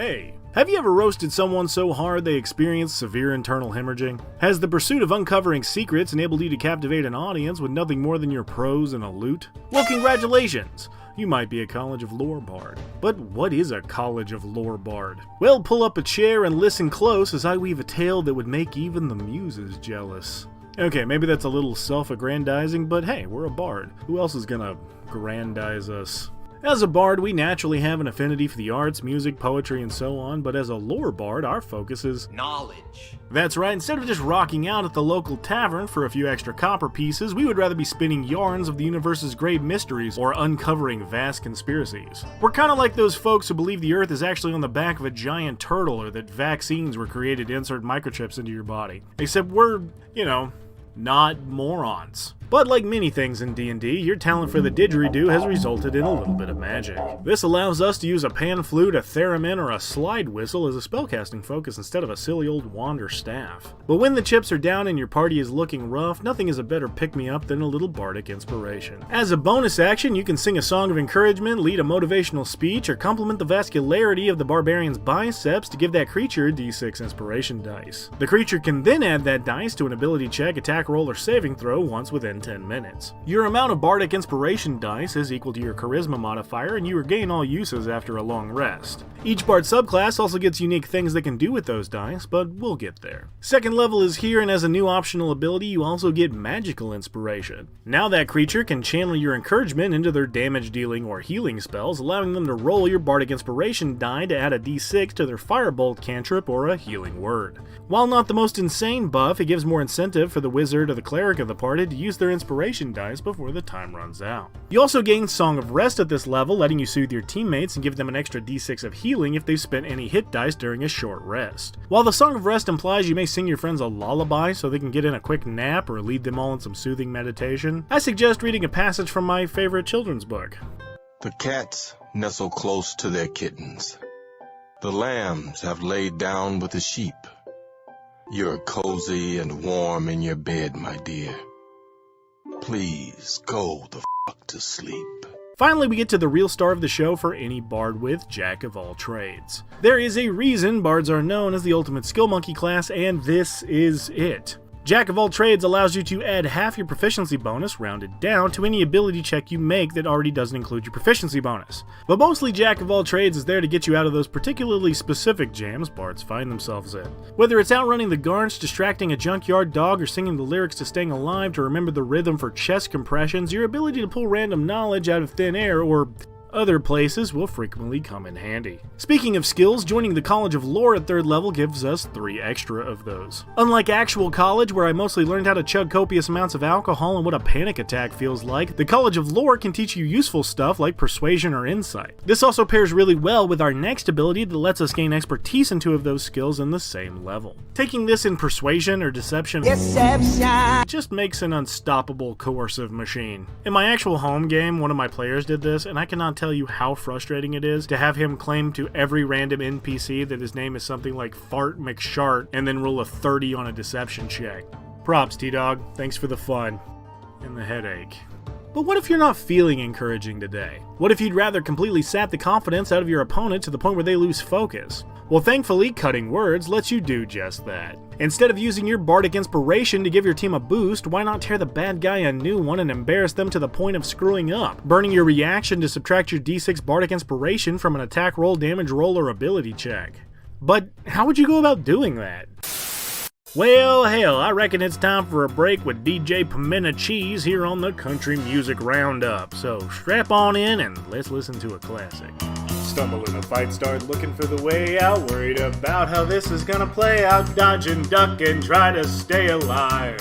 Hey, have you ever roasted someone so hard they experienced severe internal hemorrhaging? Has the pursuit of uncovering secrets enabled you to captivate an audience with nothing more than your prose and a lute? Well, congratulations! You might be a College of Lore bard. But what is a College of Lore bard? Well, pull up a chair and listen close as I weave a tale that would make even the muses jealous. Okay, maybe that's a little self-aggrandizing, but hey, we're a bard. Who else is gonna grandize us? As a bard, we naturally have an affinity for the arts, music, poetry, and so on, but as a lore bard, our focus is knowledge. That's right, instead of just rocking out at the local tavern for a few extra copper pieces, we would rather be spinning yarns of the universe's grave mysteries or uncovering vast conspiracies. We're kinda like those folks who believe the Earth is actually on the back of a giant turtle or that vaccines were created to insert microchips into your body. Except we're, not morons. But like many things in D&D, your talent for the didgeridoo has resulted in a little bit of magic. This allows us to use a pan flute, a theremin, or a slide whistle as a spellcasting focus instead of a silly old wand or staff. But when the chips are down and your party is looking rough, nothing is a better pick-me-up than a little bardic inspiration. As a bonus action, you can sing a song of encouragement, lead a motivational speech, or compliment the vascularity of the barbarian's biceps to give that creature a d6 inspiration dice. The creature can then add that dice to an ability check, attack roll, or saving throw once within 10 minutes. Your amount of bardic inspiration dice is equal to your charisma modifier, and you regain all uses after a long rest. Each bard subclass also gets unique things they can do with those dice, but we'll get there. Second level is here, and as a new optional ability, you also get magical inspiration. Now that creature can channel your encouragement into their damage dealing or healing spells, allowing them to roll your bardic inspiration die to add a d6 to their firebolt cantrip or a healing word. While not the most insane buff, it gives more incentive for the wizard or the cleric of the party to use their inspiration dice before the time runs out. You also gain Song of Rest at this level, letting you soothe your teammates and give them an extra d6 of healing if they've spent any hit dice during a short rest. While the Song of Rest implies you may sing your friends a lullaby so they can get in a quick nap or lead them all in some soothing meditation, I suggest reading a passage from my favorite children's book. The cats nestle close to their kittens. The lambs have laid down with the sheep. You're cozy and warm in your bed, my dear. Please go the fuck to sleep. Finally, we get to the real star of the show for any bard with Jack of all trades. There is a reason bards are known as the ultimate skill monkey class, and this is it. Jack of all trades allows you to add half your proficiency bonus, rounded down, to any ability check you make that already doesn't include your proficiency bonus. But mostly Jack of all trades is there to get you out of those particularly specific jams bards find themselves in. Whether it's outrunning the Garns, distracting a junkyard dog, or singing the lyrics to Staying Alive to remember the rhythm for chest compressions, your ability to pull random knowledge out of thin air or other places will frequently come in handy. Speaking of skills, joining the College of Lore at 3rd level gives us 3 extra of those. Unlike actual college, where I mostly learned how to chug copious amounts of alcohol and what a panic attack feels like, the College of Lore can teach you useful stuff like persuasion or insight. This also pairs really well with our next ability that lets us gain expertise in 2 of those skills in the same level. Taking this in persuasion or deception just makes an unstoppable coercive machine. In my actual home game, one of my players did this, and I cannot tell you how frustrating it is to have him claim to every random NPC that his name is something like Fart McShart and then roll a 30 on a deception check. Props, T-Dog. Thanks for the fun. And the headache. But what if you're not feeling encouraging today? What if you'd rather completely sap the confidence out of your opponent to the point where they lose focus? Well, thankfully, cutting words lets you do just that. Instead of using your bardic inspiration to give your team a boost, why not tear the bad guy a new one and embarrass them to the point of screwing up, burning your reaction to subtract your d6 bardic inspiration from an attack roll, damage roll, or ability check? But how would you go about doing that? Well, hell, I reckon it's time for a break with DJ Pimenta Cheese here on the Country Music Roundup. So strap on in and let's listen to a classic. Stumble in a fight, start looking for the way out, worried about how this is gonna play out, dodge and duck and try to stay alive.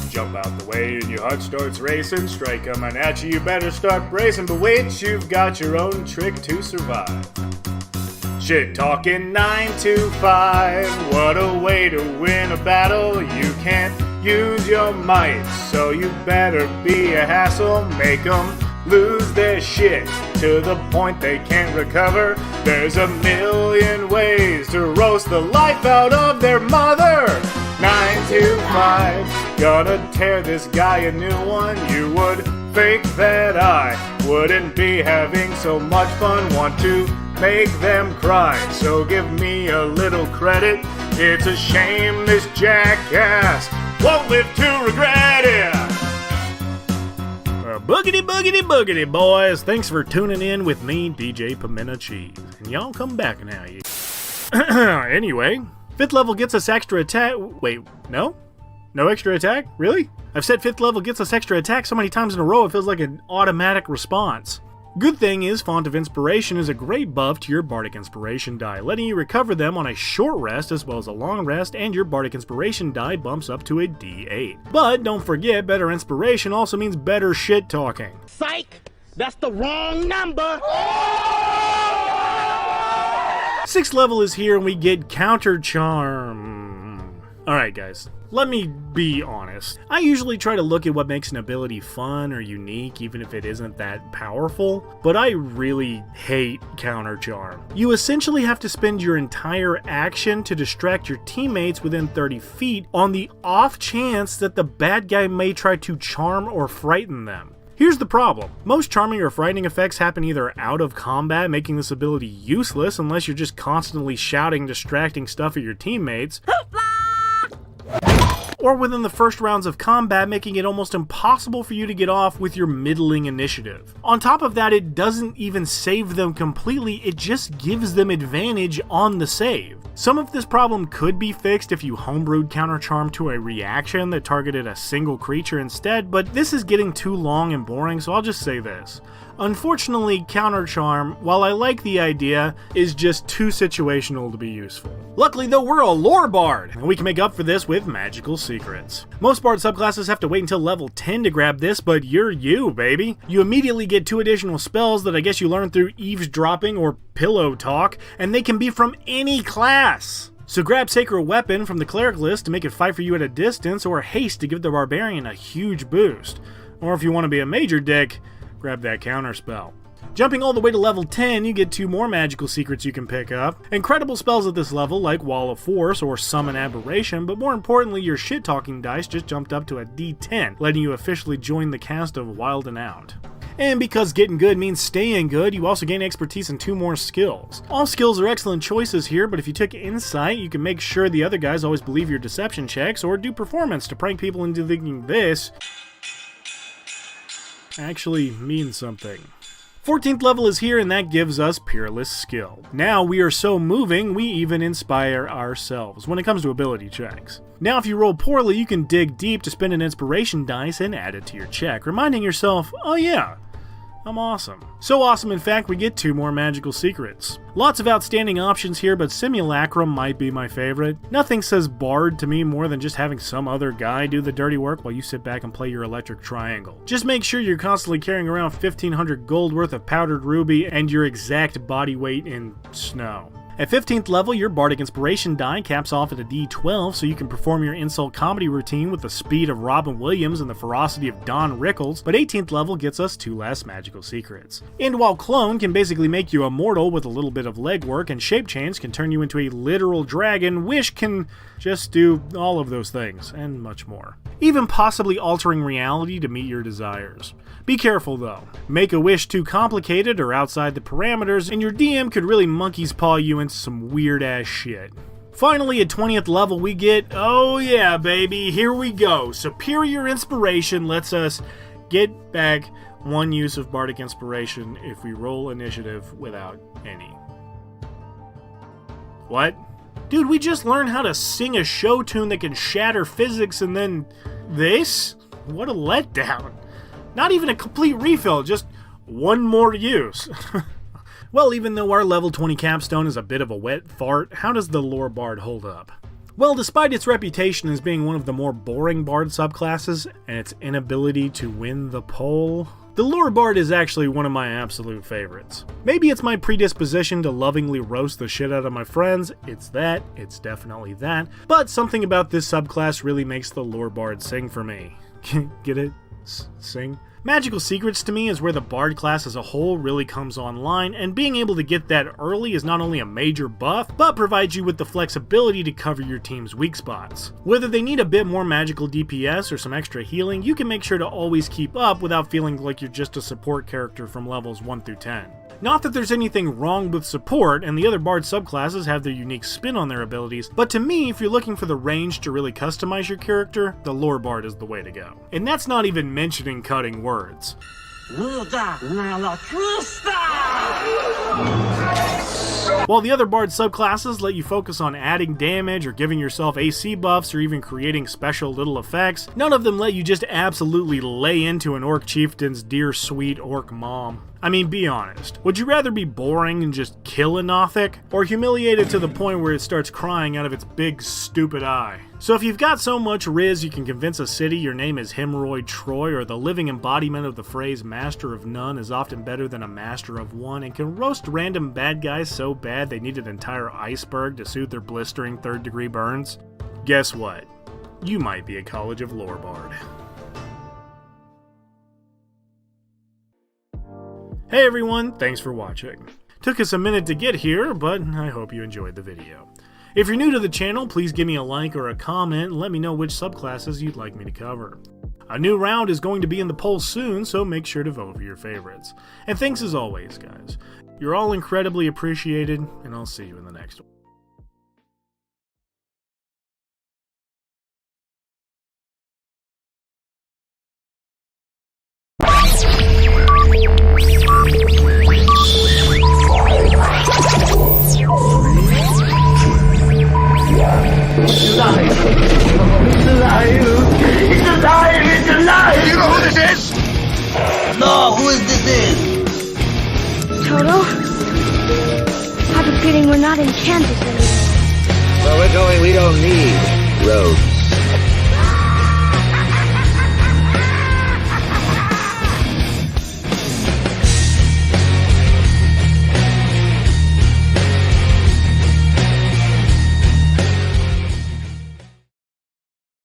Jump out the way and your heart starts racing, strike coming at you, you better start bracing, but wait, you've got your own trick to survive. Shit talking 9 to 5, what a way to win a battle. You can't use your might, so you better be a hassle. Make them lose their shit to the point they can't recover. There's a million ways to roast the life out of their mother. 9 to 5, gonna tear this guy a new one. You would think that I wouldn't be having so much fun. Want to make them cry. So give me a little credit. It's a shame this jackass won't live to regret it. Boogity, boogity, boogity, boys. Thanks for tuning in with me, DJ Pimento Cheese. And y'all come back now. Anyway, 5th level gets us extra attack. Wait, no? No extra attack? Really? I've said 5th level gets us extra attack so many times in a row it feels like an automatic response. Good thing is, Font of Inspiration is a great buff to your Bardic Inspiration die, letting you recover them on a short rest as well as a long rest, and your Bardic Inspiration die bumps up to a D8. But don't forget, better inspiration also means better shit talking. Psych! That's the wrong number! 6th level is here and we get Counter Charm. Alright guys, let me be honest. I usually try to look at what makes an ability fun or unique even if it isn't that powerful, but I really hate Counter Charm. You essentially have to spend your entire action to distract your teammates within 30 feet on the off chance that the bad guy may try to charm or frighten them. Here's the problem. Most charming or frightening effects happen either out of combat, making this ability useless unless you're just constantly shouting distracting stuff at your teammates, or within the first rounds of combat, making it almost impossible for you to get off with your middling initiative. On top of that, it doesn't even save them completely, it just gives them advantage on the save. Some of this problem could be fixed if you homebrewed Counter Charm to a reaction that targeted a single creature instead, but this is getting too long and boring, so I'll just say this. Unfortunately, Counter Charm, while I like the idea, is just too situational to be useful. Luckily though, we're a lore bard, and we can make up for this with magical secrets. Most bard subclasses have to wait until level 10 to grab this, but you're you, baby. You immediately get 2 additional spells that I guess you learn through eavesdropping or pillow talk, and they can be from any class. So grab Sacred Weapon from the Cleric list to make it fight for you at a distance, or Haste to give the Barbarian a huge boost. Or if you want to be a major dick, grab that counter spell. Jumping all the way to level 10, you get 2 more magical secrets you can pick up. Incredible spells at this level like Wall of Force or Summon Aberration, but more importantly, your shit-talking dice just jumped up to a D10, letting you officially join the cast of Wild and Out. And because getting good means staying good, you also gain expertise in 2 more skills. All skills are excellent choices here, but if you took Insight, you can make sure the other guys always believe your deception checks, or do Performance to prank people into thinking this actually means something. 14th level is here, and that gives us Peerless Skill. Now we are so moving, we even inspire ourselves when it comes to ability checks. Now if you roll poorly, you can dig deep to spend an inspiration dice and add it to your check, reminding yourself, oh yeah, I'm awesome. So awesome, in fact, we get 2 more magical secrets. Lots of outstanding options here, but Simulacrum might be my favorite. Nothing says Bard to me more than just having some other guy do the dirty work while you sit back and play your electric triangle. Just make sure you're constantly carrying around 1,500 gold worth of powdered ruby and your exact body weight in snow. At 15th level, your Bardic Inspiration die caps off at a D12, so you can perform your insult comedy routine with the speed of Robin Williams and the ferocity of Don Rickles, but 18th level gets us 2 less magical secrets. And while Clone can basically make you immortal with a little bit of legwork, and Shape Change can turn you into a literal dragon, Wish can just do all of those things, and much more. Even possibly altering reality to meet your desires. Be careful though. Make a wish too complicated or outside the parameters, and your DM could really monkey's paw you into some weird ass shit. Finally, at 20th level we get, oh yeah baby, here we go. Superior Inspiration lets us get back 1 use of Bardic Inspiration if we roll initiative without any. What? Dude, we just learned how to sing a show tune that can shatter physics, and then this? What a letdown. Not even a complete refill, just 1 more use. Well, even though our level 20 capstone is a bit of a wet fart, how does the Lore Bard hold up? Well, despite its reputation as being one of the more boring Bard subclasses, and its inability to win the poll, the Lore Bard is actually one of my absolute favorites. Maybe it's my predisposition to lovingly roast the shit out of my friends, it's definitely that, but something about this subclass really makes the Lore Bard sing for me. Get it? Sing? Magical Secrets to me is where the Bard class as a whole really comes online, and being able to get that early is not only a major buff, but provides you with the flexibility to cover your team's weak spots. Whether they need a bit more magical DPS or some extra healing, you can make sure to always keep up without feeling like you're just a support character from levels 1 through 10. Not that there's anything wrong with support, and the other bard subclasses have their unique spin on their abilities, but to me, if you're looking for the range to really customize your character, the lore bard is the way to go. And that's not even mentioning cutting words. While the other bard subclasses let you focus on adding damage or giving yourself AC buffs or even creating special little effects, none of them let you just absolutely lay into an orc chieftain's dear sweet orc mom. I mean, be honest. Would you rather be boring and just kill a Nothic, or humiliated to the point where it starts crying out of its big stupid eye? So if you've got so much riz you can convince a city your name is Hemorrhoid Troy, or the living embodiment of the phrase master of none is often better than a master of one, and can roast random bad guys so bad they need an entire iceberg to soothe their blistering third-degree burns, guess what? You might be a College of Lore bard. Hey everyone, thanks for watching. Took us a minute to get here, but I hope you enjoyed the video. If you're new to the channel, please give me a like or a comment and let me know which subclasses you'd like me to cover. A new round is going to be in the poll soon, so make sure to vote for your favorites. And thanks as always, guys. You're all incredibly appreciated, and I'll see you in the next one. You know who this is? No, who is this? Toto? I have a feeling we're not enchanted anymore. Where we're going, we don't need roads.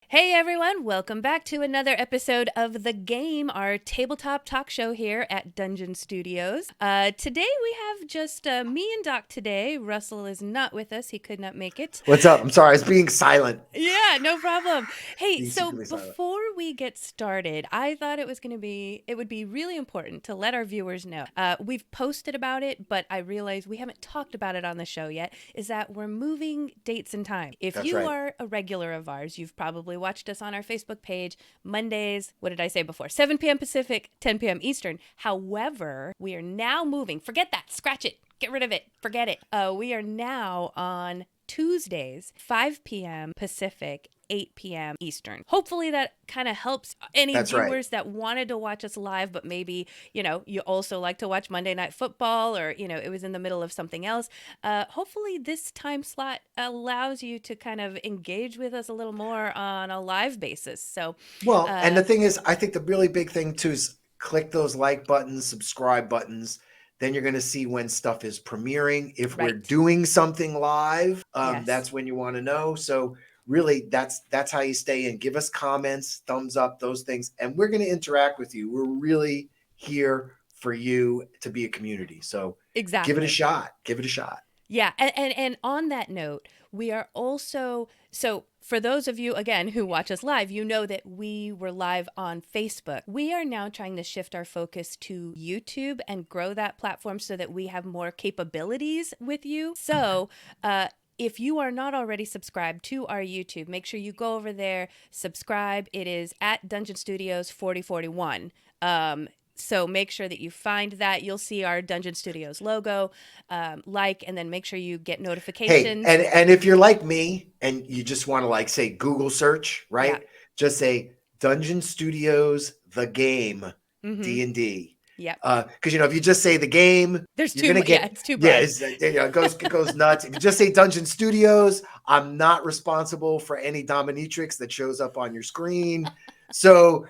Hey everyone, welcome back to another episode of The Game, our tabletop talk show here at Dungeon Studios. Today we have just me and Doc today. Russell is not with us, he could not make it. What's up? I'm sorry, I was being silent. Yeah, no problem. Hey, so secretly silent. before we get started, I thought it would be really important to let our viewers know. We've posted about it, but I realize we haven't talked about it on the show yet, is that we're moving dates and time. If That's you right. are a regular of ours, you've probably watched us on our Facebook page, Mondays, what did I say before? 7 p.m. Pacific, 10 p.m. Eastern. However, we are now moving, forget that, scratch it, get rid of it, forget it. We are now on Tuesdays, 5 p.m. Pacific, 8 p.m. Eastern. Hopefully that kind of helps any That's right. viewers that wanted to watch us live, but maybe, you also like to watch Monday Night Football, or, it was in the middle of something else. Hopefully this time slot allows you to kind of engage with us a little more on a live basis. So, Well, and the thing is, I think the really big thing too is click those like buttons, subscribe buttons. Then you're going to see when stuff is premiering. If we're Right. doing something live, Yes. that's when you want to know. So really, that's how you stay in. Give us comments, thumbs up, those things, and we're going to interact with you. We're really here for you to be a community. So exactly. give it a shot. Give it a shot. Yeah, and on that note, we are also, so for those of you, again, who watch us live, you know that we were live on Facebook. We are now trying to shift our focus to YouTube and grow that platform so that we have more capabilities with you. So, if you are not already subscribed to our YouTube, make sure you go over there, subscribe. It is at Dungeon Studios 4041. So make sure that you find that. You'll see our Dungeon Studios logo, and then make sure you get notifications. Hey, and if you're like me and you just want to say Google search, right? Yeah. Just say Dungeon Studios, the game, Mhm. D&D. Yep. Because if you just say the game, There's you're too gonna much. get Yeah, it's too broad. it goes nuts. If you just say Dungeon Studios, I'm not responsible for any dominatrix that shows up on your screen. So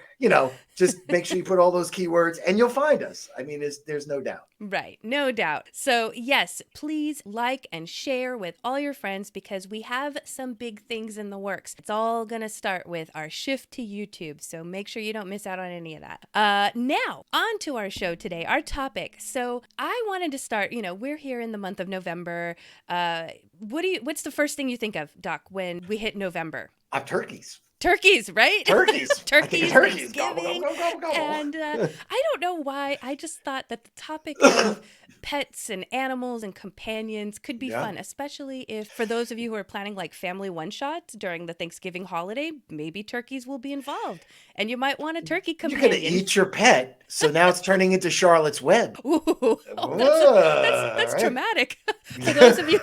just make sure you put all those keywords and you'll find us. I mean, there's no doubt. Right, no doubt. So yes, please like and share with all your friends because we have some big things in the works. It's all going to start with our shift to YouTube. So make sure you don't miss out on any of that. Now, on to our show today, our topic. So I wanted to start, we're here in the month of November. What's the first thing you think of, Doc, when we hit November? Turkeys. Turkeys, right? Turkeys. Turkeys. Turkeys. Go, Thanksgiving. go, go, go, go. And I don't know why. I just thought that the topic of pets and animals and companions could be fun, especially if, for those of you who are planning like family one-shots during the Thanksgiving holiday, maybe turkeys will be involved. And you might want a turkey companion. You're going to eat your pet, so now it's turning into Charlotte's Web. Ooh, that's right. traumatic. For those of you,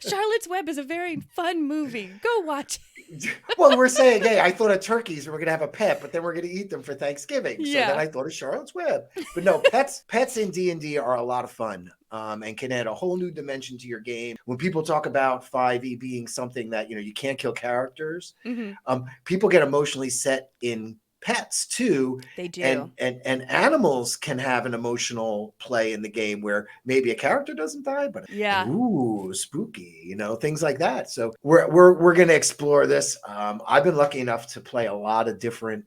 Charlotte's Web is a very fun movie. Go watch it. Well, we're saying, hey, I thought of turkeys and we're going to have a pet, but then we're going to eat them for Thanksgiving. So then I thought of Charlotte's Web. But no, pets in D&D are a lot of fun. And can add a whole new dimension to your game. When people talk about 5e being something that, you can't kill characters, people get emotionally set in pets too. They do. And animals can have an emotional play in the game where maybe a character doesn't die, but ooh, spooky, things like that. So we're going to explore this. I've been lucky enough to play a lot of different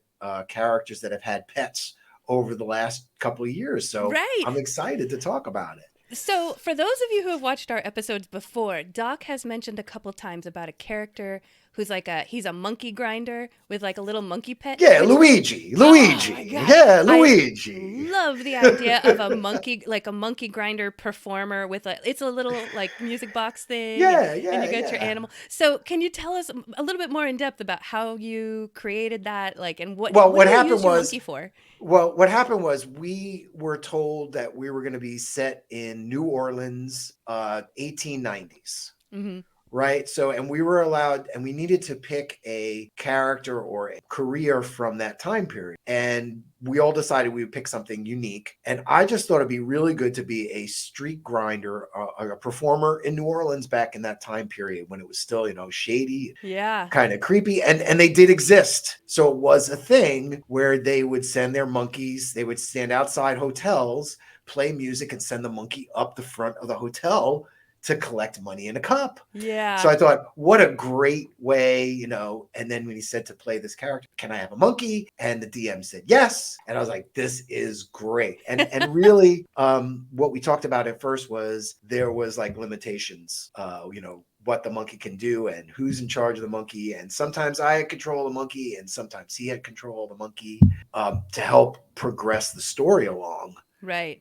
characters that have had pets over the last couple of years. So I'm excited to talk about it. So for those of you who have watched our episodes before, Doc has mentioned a couple times about a character who's he's a monkey grinder with like a little monkey pet. Yeah, Luigi. Yeah, Luigi. I love the idea of a monkey grinder performer with it's a little like music box thing. And you get your animal. So can you tell us a little bit more in depth about how you created that, and what happened was your monkey for? Well, what happened was we were told that we were going to be set in New Orleans, 1890s. Mm-hmm. Right. So, and we were allowed, and we needed to pick a character or a career from that time period. And we all decided we would pick something unique. And I just thought it'd be really good to be a street grinder, a performer in New Orleans back in that time period when it was still, shady, kind of creepy. And they did exist. So it was a thing where they would send their monkeys, they would stand outside hotels, play music, and send the monkey up the front of the hotel to collect money in a cup. Yeah. So I thought, what a great way, and then when he said to play this character, can I have a monkey? And the DM said yes. And I was like, this is great. And really, what we talked about at first was there was like limitations, what the monkey can do and who's in charge of the monkey. And sometimes I had control of the monkey and sometimes he had control of the monkey to help progress the story along. Right.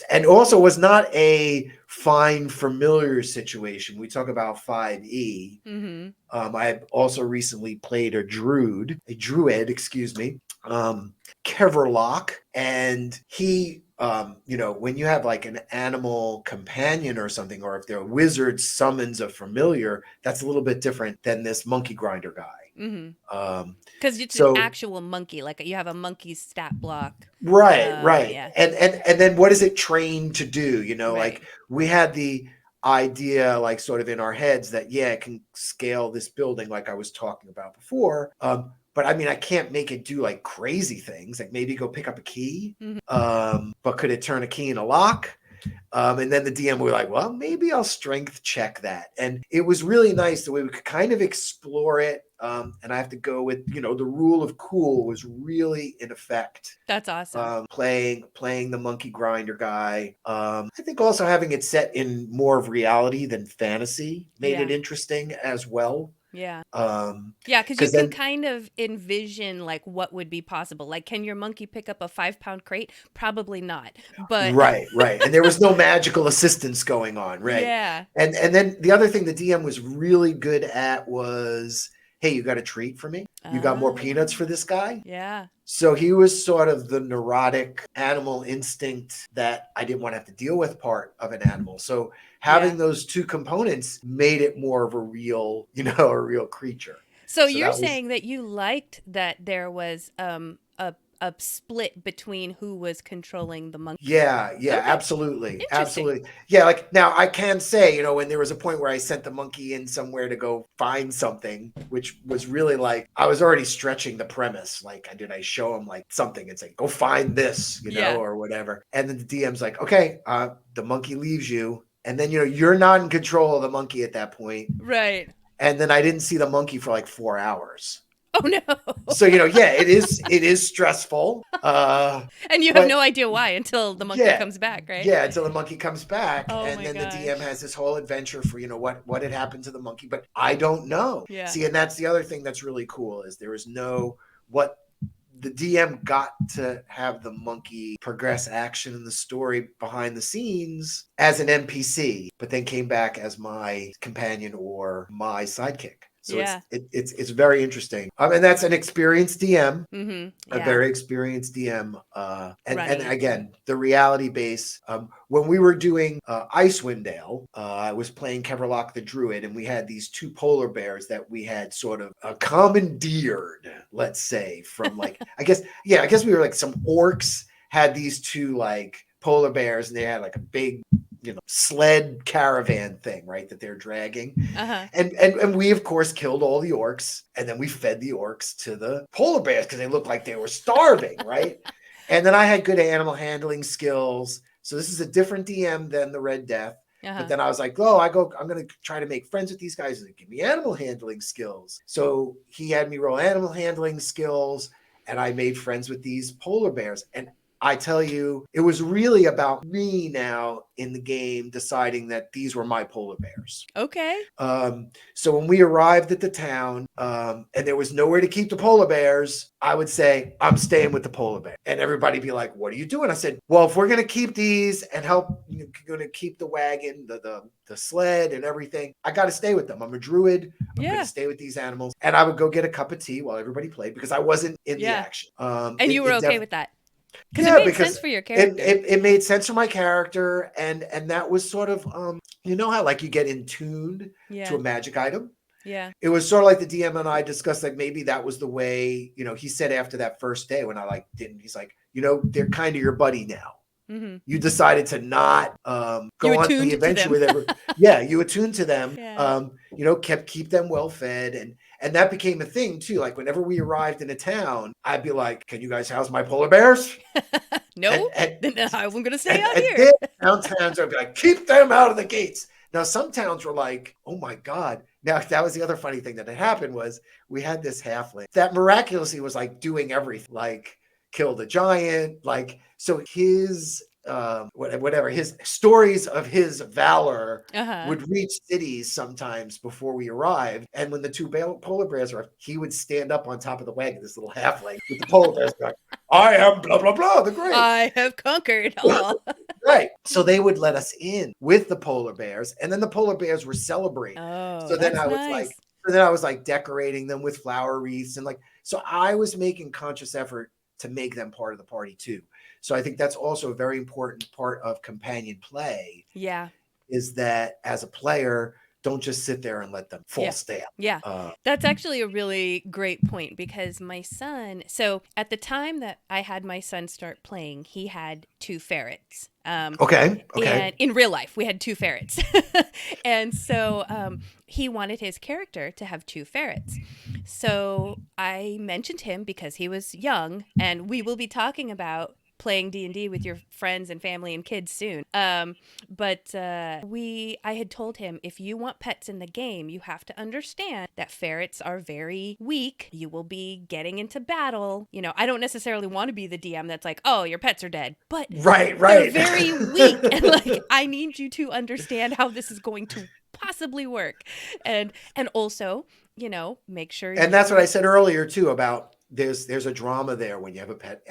And also was not a find familiar situation. We talk about 5e. Mm-hmm. I also recently played a druid, Keverlock. And he, when you have like an animal companion or something, or if the wizard summons a familiar, that's a little bit different than this monkey grinder guy. Mm-hmm. Because it's an actual monkey, like you have a monkey's stat block. Right. Yeah. And then what is it trained to do? Right. Like we had the idea like sort of in our heads that, it can scale this building like I was talking about before. But I mean, I can't make it do like crazy things, like maybe go pick up a key. Mm-hmm. But could it turn a key in a lock? And then the DM were like, well, maybe I'll strength check that. And it was really nice the way we could kind of explore it. And I have to go with, the rule of cool was really in effect. That's awesome. Playing the monkey grinder guy. I think also having it set in more of reality than fantasy made it interesting as well. Yeah. Because you can kind of envision like what would be possible. Like, can your monkey pick up a 5-pound crate? Probably not. But right. And there was no magical assistance going on, right? Yeah. And then the other thing the DM was really good at was, hey, you got a treat for me? You got more peanuts for this guy? Yeah. So he was sort of the neurotic animal instinct that I didn't want to have to deal with part of an animal. So having those two components made it more of a real, a real creature. So you're saying that you liked that there was a split between who was controlling the monkey. Yeah, okay. Absolutely. Yeah, like now I can say, when there was a point where I sent the monkey in somewhere to go find something, which was really like, I was already stretching the premise. Like, I show him like something and say, go find this, or whatever. And then the DM's like, okay, the monkey leaves you. And then, you're not in control of the monkey at that point. Right. And then I didn't see the monkey for like 4 hours. Oh no. So, it is stressful. And you have no idea why until the monkey comes back, right? Yeah, until the monkey comes back. Oh, and then gosh. the DM has this whole adventure for, what had happened to the monkey, but I don't know. Yeah. See, and that's the other thing that's really cool is there is no, what the DM got to have the monkey progress action in the story behind the scenes as an NPC, but then came back as my companion or my sidekick. So Yeah. it's very interesting. And that's an experienced DM, a Yeah. very experienced DM. And Running. again, the reality base. When we were doing Icewind Dale, I was playing Keverlock the Druid, and we had these two polar bears that we had sort of commandeered, let's say, from like I guess we were like some orcs had these two like polar bears, and they had like a big sled caravan thing, right, that they're dragging. And we of course killed all the orcs, and then we fed the orcs to the polar bears because they looked like they were starving, right? And then I had good animal handling skills, so this is a different DM than the Red Death. But then I was like, I'm going to try to make friends with these guys and give me animal handling skills. So he had me roll animal handling skills, and I made friends with these polar bears. And I tell you, it was really about me now in the game deciding that these were my polar bears. Okay. So when we arrived at the town and there was nowhere to keep the polar bears, I would say, I'm staying with the polar bear. And everybody be like, what are you doing? I said, well, if we're going to keep these and help, going to keep the wagon, the sled and everything, I got to stay with them. I'm a druid. I'm going to stay with these animals. And I would go get a cup of tea while everybody played because I wasn't in the action. And you were okay with that? Yeah, it made sense for your character. It made sense for my character, and that was sort of you know how like you get in tuned to a magic item. Yeah. It was sort of like the DM and I discussed, like maybe that was the way, he said after that first day when I didn't, he's like, they're kind of your buddy now. Mm-hmm. You decided to not go on the adventure with them. Yeah, you attuned to them. Yeah. Keep them well fed, and that became a thing too. Like whenever we arrived in a town, I'd be like, "Can you guys house my polar bears?" No, then I'm going to stay out here. Then towns would be like, "Keep them out of the gates." Now some towns were like, "Oh my god!" Now that was the other funny thing that had happened was we had this halfling that miraculously was like doing everything, like kill the giant, like so his whatever his stories of his valor would reach cities sometimes before we arrived. And when the two polar bears arrived, he would stand up on top of the wagon, this little halfling with the polar bears, like, I am blah blah blah, the great. I have conquered all. Right. So they would let us in with the polar bears, and then the polar bears were celebrating. So then I was like decorating them with flower wreaths and like so I was making conscious effort to make them part of the party too. So I think that's also a very important part of companion play. Yeah. Is that as a player, don't just sit there and let them fall stale. Yeah. That's actually a really great point because my son, so at the time that I had my son start playing, he had 2 ferrets. Okay. And in real life, we had 2 ferrets. And so he wanted his character to have 2 ferrets. So I mentioned him because he was young, and we will be talking about playing D&D with your friends and family and kids soon. But I had told him, if you want pets in the game, you have to understand that ferrets are very weak. You will be getting into battle. I don't necessarily want to be the DM that's like, oh, your pets are dead. But right. They're very weak. And like, I need you to understand how this is going to possibly work. And also, make sure. And that's what I said earlier too about there's a drama there when you have a pet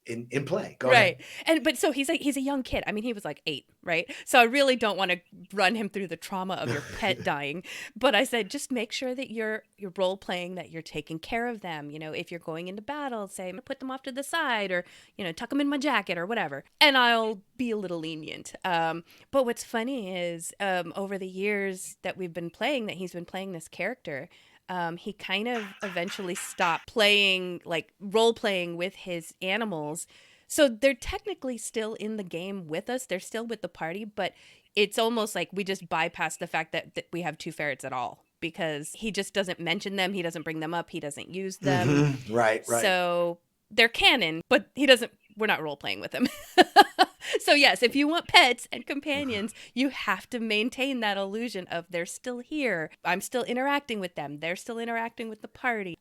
in play. Go ahead. But so he's a young kid. I mean, he was like 8, right? So I really don't want to run him through the trauma of your pet dying. But I said, just make sure that you're role playing, that you're taking care of them. If you're going into battle, say, put them off to the side or, tuck them in my jacket or whatever. And I'll be a little lenient. But what's funny is over the years that he's been playing this character, he kind of eventually stopped playing, like role playing with his animals. So they're technically still in the game with us. They're still with the party, but it's almost like we just bypass the fact that we have 2 ferrets at all because he just doesn't mention them. He doesn't bring them up. He doesn't use them. Mm-hmm. Right. So they're canon, but we're not role playing with him. So yes, if you want pets and companions, you have to maintain that illusion of they're still here. I'm still interacting with them. They're still interacting with the party.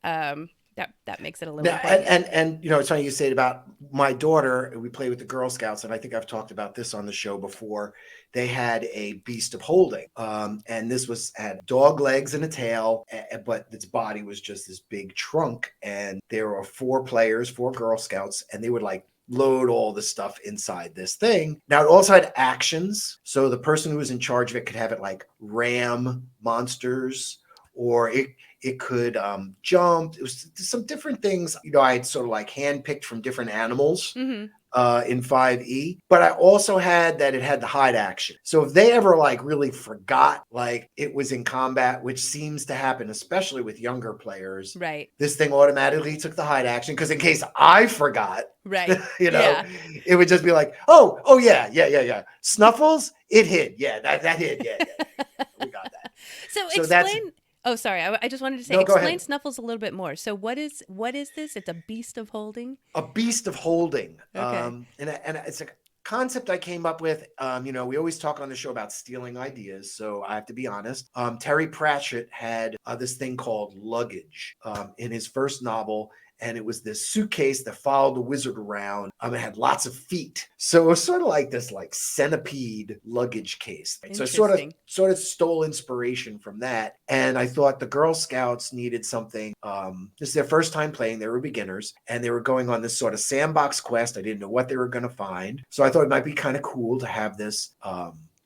That makes it a little Now, important. and it's funny you say it about my daughter. We play with the Girl Scouts, and I think I've talked about this on the show before. They had a beast of holding, and this had dog legs and a tail, but its body was just this big trunk. And there were 4 players, 4 Girl Scouts, and they would like load all the stuff inside this thing. Now it also had actions, so the person who was in charge of it could have it like ram monsters, or it could jump. It was some different things. I had sort of like handpicked from different animals in 5e, but I also had that it had the hide action. So if they ever like really forgot like it was in combat, which seems to happen, especially with younger players, Right. this thing automatically took the hide action because in case I forgot, Right. it would just be like, oh yeah. Snuffles, it hid. Yeah, that hid. Yeah. We got that. So that's explain. Oh, sorry. I just wanted to say, No, go explain ahead. Snuffles a little bit more. So what is this? It's a beast of holding. A beast of holding. Okay. And it's a concept I came up with. We always talk on the show about stealing ideas, so I have to be honest. Terry Pratchett had this thing called luggage in his first novel. And it was this suitcase that followed the wizard around. It had lots of feet. So it was sort of like this like centipede luggage case. So I sort of stole inspiration from that. And I thought the Girl Scouts needed something. This is their first time playing. They were beginners. And they were going on this sort of sandbox quest. I didn't know what they were going to find. So I thought it might be kind of cool to have this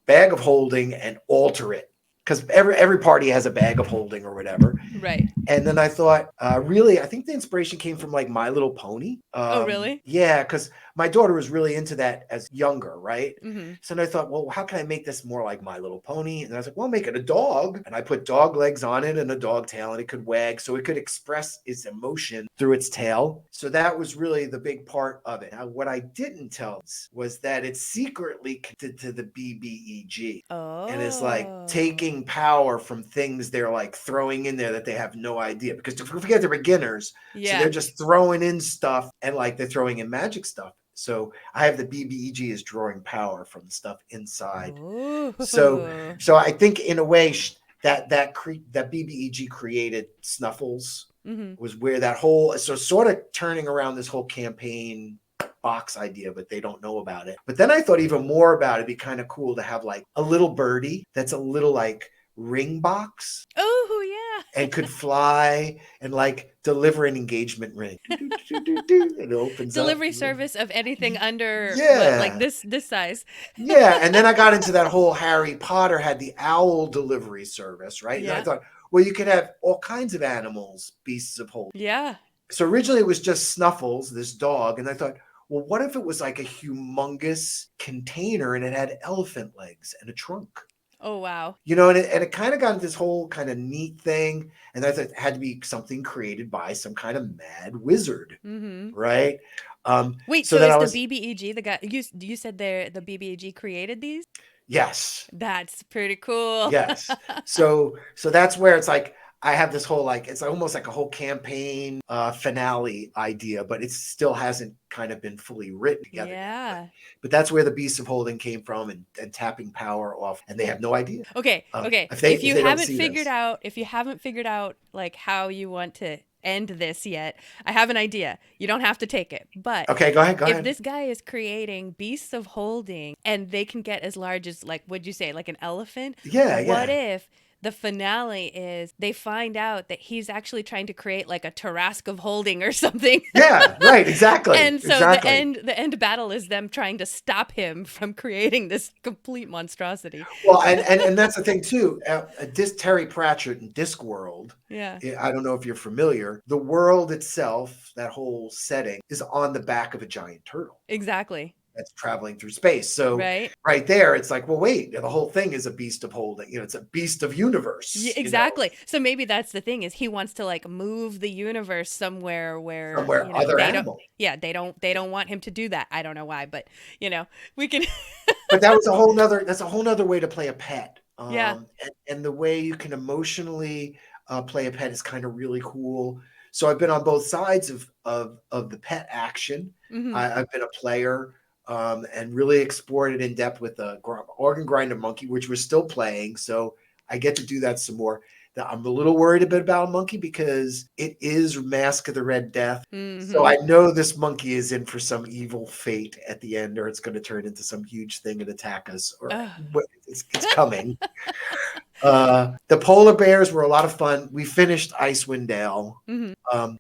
bag of holding and alter it. Because every party has a bag of holding or whatever. Right. And then I thought, really, I think the inspiration came from like My Little Pony. Oh, really? Yeah, because my daughter was really into that as younger, right? Mm-hmm. So then I thought, well, how can I make this more like My Little Pony? And I was like, well, make it a dog. And I put dog legs on it and a dog tail, and it could wag, so it could express its emotion through its tail. So that was really the big part of it. Now, what I didn't tell was that it's secretly connected to the BBEG. Oh. And it's like taking power from things they're like throwing in there that they have no idea, because don't forget they're beginners. Yeah. So they're just throwing in stuff, and like they're throwing in magic stuff. So I have the BBEG is drawing power from the stuff inside. Ooh. So I think in a way that BBEG created Snuffles was where that whole, so sort of turning around this whole campaign box idea, but they don't know about it. But then I thought even more about it'd be kind of cool to have like a little birdie that's a little like ring box. Oh yeah. And could fly and like deliver an engagement ring. It opens Delivery up. service of anything under like this size. Yeah, and then I got into that whole Harry Potter had the owl delivery service, right? Yeah. And I thought, well, you could have all kinds of animals, beasts of holding. Yeah. So originally it was just Snuffles, this dog, and I thought, well, what if it was like a humongous container and it had elephant legs and a trunk? Oh, wow. And it kind of got into this whole kind of neat thing. And I thought it had to be something created by some kind of mad wizard, right? Wait, so is the BBEG the guy you said the BBEG created these? Yes. That's pretty cool. Yes. So that's where it's like I have this whole like it's almost like a whole campaign finale idea, but it still hasn't kind of been fully written together. Yeah. Yet. But that's where the Beast of Holding came from, and tapping power off, and they have no idea. Okay. If you haven't figured out like how you want to end this yet, I have an idea. You don't have to take it, but okay, go ahead. If this guy is creating beasts of holding and they can get as large as like, what'd you say, like an elephant? Yeah. What if the finale is they find out that he's actually trying to create like a Tarrasque of holding or something? Yeah, right, exactly. And so the end battle is them trying to stop him from creating this complete monstrosity. Well, and that's the thing too. Terry Pratchett in Discworld. Yeah. I don't know if you're familiar. The world itself, that whole setting, is on the back of a giant turtle. Exactly. That's traveling through space. So right there, it's like, well, wait, the whole thing is a beast of holding. It's a beast of universe. Yeah, exactly. So maybe that's the thing is he wants to like move the universe somewhere where other animals. They don't want him to do that. I don't know why, but we can. But that's a whole nother way to play a pet. And the way you can emotionally play a pet is kind of really cool. So I've been on both sides of the pet action. I've been a player. And really explored it in depth with the organ grinder monkey, which we're still playing. So I get to do that some more. I'm a little worried a bit about a monkey because it is Mask of the Red Death. Mm-hmm. So I know this monkey is in for some evil fate at the end, or it's going to turn into some huge thing and attack us, or it's coming. The polar bears were a lot of fun. We finished Icewind Dale,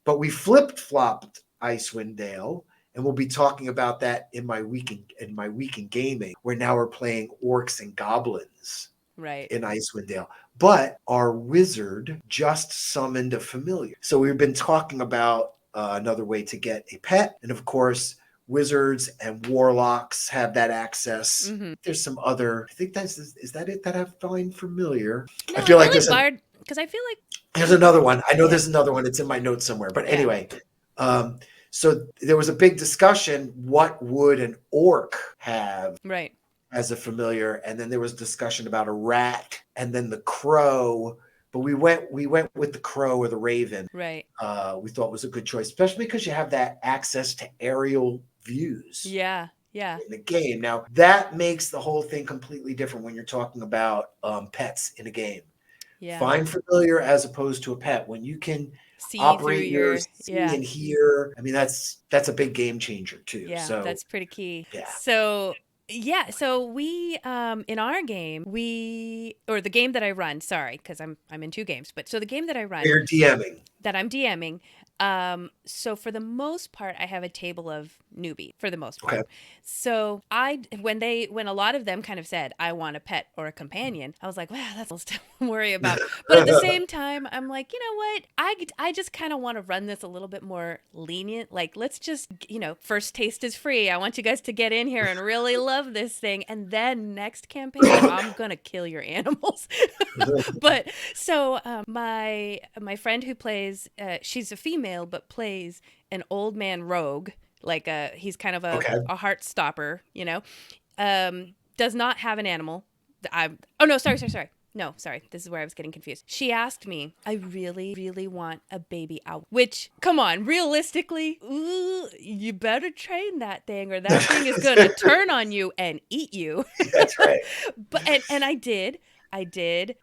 but we flip-flopped Icewind Dale, and we'll be talking about that in my week in gaming, where now we're playing orcs and goblins in Icewind Dale. But our wizard just summoned a familiar. So we've been talking about another way to get a pet. And of course, wizards and warlocks have that access. There's some other, I think is that it that I find familiar? No, I feel like there's Bard, because I feel like there's another one. I know there's another one. It's in my notes somewhere. But anyway, so there was a big discussion. What would an orc have as a familiar? And then there was discussion about a rat and then the crow. But we went with the crow or the raven. Right. We thought was a good choice, especially because you have that access to aerial views. Yeah. In the game. Now that makes the whole thing completely different when you're talking about pets in a game. Yeah. Find familiar as opposed to a pet. When you can see operate your see and hear, I mean that's a big game changer too. Yeah, so that's pretty key. Yeah. So we in our game or the game that I run, sorry, because I'm in two games, but so the game that I run, you're DMing. That I'm DMing. So for the most part, I have a table of newbie for the most part. Okay. So when a lot of them kind of said, I want a pet or a companion, I was like, well, that's to worry about. But at the same time, I'm like, you know what? I just kind of want to run this a little bit more lenient. Like, let's just, first taste is free. I want you guys to get in here and really love this thing. And then next campaign, I'm going to kill your animals. But so my friend who plays, she's a female, but plays an old man rogue, like he's kind of a heart stopper, does not have an animal. Sorry. This is where I was getting confused. She asked me, I really, really want a baby owl, which, come on, realistically, you better train that thing or that thing is going to turn on you and eat you. That's right. But and I did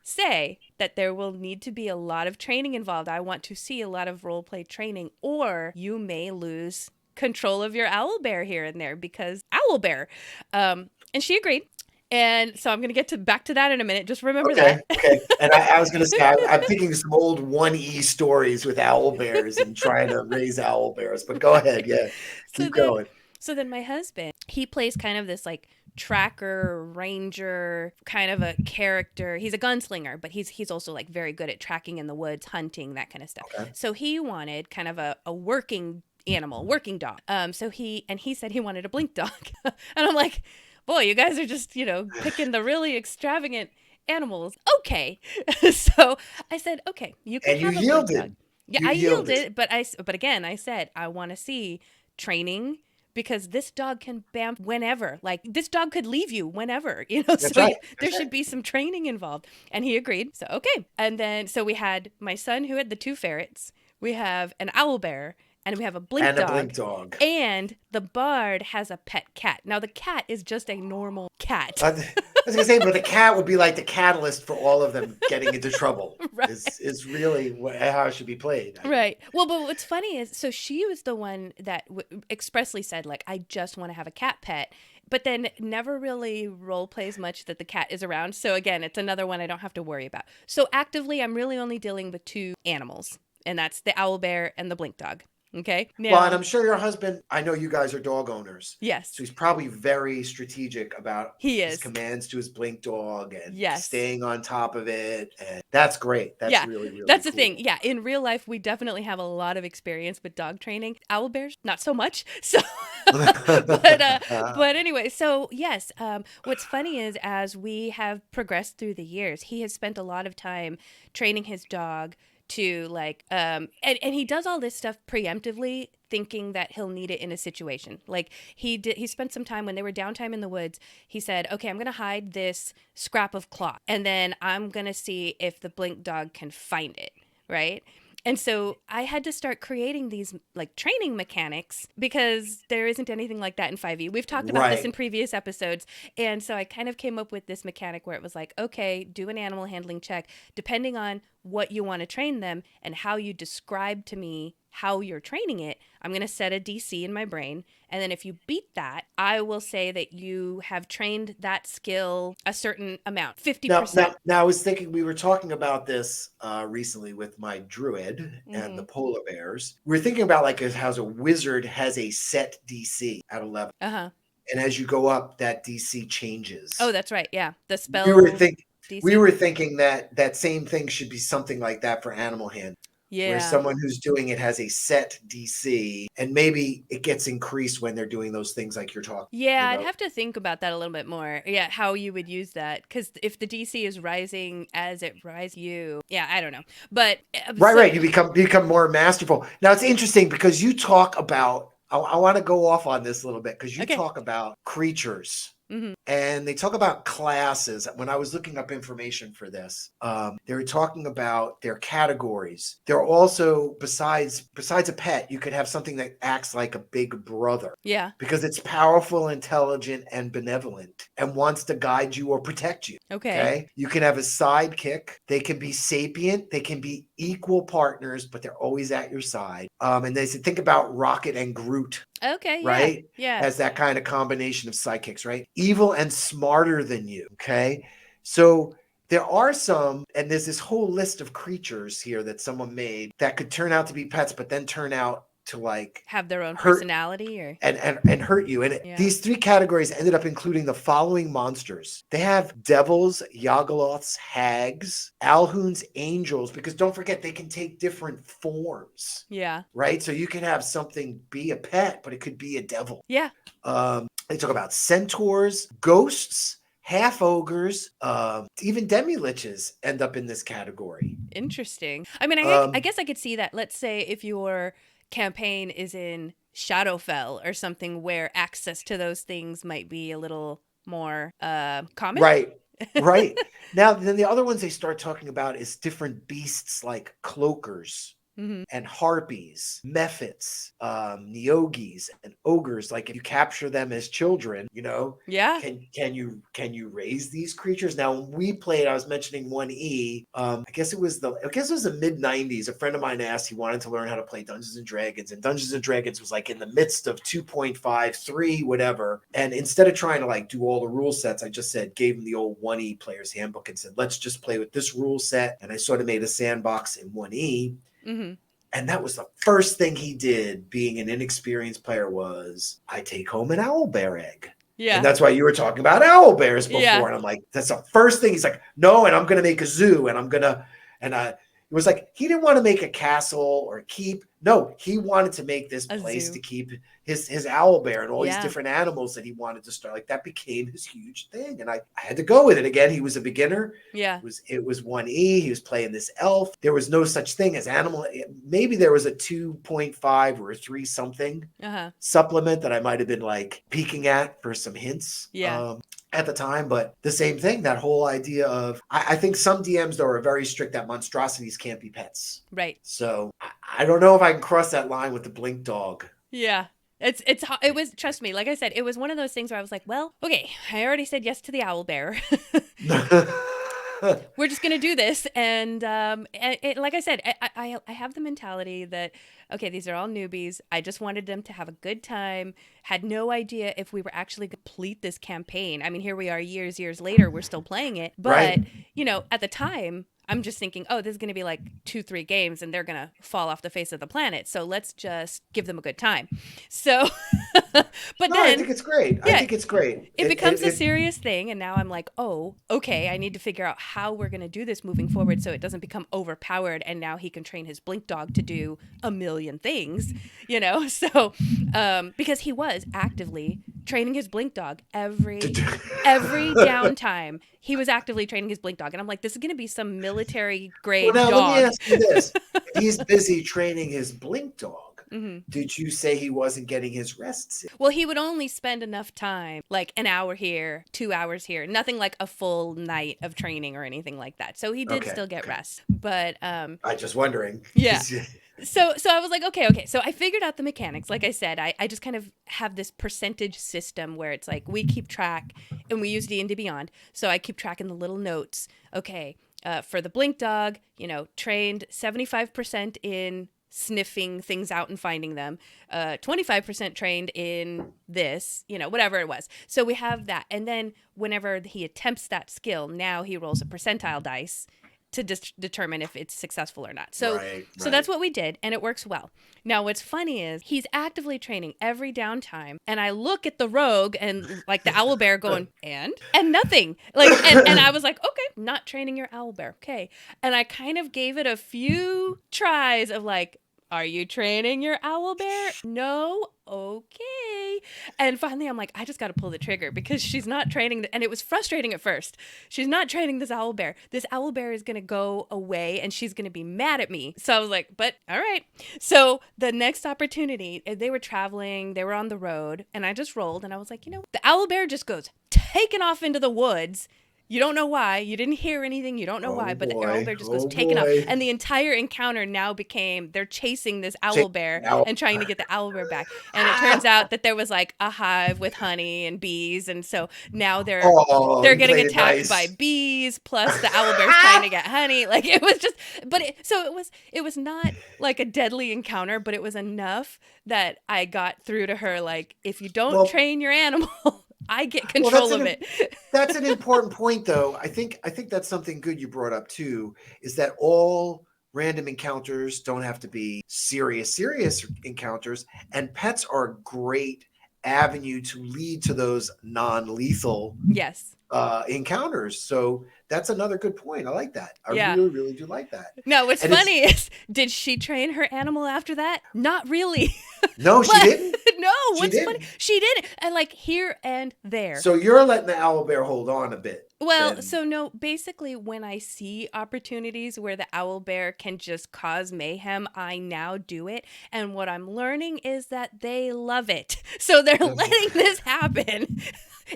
say that there will need to be a lot of training involved. I want to see a lot of role play training, or you may lose control of your owl bear here and there because owl bear. And she agreed. And so I'm going to get back to that in a minute. Just remember that. Okay. And I was going to say, I'm thinking some old 1E stories with owl bears and trying to raise owl bears. But go ahead. Yeah. Keep going. So then my husband, he plays kind of this like tracker, ranger kind of a character. He's a gunslinger, but he's also like very good at tracking in the woods, hunting, that kind of stuff. Okay. So he wanted kind of a working dog. So he said he wanted a blink dog. And I'm like, boy, you guys are just, picking the really extravagant animals. Okay. So I said, okay, you can have a blink dog. Yeah, I yielded, but again, I said, I want to see training, because this dog can bamf whenever. Like, this dog could leave you whenever, there should be some training involved. And he agreed. So, okay. And then, so we had my son who had the 2 ferrets. We have an owl bear. And we have a blink dog. And the bard has a pet cat. Now, the cat is just a normal cat. I was going to say, but the cat would be like the catalyst for all of them getting into trouble. Right. Is really how it should be played. Right. Well, but what's funny is, so she was the one that expressly said, like, I just want to have a cat pet. But then never really role plays much that the cat is around. So again, it's another one I don't have to worry about. So actively, I'm really only dealing with 2 animals. And that's the owl bear and the blink dog. Okay. Now, well, and I'm sure your husband, I know you guys are dog owners. Yes. So he's probably very strategic about his is. commands to his blink dog and yes. staying on top of it. And that's great. That's really, really That's cool. the thing. Yeah. In real life, we definitely have a lot of experience with dog training. Owl bears, not so much. So, but anyway, so yes, what's funny is as we have progressed through the years, he has spent a lot of time training his dog to like and he does all this stuff preemptively, thinking that he'll need it in a situation. Like he spent some time when they were downtime in the woods. He said, okay, I'm gonna hide this scrap of cloth and then I'm gonna see if the blink dog can find it, right? And so I had to start creating these like training mechanics because there isn't anything like that in 5e. We've talked about this Right. in previous episodes. And so I kind of came up with this mechanic where it was like, okay, do an animal handling check depending on what you want to train them and how you describe to me how you're training it. I'm going to set a DC in my brain. And then if you beat that, I will say that you have trained that skill a certain amount, 50%. Now, I was thinking we were talking about this recently with my druid and the polar bears. We were thinking about like how a wizard has a set DC at 11. Uh-huh. And as you go up, that DC changes. Oh, that's right. Yeah. The spell We DC. were thinking that same thing should be something like that for animal hand. Yeah. Where someone who's doing it has a set DC, and maybe it gets increased when they're doing those things like you're talking. Yeah, I'd have to think about that a little bit more. Yeah, how you would use that. Because if the DC is rising as it rises you, yeah, I don't know. But right. You become more masterful. Now it's interesting because you talk about, I want to go off on this a little bit because you talk about creatures. Mm-hmm. And they talk about classes. When I was looking up information for this, they were talking about their categories. They're also, besides a pet, you could have something that acts like a big brother. Yeah. Because it's powerful, intelligent, and benevolent and wants to guide you or protect you. Okay. You can have a sidekick. They can be sapient. They can be equal partners, but they're always at your side. And they said, think about Rocket and Groot. Okay. Right? Yeah. As that kind of combination of sidekicks, right? Evil and smarter than you. Okay. So there are some, and there's this whole list of creatures here that someone made that could turn out to be pets, but then turn out to like have their own personality or and hurt you. And these three categories ended up including the following monsters. They have devils, yogoloths, hags, alhoons, angels, because don't forget they can take different forms. Yeah. Right? So you can have something be a pet, but it could be a devil. Yeah. They talk about centaurs, ghosts, half ogres, even demi-liches end up in this category. Interesting. I mean, I guess I could see that. Let's say if your campaign is in Shadowfell or something where access to those things might be a little more common. Right. Now, then the other ones they start talking about is different beasts like cloakers. Mm-hmm. And harpies, mephits, neogis, and ogres. Like if you capture them as children, can you raise these creatures? Now when we played, I was mentioning 1E. I guess it was the mid 90s. A friend of mine asked, he wanted to learn how to play Dungeons and Dragons, and Dungeons and Dragons was like in the midst of 2.5, 3, whatever. And instead of trying to like do all the rule sets, I just gave him the old 1E player's handbook and said, let's just play with this rule set. And I sort of made a sandbox in 1E. Mm-hmm. And that was the first thing he did, being an inexperienced player, was I take home an owlbear egg. Yeah. And that's why you were talking about owlbears before. Yeah. And I'm like, that's the first thing. He's like, no, and I'm going to make a zoo. It was like, he didn't want to make a castle or keep. No, he wanted to make this place to keep his owlbear and all these different animals that he wanted to start. Like that became his huge thing. And I had to go with it. Again, he was a beginner. Yeah. It was 1E. He was playing this elf. There was no such thing as animal. Maybe there was a 2.5 or a 3 something supplement that I might have been like peeking at for some hints. Yeah. At the time, but the same thing, that whole idea of, I think some DMs though are very strict that monstrosities can't be pets. Right. So I don't know if I can cross that line with the blink dog. Yeah. It was, trust me, like I said, it was one of those things where I was like, well, okay, I already said yes to the owl bear. We're just going to do this. And like I said, I have the mentality that, okay, these are all newbies. I just wanted them to have a good time. Had no idea if we were actually going to complete this campaign. I mean, here we are years later, we're still playing it. But, right. At the time, I'm just thinking, oh, this is going to be like 2-3 games and they're going to fall off the face of the planet. So let's just give them a good time. So, I think it's great. Yeah, I think it's great. It becomes a serious thing. And now I'm like, oh, okay, I need to figure out how we're going to do this moving forward so it doesn't become overpowered. And now he can train his blink dog to do a million things, So, because he was actively training his blink dog every downtime. He was actively training his blink dog. And I'm like, this is going to be some military grade dog. Let me ask you this. He's busy training his blink dog. did you say he wasn't getting his rests in? Well, he would only spend enough time, like an hour here, 2 hours here, nothing like a full night of training or anything like that. So he did still get rest. But I just wondering. yeah. So I was like, okay. So I figured out the mechanics. Like I said, I just kind of have this percentage system where it's like we keep track, and we use D&D Beyond. So I keep track in the little notes. Okay, for the blink dog, trained 75% in sniffing things out and finding them, 25% trained in this, whatever it was. So we have that. And then whenever he attempts that skill, now he rolls a percentile dice to determine if it's successful or not. So so that's what we did, and it works well. Now, what's funny is he's actively training every downtime, and I look at the rogue and like the owlbear going, and nothing. Like, and I was like, okay, not training your owlbear. Okay. And I kind of gave it a few tries of like, are you training your owlbear? No? Okay. And finally, I'm like, I just got to pull the trigger because she's not training. And it was frustrating at first. She's not training this owlbear. This owlbear is going to go away and she's going to be mad at me. So I was like, but all right. So the next opportunity, they were traveling, they were on the road, and I just rolled and I was like, the owlbear just goes taking off into the woods. You don't know why. You didn't hear anything. You don't know why. But the owlbear just goes taking off. And the entire encounter now became they're chasing this owlbear and trying to get the owlbear back. And it turns out that there was like a hive with honey and bees. And so now they're getting attacked by bees. Plus the owlbear's trying to get honey. Like it was just, but it was not like a deadly encounter, but it was enough that I got through to her. Like, if you don't train your animal, I get control of it. That's an important point, though. I think that's something good you brought up too, is that all random encounters don't have to be serious encounters, and pets are a great avenue to lead to those non-lethal encounters. So that's another good point. I like that. I really, really do like that. No, what's funny is, did she train her animal after that? Not really. No, she didn't. No, what's funny? She didn't. And like here and there. So you're letting the owlbear hold on a bit. Well, so no, basically when I see opportunities where the owlbear can just cause mayhem, I now do it. And what I'm learning is that they love it. So they're letting this happen.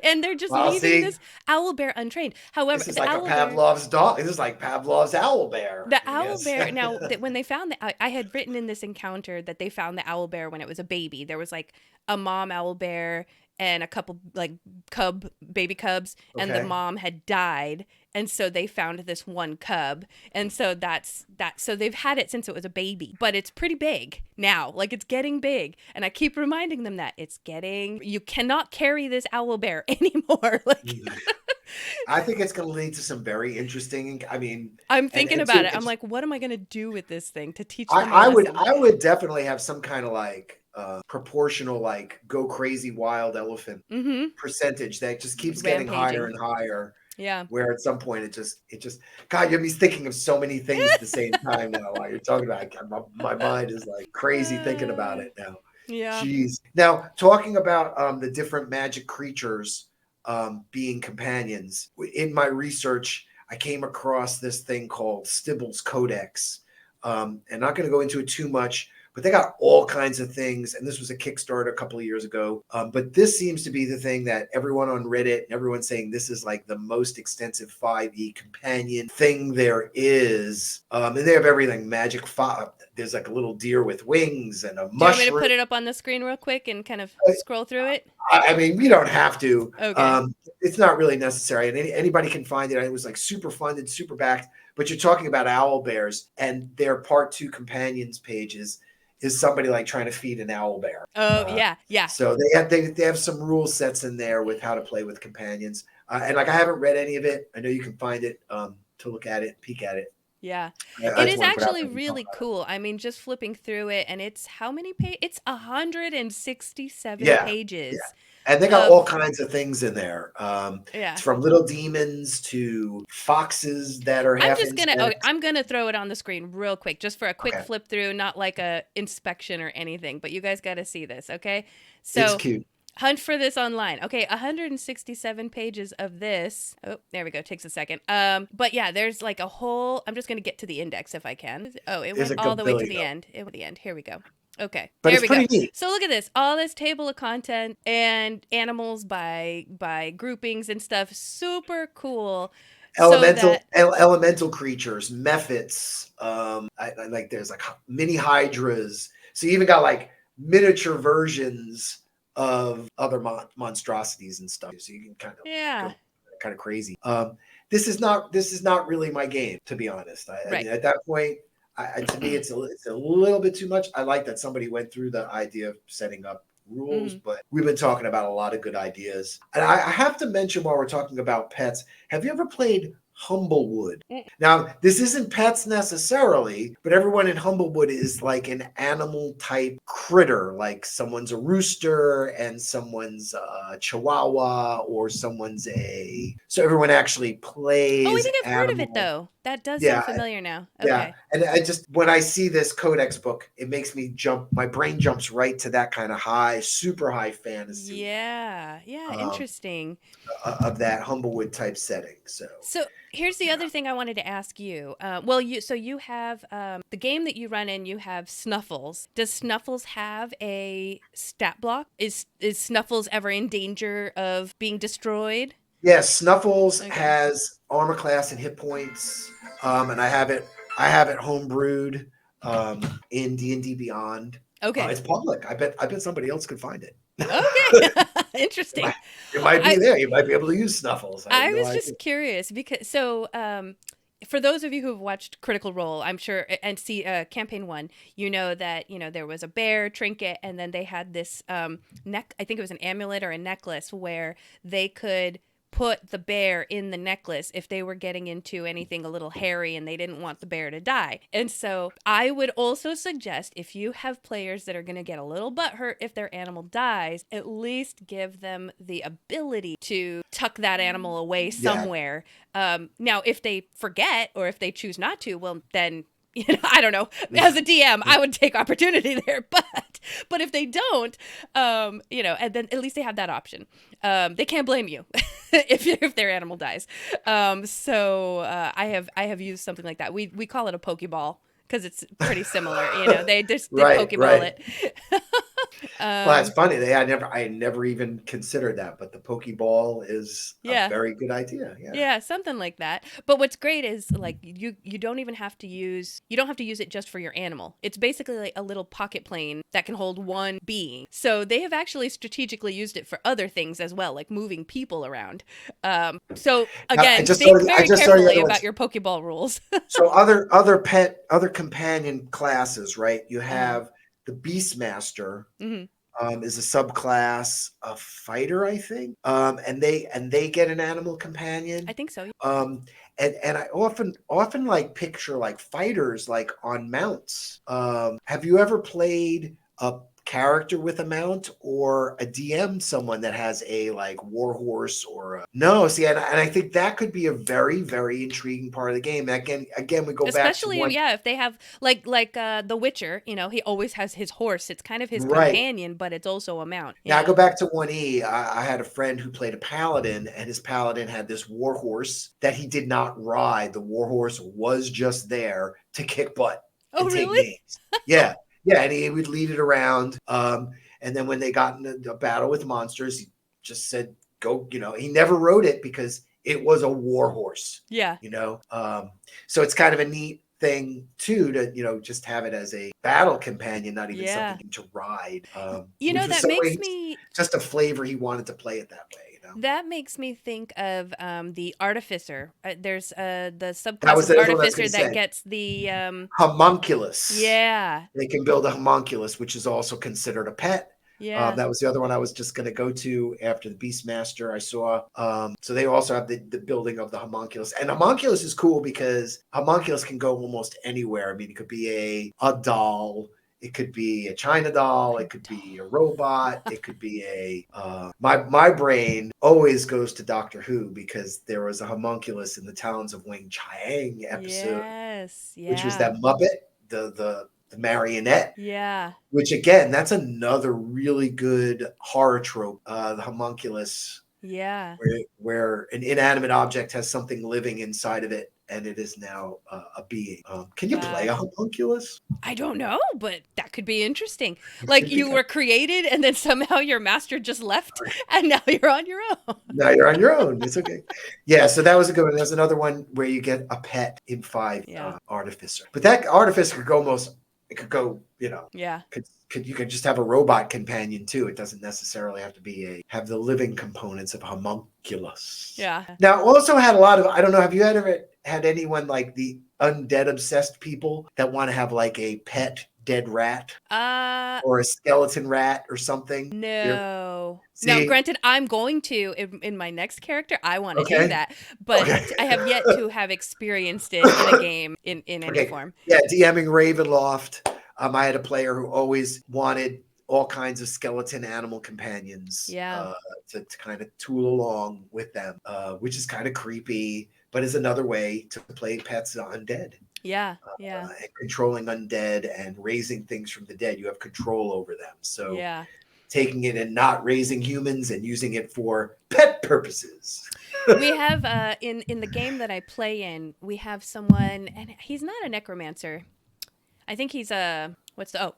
And they're just leaving this owlbear untrained. However, this is like Pavlov's dog. This is like Pavlov's owlbear. The owlbear. Now, when they found I had written in this encounter that they found the owlbear when it was a baby. There was like a mom owlbear and a couple like baby cubs, and the mom had died, and so they found this one cub, and so that's that. So they've had it since it was a baby, but it's pretty big now. Like it's getting big, and I keep reminding them that you cannot carry this owlbear anymore. Like. I think it's going to lead to some very interesting. I mean, I'm thinking about it. I'm like, what am I going to do with this thing to teach them? I would definitely have some kind of like proportional, like go crazy wild elephant percentage that just keeps getting higher and higher. Yeah. Where at some point it just God, you're thinking of so many things at the same time now while you're talking about it. My mind is like crazy thinking about it now. Yeah. Jeez. Now talking about the different magic creatures being companions. In my research, I came across this thing called Stibble's Codex. And not going to go into it too much, but they got all kinds of things. And this was a Kickstarter a couple of years ago. But this seems to be the thing that everyone on Reddit and everyone's saying this is like the most extensive 5e companion thing there is. And they have everything magic. There's like a little deer with wings and a mushroom. Do you want me to put it up on the screen real quick and kind of scroll through it? I mean, we don't have to. Okay. It's not really necessary. And anybody can find it. It was like super funded, super backed. But you're talking about owl bears, and their part 2 companions pages is somebody like trying to feed an owl bear. Oh, yeah. So they have some rule sets in there with how to play with companions. And like I haven't read any of it. I know you can find it to look at it, peek at it. Yeah. It is actually really cool. I mean, just flipping through it, and it's how many pages? It's 167 pages. Yeah. And they got all kinds of things in there. From little demons to foxes that are I'm gonna throw it on the screen real quick, just for a quick flip through, not like a inspection or anything, but you guys got to see this, okay? So it's cute. Hunt for this online. Okay, 167 pages of this. Oh, there we go. Takes a second. But yeah, there's like a whole. I'm just gonna get to the index if I can. Oh, it went all the way to the end. It went to the end. Here we go. Okay, But there it's we go. pretty neat. So look at this, all this table of content and animals by groupings and stuff. Super cool. So that Elemental creatures, mephits. I like there's like mini hydras. So you even got like miniature versions of other monstrosities and stuff. So you can kind of yeah, go kind of crazy. This is not really my game, to be honest. I right. mean, at that point, to me, it's a little bit too much. I like that somebody went through the idea of setting up rules, but we've been talking about a lot of good ideas. And I have to mention while we're talking about pets, have you ever played Humblewood? Now, this isn't pets necessarily, but everyone in Humblewood is like an animal type critter, like someone's a rooster and someone's a chihuahua or someone's so everyone actually plays Oh, I think I've heard of it animal. though. That does sound Yeah, familiar now. yeah. Okay. And I just, when I see this codex book, it makes me my brain jumps right to that kind of super high fantasy Yeah. Yeah. um, Interesting. of that Humblewood type setting. So here's the other thing I wanted to ask you. Well, you have the game that you run in. You have Snuffles. Does Snuffles have a stat block? Is Snuffles ever in danger of being destroyed? Yes, Snuffles Okay. has armor class and hit points, and I have it homebrewed in D&D Beyond. Okay. It's public. I bet somebody else could find it. Okay. Interesting. It might be there. You might be able to use Snuffles. I was just curious because for those of you who have watched Critical Role, I'm sure, and see campaign 1, you know that there was a bear trinket, and then they had this neck. I think it was an amulet or a necklace where they could put the bear in the necklace if they were getting into anything a little hairy and they didn't want the bear to die. And so I would also suggest, if you have players that are going to get a little butthurt if their animal dies, at least give them the ability to tuck that animal away somewhere. Now, if they forget or if they choose not to, well, then I don't know. As a DM, I would take opportunity there, but if they don't, and then at least they have that option. They can't blame you if their animal dies. So I have used something like that. We call it a Pokeball because it's pretty similar. They Pokeball it. Well, it's funny. I never even considered that, but the Pokeball is a very good idea. Yeah, something like that. But what's great is like you don't even have to use it just for your animal. It's basically like a little pocket plane that can hold one being. So they have actually strategically used it for other things as well, like moving people around. So again, think very carefully about your Pokeball rules. So other companion classes, right? You have the Beastmaster. Is a subclass of fighter, I think. And they get an animal companion. I think so. And I often like picture like fighters like on mounts. Have you ever played a character with a mount or a DM someone that has a like warhorse or no? See, and I think that could be a very, very intriguing part of the game. Again, we go especially back to if they have like The Witcher, he always has his horse. It's kind of his companion, but it's also a mount. Now I go back to 1E. I had a friend who played a paladin, and his paladin had this warhorse that he did not ride. The warhorse was just there to kick butt and take names. Yeah. Yeah, and he would lead it around. And then when they got into a battle with monsters, he just said, go, he never rode it because it was a war horse. Yeah. So it's kind of a neat thing too to just have it as a battle companion, not even something to ride. That makes me just a flavor he wanted to play it that way. That makes me think of the Artificer. There's the subclass of Artificer that gets the homunculus. Yeah. They can build a homunculus, which is also considered a pet. Yeah. That was the other one I was just going to go to after the Beastmaster I saw. So they also have the building of the homunculus. And homunculus is cool because homunculus can go almost anywhere. I mean, it could be a doll. It could be a China doll. It could be a robot. It could be my brain always goes to Doctor Who because there was a homunculus in the Talons of Wing Chiang episode. Yes. Yeah. Which was that Muppet, the marionette. Yeah. Which again, that's another really good horror trope. The homunculus. Yeah. Where an inanimate object has something living inside of it. and it is now a being. Can you play a homunculus? I don't know, but that could be interesting. Like you were created and then somehow your master just left and now you're on your own. Now you're on your own. It's okay. Yeah, so that was a good one. There's another one where you get a pet in 5 artificer. But that artificer could go Yeah. You could just have a robot companion too. It doesn't necessarily have to have the living components of homunculus. Yeah. Now, also had a lot of, I don't know, have you ever had anyone like the undead obsessed people that want to have like a pet dead rat or a skeleton rat or something? No. Now, granted, I'm going to in my next character. I want to do that, but I have yet to have experienced it in a game in any form. Yeah, DMing Ravenloft. I had a player who always wanted all kinds of skeleton animal companions to kind of tool along with them, which is kind of creepy, but is another way to play pets undead. Yeah, and controlling undead and raising things from the dead. You have control over them. So taking it and not raising humans and using it for pet purposes. We have in the game that I play in, we have someone, and he's not a necromancer. I think he's a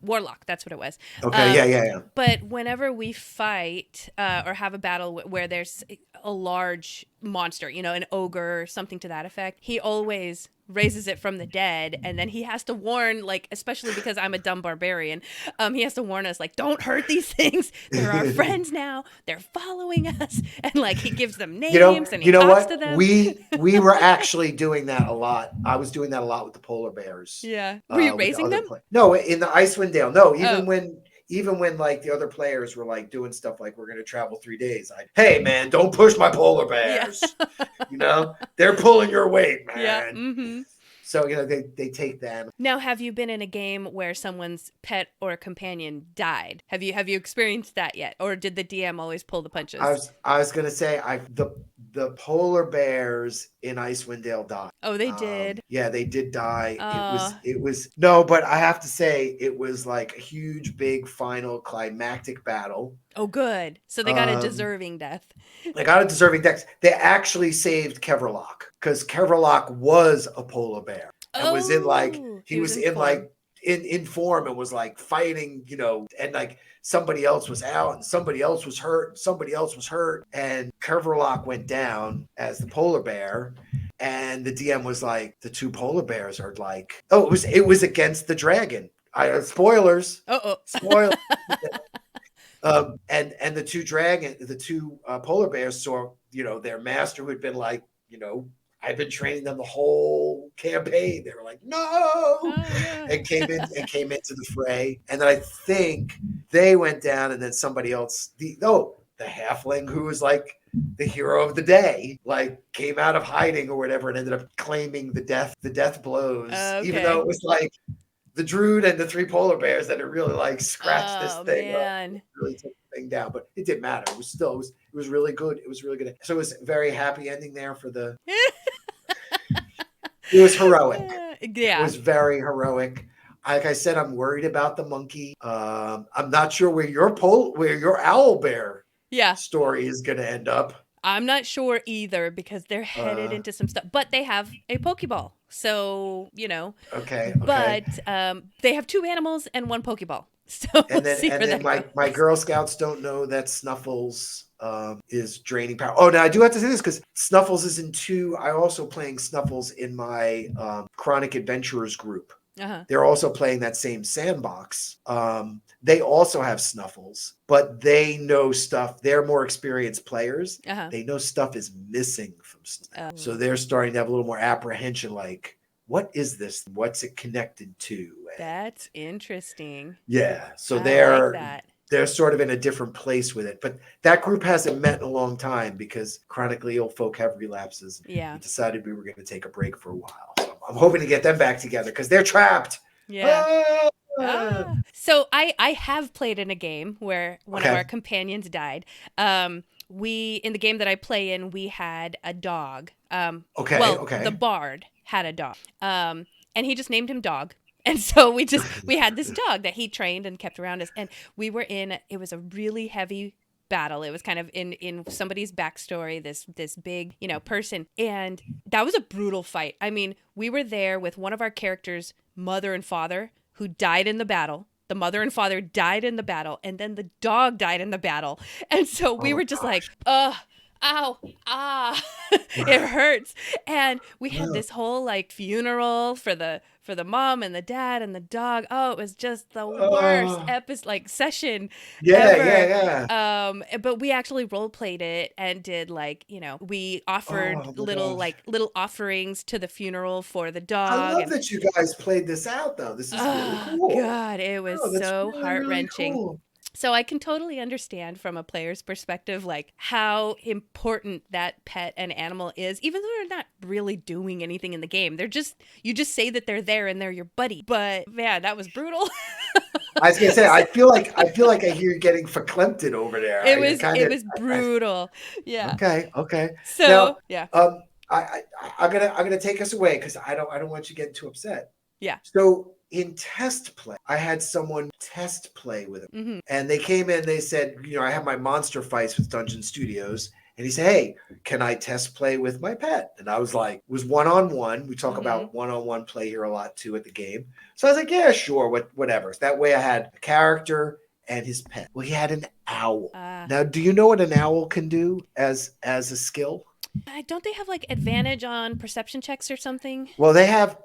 warlock. That's what it was. Okay, yeah. But whenever we fight or have a battle where there's a large monster, an ogre or something to that effect, he always raises it from the dead, and then he has to warn, like, especially because I'm a dumb barbarian, he has to warn us, like, don't hurt these things. They're our friends now. They're following us, and like he gives them names and he talks to them. We were actually doing that a lot. I was doing that a lot with the polar bears. Yeah, were you raising them? No, in the Icewind Dale. No, even when like the other players were like doing stuff like we're going to travel 3 days. Hey man, don't push my polar bears. They're pulling your weight, man. Yeah. Mm-hmm. So, they take them. Now, have you been in a game where someone's pet or companion died? Have you experienced that yet? Or did the DM always pull the punches? I was going to say the polar bears in Icewind Dale died. Oh, they did. Yeah, they did die. It was no, but I have to say it was like a huge, big, final climactic battle. Oh, good. So they got a deserving death. They got a deserving death. They actually saved Keverlock because Keverlock was a polar bear. And was in like he was in like in form and was like fighting, and like somebody else was out and somebody else was hurt, and Keverlock went down as the polar bear, and the DM was like, the 2 polar bears are like, it was against the dragon. Spoilers. Spoilers. And the 2 polar bears saw, their master who had been like, I've been training them the whole campaign. They were like, no, and came into the fray. And then I think they went down, and then somebody else, the halfling who was like the hero of the day, like came out of hiding or whatever, and ended up claiming the death blows, even though it was like the druid and the 3 polar bears that had really like scratched this thing up, really took the thing down. But it didn't matter. It was really good. It was really good. So it was a very happy ending there for the. It was heroic. Yeah, it was very heroic. Like I said, I'm worried about the monkey. I'm not sure where your owlbear story is going to end up. I'm not sure either because they're headed into some stuff, but they have a Pokeball. So, Okay. But they have 2 animals and 1 Pokeball. So my Girl Scouts don't know that Snuffles is draining power. Oh, now I do have to say this because Snuffles is in 2. I also playing Snuffles in my Chronic Adventurers group. They're also playing that same sandbox. They also have Snuffles, but they know stuff. They're more experienced players. They know stuff is missing from Snuffles. So they're starting to have a little more apprehension, like, what is this? What's it connected to? That's interesting. Yeah. So they're sort of in a different place with it. But that group hasn't met in a long time because chronically ill folk have relapses. Yeah. We decided we were going to take a break for a while. So I'm hoping to get them back together because they're trapped. Yeah. So I have played in a game where one of our companions died. In the game that I play in, we had a dog. The bard had a dog. And he just named him Dog. And so we had this dog that he trained and kept around us. And it was a really heavy battle. It was kind of in somebody's backstory, this big, person. And that was a brutal fight. I mean, we were there with one of our characters' mother and father who died in the battle. The mother and father died in the battle, and then the dog died in the battle. And so we were just like, ow, it hurts. And we had this whole like funeral for the mom and the dad and the dog. Oh, it was just the worst session ever. But we actually role played it and did we offered little offerings to the funeral for the dog. I love that you guys played this out though. This is really cool. God, it was so really, heart-wrenching. Really cool. So I can totally understand from a player's perspective, like how important that pet and animal is, even though they're not really doing anything in the game. You just say that they're there and they're your buddy. But man, that was brutal. I was gonna say, I feel like I hear you getting verklempt over there. It was brutal. Yeah. Okay. So now, yeah. I'm gonna take us away because I don't want you getting too upset. Yeah. So in test play, I had someone test play with him, Mm-hmm. and they came in. They said, I have my monster fights with Dungeon Studios, and he said, "Hey, can I test play with my pet?" And I was like, "It was one-on-one. We talk about one-on-one play here a lot too at the game." So I was like, "Yeah, sure, whatever." So that way, I had a character and his pet. Well, he had an owl. Now, do you know what an owl can do as a skill? Don't they have like advantage on perception checks or something? Well, they have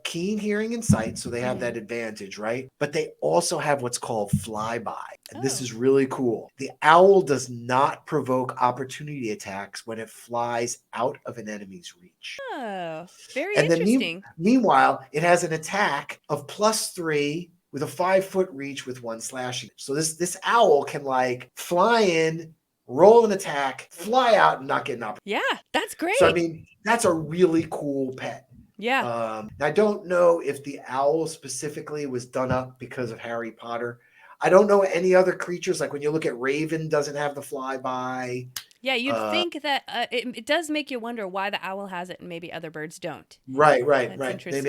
keen hearing and sight, so they have that advantage, right? But they also have what's called flyby. And this is really cool. The owl does not provoke opportunity attacks when it flies out of an enemy's reach. Oh, very and interesting. Then meanwhile, it has an attack of +3 with a 5-foot reach with 1 slashing. So this owl can like fly in, roll an attack, fly out, and not get an opportunity. Yeah, that's great. So, I mean, that's a really cool pet. Yeah. I don't know if the owl specifically was done up because of Harry Potter. I don't know any other creatures. Like when you look at Raven, doesn't have the flyby. Yeah, you'd think that it does make you wonder why the owl has it and maybe other birds don't. Right. That's interesting.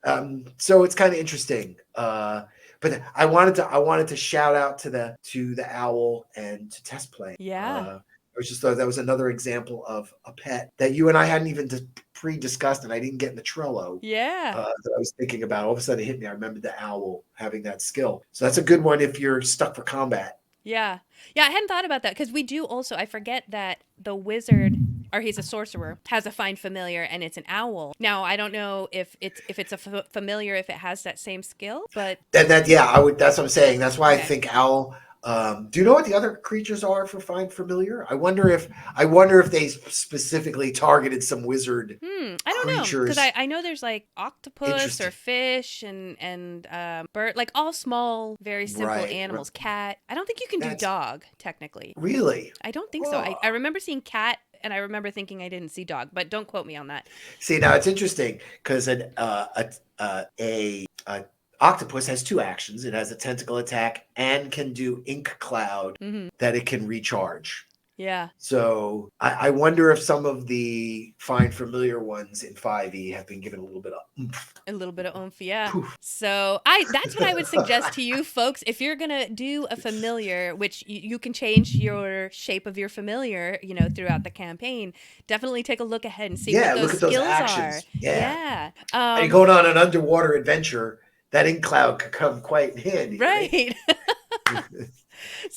Maybe, so it's kind of interesting. But I wanted to shout out to the owl and to test play. Yeah. I was just thought that was another example of a pet that you and I hadn't even pre-discussed, and I didn't get in the Trello. Yeah. That I was thinking about. All of a sudden it hit me. I remembered the owl having that skill. So that's a good one if you're stuck for combat. Yeah. Yeah, I hadn't thought about that because we do also, I forget that the wizard, or he's a sorcerer, has a find familiar and it's an owl. Now, I don't know if it's a familiar, if it has that same skill, but... That's what I'm saying. That's why I think owl... do you know what the other creatures are for find familiar? I wonder if they specifically targeted some wizard I don't know, because I know there's like octopus or fish and bird, like all small, very simple animals. Cat. I don't think you can do dog technically. Really? I don't think so. I remember seeing cat, and I remember thinking I didn't see dog, but don't quote me on that. See, now it's interesting because an octopus has 2 actions. It has a tentacle attack and can do ink cloud that it can recharge. Yeah. So I wonder if some of the find familiar ones in 5e have been given a little bit of oomph. A little bit of oomph, yeah. So that's what I would suggest to you folks. If you're going to do a familiar, which you can change your shape of your familiar, throughout the campaign, definitely take a look ahead and see what those skills are. Yeah. And you're going on an underwater adventure, that ink cloud could come quite handy. Right.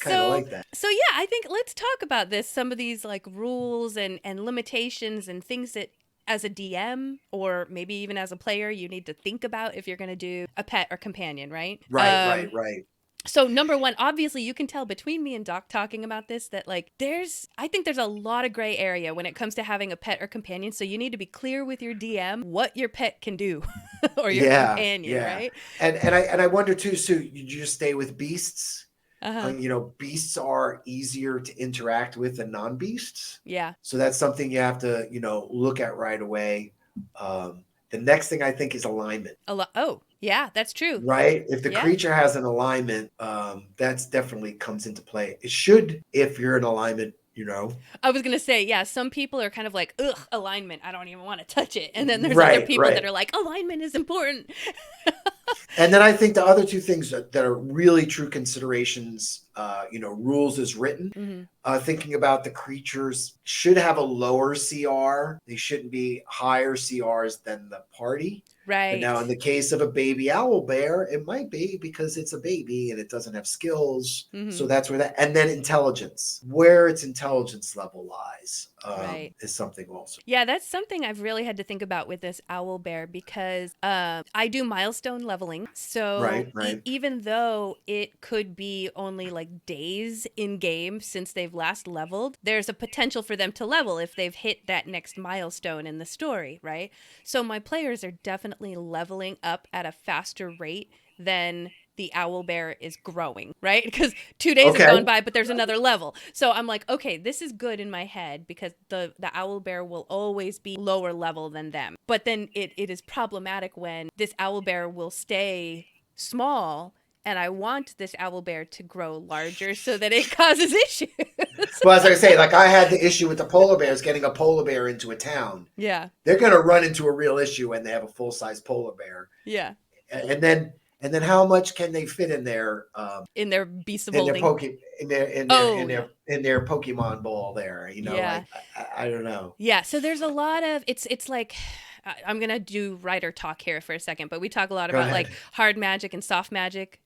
Kind of like that. So yeah, I think let's talk about this. Some of these like rules and limitations and things that as a DM or maybe even as a player you need to think about if you're going to do a pet or companion, right? Right. So number one, obviously you can tell between me and Doc talking about this that like I think there's a lot of gray area when it comes to having a pet or companion. So you need to be clear with your DM what your pet can do or your companion, right? And I wonder too, Sue, you just stay with beasts? Beasts are easier to interact with than non-beasts. Yeah. So that's something you have to, look at right away. The next thing I think is alignment. Oh, yeah, that's true. Right? If the creature has an alignment, that's definitely comes into play. It should, if you're in alignment, I was going to say, yeah, some people are kind of like, ugh, alignment, I don't even want to touch it. And then there's other people that are like, alignment is important. And then I think the other two things that are really true considerations, rules as written, thinking about the creatures should have a lower CR. They shouldn't be higher CRs than the party. But Right. now in the case of a baby owl bear, it might be because it's a baby and it doesn't have skills. So that's where that, and then intelligence, where its intelligence level lies, Right. is something also. Yeah, that's something I've really had to think about with this owl bear because I do milestone leveling. So Right. even though it could be only like days in game since they've last leveled, there's a potential for them to level if they've hit that next milestone in the story, right? So my players are definitely leveling up at a faster rate than the owl bear is growing, right? Because 2 days have gone by, but there's another level. So I'm like, okay, this is good in my head because the owl bear will always be lower level than them. But then it is problematic when this owl bear will stay small and I want this owl bear to grow larger so that it causes issues. Well, as I say, like I had the issue with the polar bears getting a polar bear into a town. Yeah. They're going to run into a real issue when they have a full-size polar bear. Yeah. And then how much can they fit in their in their beast of in their holding? in their Pokemon ball there, Yeah. like I don't know. Yeah, so there's a lot of it's like I'm gonna do writer talk here for a second, but we talk a lot about like hard magic and soft magic.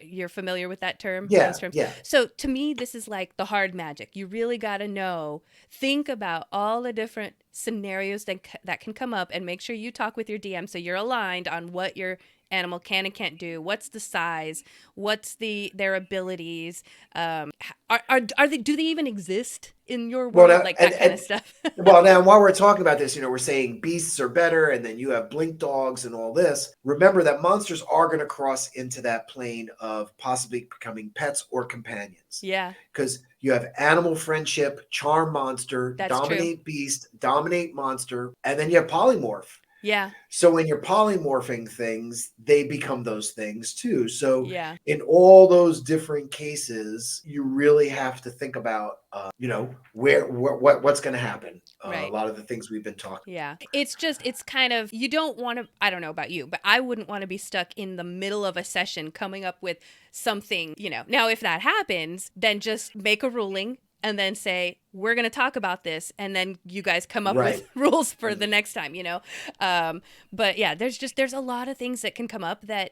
You're familiar with that term? Yeah, those terms? yeah. So to me, this is like the hard magic. You really got to think about all the different scenarios that can come up, and make sure you talk with your DM so you're aligned on what your animal can and can't do. What's the size? What's their abilities? Are they? Do they even exist in your world? Well, now, like that kind of stuff. Well, now while we're talking about this, we're saying beasts are better, and then you have blink dogs and all this. Remember that monsters are going to cross into that plane of possibly becoming pets or companions. Yeah. Because you have animal friendship, charm monster, That's dominate beast, dominate monster, and then you have polymorph. Yeah. So when you're polymorphing things, they become those things too. So yeah. in all those different cases, you really have to think about, what's going to happen. Right. A lot of the things we've been talking. Yeah. It's kind of, you don't want to, I don't know about you, but I wouldn't want to be stuck in the middle of a session coming up with something, Now, if that happens, then just make a ruling and then say, we're going to talk about this. And then you guys come up with rules for the next time, But yeah, there's a lot of things that can come up that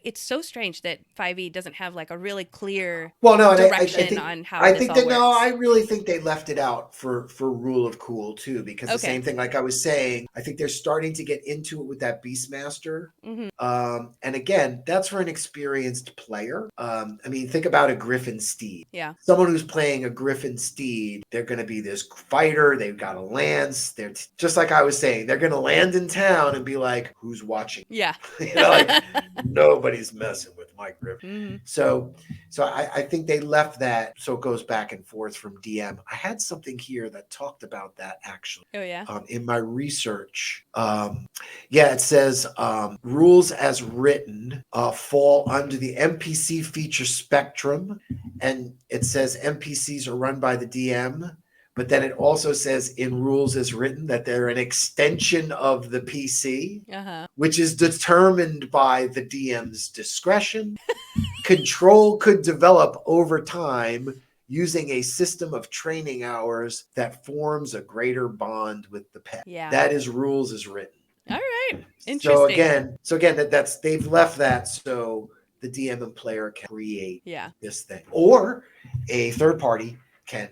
it's so strange that 5e doesn't have like a really clear direction on how this all works. I really think they left it out for Rule of Cool too, because the same thing, like I was saying, I think they're starting to get into it with that Beastmaster. Mm-hmm. And again, that's for an experienced player. Think about a Griffin Steed. Yeah. Someone who's playing a Griffin Steed, they're going to be this fighter. They've got a lance. They're just like I was saying, they're going to land in town and be like, who's watching? Yeah. Nobody's messing with my Griffin. Mm-hmm. So I think they left that. So it goes back and forth from DM. I had something here that talked about that actually. Oh yeah. In my research. It says rules as written fall under the NPC feature spectrum. And it says NPCs are run by the DM. But then it also says in rules as written that they're an extension of the PC, which is determined by the DM's discretion. Control could develop over time using a system of training hours that forms a greater bond with the pet. Yeah. That is rules as written. All right. Interesting. So again, that's they've left that so the DM and player can create this thing. Or a third party can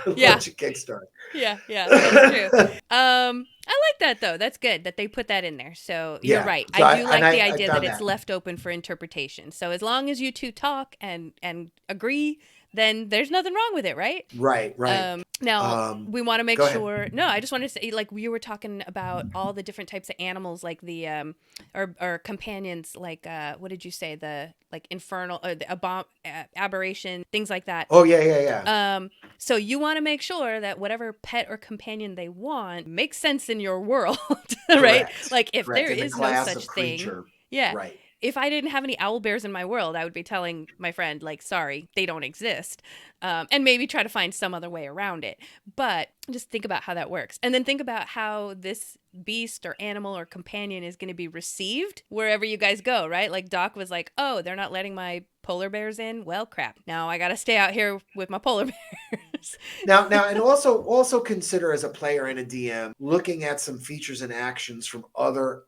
launch a Kickstarter. Yeah, that's true. I like that though. That's good that they put that in there. So you're right. So I do like the idea that it's left open for interpretation. So as long as you two talk and agree, then there's nothing wrong with it, right? Right. Now, we want to make sure. Ahead. No, I just wanted to say, like, you were talking about all the different types of animals, like the or companions, like what did you say? The like infernal, or the aberration, things like that. Oh yeah. So you want to make sure that whatever pet or companion they want makes sense in your world, right? Like if there is no such thing, right. if I didn't have any owl bears in my world, I would be telling my friend, like, sorry, they don't exist. And maybe try to find some other way around it. But just think about how that works. And then think about how this beast or animal or companion is going to be received wherever you guys go, right? Like Doc was like, oh, they're not letting my polar bears in? Well, crap. Now I got to stay out here with my polar bears. Now, and also consider as a player and a DM looking at some features and actions from other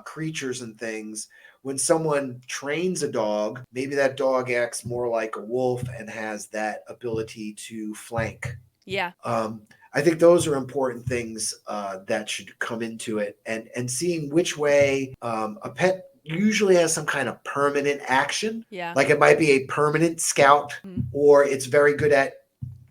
creatures and things. When someone trains a dog, maybe that dog acts more like a wolf and has that ability to flank. Yeah. I think those are important things that should come into it, and seeing which way a pet usually has some kind of permanent action. Yeah. Like it might be a permanent scout, or it's very good at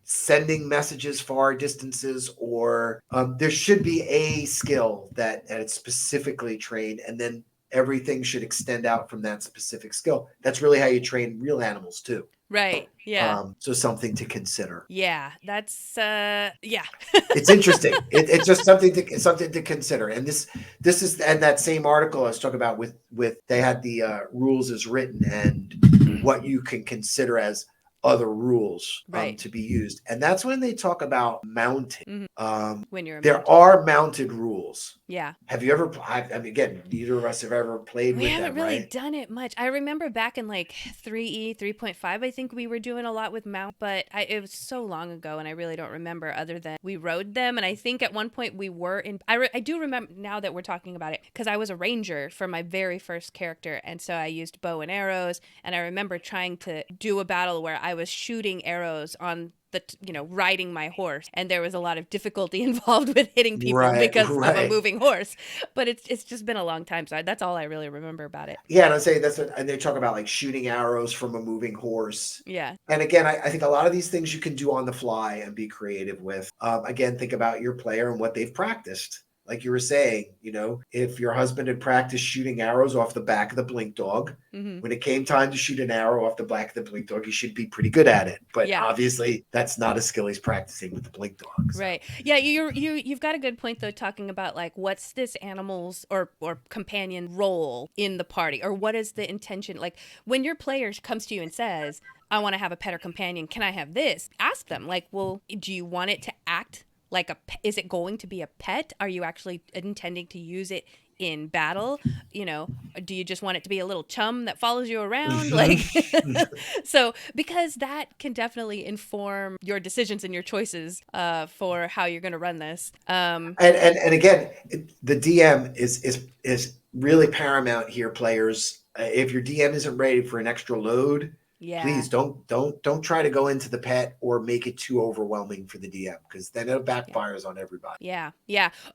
sending messages far distances, or there should be a skill that it's specifically trained, and then everything should extend out from that specific skill. That's really how you train real animals too. Right. Yeah. So something to consider. Yeah. That's yeah. It's interesting. It's just something to consider. And this is, and that same article I was talking about with they had the rules as written and what you can consider as other rules to be used. And that's when they talk about mounting. When you're there are mounted rules. Yeah. Have you ever, I mean, again, neither of us have ever played with them, We haven't really right? done it much. I remember back in like 3E, 3.5, I think we were doing a lot with mount, but it was so long ago and I really don't remember other than we rode them. And I think at one point we were in, I do remember now that we're talking about it, because I was a ranger for my very first character. And so I used bow and arrows. And I remember trying to do a battle where I was shooting arrows on riding my horse, and there was a lot of difficulty involved with hitting people because of a moving horse. But it's just been a long time, so that's all I really remember about it. Yeah, and I say and they talk about like shooting arrows from a moving horse. Yeah. And again, I think a lot of these things you can do on the fly and be creative with. Again, think about your player and what they've practiced. Like you were saying, if your husband had practiced shooting arrows off the back of the blink dog, when it came time to shoot an arrow off the back of the blink dog, he should be pretty good at it. But obviously, that's not a skill he's practicing with the blink dog. So. Right. Yeah, you've got a good point, though, talking about, like, what's this animal's or companion role in the party? Or what is the intention? Like, when your player comes to you and says, I want to have a pet or companion, can I have this? Ask them, like, well, do you want it to act like is it going to be a pet? Are you actually intending to use it in battle? Do you just want it to be a little chum that follows you around? Like, so because that can definitely inform your decisions and your choices for how you're going to run this. And again, the DM is really paramount here, players. If your DM isn't ready for an extra load, please don't try to go into the pet or make it too overwhelming for the DM, because then it backfires on everybody. Yeah.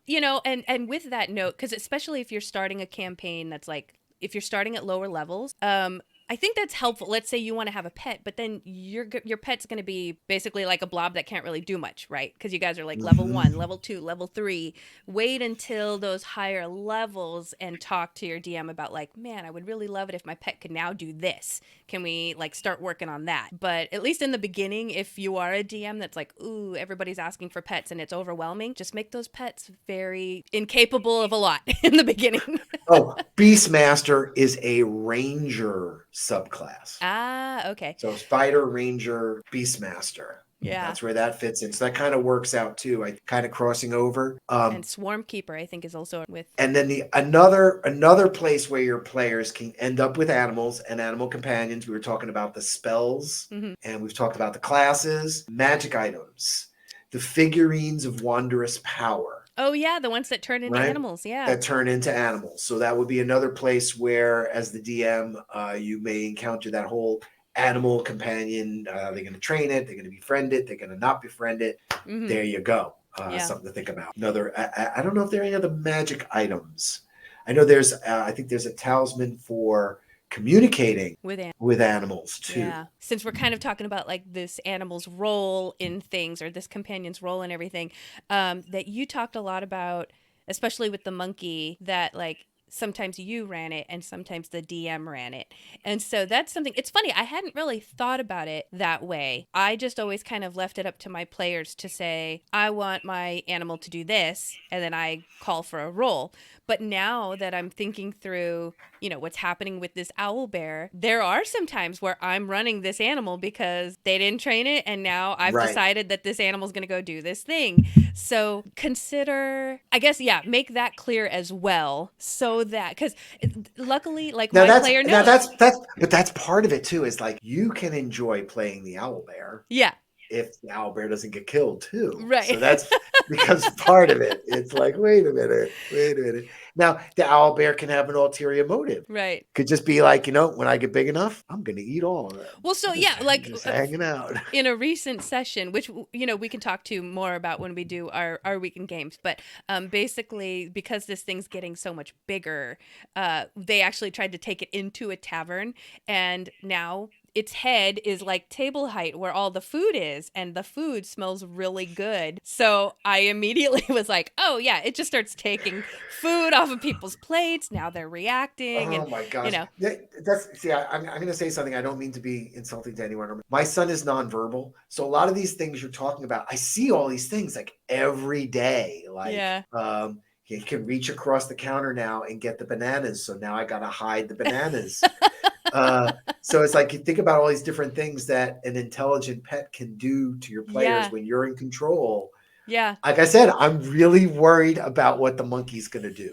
And with that note, because especially if you're starting a campaign that's like, if you're starting at lower levels, I think that's helpful. Let's say you want to have a pet, but then your pet's going to be basically like a blob that can't really do much, right? Because you guys are like level 1, level 2, level 3. Wait until those higher levels and talk to your DM about like, man, I would really love it if my pet could now do this. Can we like start working on that? But at least in the beginning, if you are a DM that's like, ooh, everybody's asking for pets and it's overwhelming, just make those pets very incapable of a lot in the beginning. Beastmaster is a ranger subclass. Okay. So Spider, Ranger, Beastmaster. Yeah. That's where that fits in. So that kind of works out too. I kind of crossing over. And Swarm Keeper, I think, is also with. And then another place where your players can end up with animals and animal companions. We were talking about the spells, and we've talked about the classes, magic items, the figurines of wondrous power. Oh, yeah, the ones that turn into animals, That turn into animals. So that would be another place where, as the DM, you may encounter that whole animal companion. They're going to train it. They're going to befriend it. They're going to not befriend it. There you go. Something to think about. I don't know if there are any other magic items. I know I think there's a talisman for communicating with animals too. Yeah. Since we're kind of talking about like this animal's role in things, or this companion's role in everything, that you talked a lot about, especially with the monkey, that like sometimes you ran it and sometimes the DM ran it. And so that's something, it's funny, I hadn't really thought about it that way. I just always kind of left it up to my players to say, I want my animal to do this, and then I call for a roll. But now that I'm thinking through, what's happening with this owl bear, there are some times where I'm running this animal because they didn't train it, and now I've decided that this animal's going to go do this thing. So consider, I guess, make that clear as well, so that, because luckily, like, my player knows. But that's part of it too, is like, you can enjoy playing the owl bear. Yeah. If the owl bear doesn't get killed too. Right. So that's because part of it. It's like, wait a minute. Now, the owl bear can have an ulterior motive. Right. Could just be like, when I get big enough, I'm going to eat all of them. Well, so just hanging out. In a recent session, which, we can talk to more about when we do our weekend games, but basically, because this thing's getting so much bigger, they actually tried to take it into a tavern, and now its head is like table height where all the food is, and the food smells really good. So I immediately was like, oh yeah, it just starts taking food off of people's plates. Now they're reacting. Oh my gosh. I'm going to say something. I don't mean to be insulting to anyone. My son is nonverbal. So a lot of these things you're talking about, I see all these things like every day. Like, he can reach across the counter now and get the bananas. So now I got to hide the bananas. So it's like, you think about all these different things that an intelligent pet can do to your players when you're in control. Yeah. Like I said, I'm really worried about what the monkey's going to do.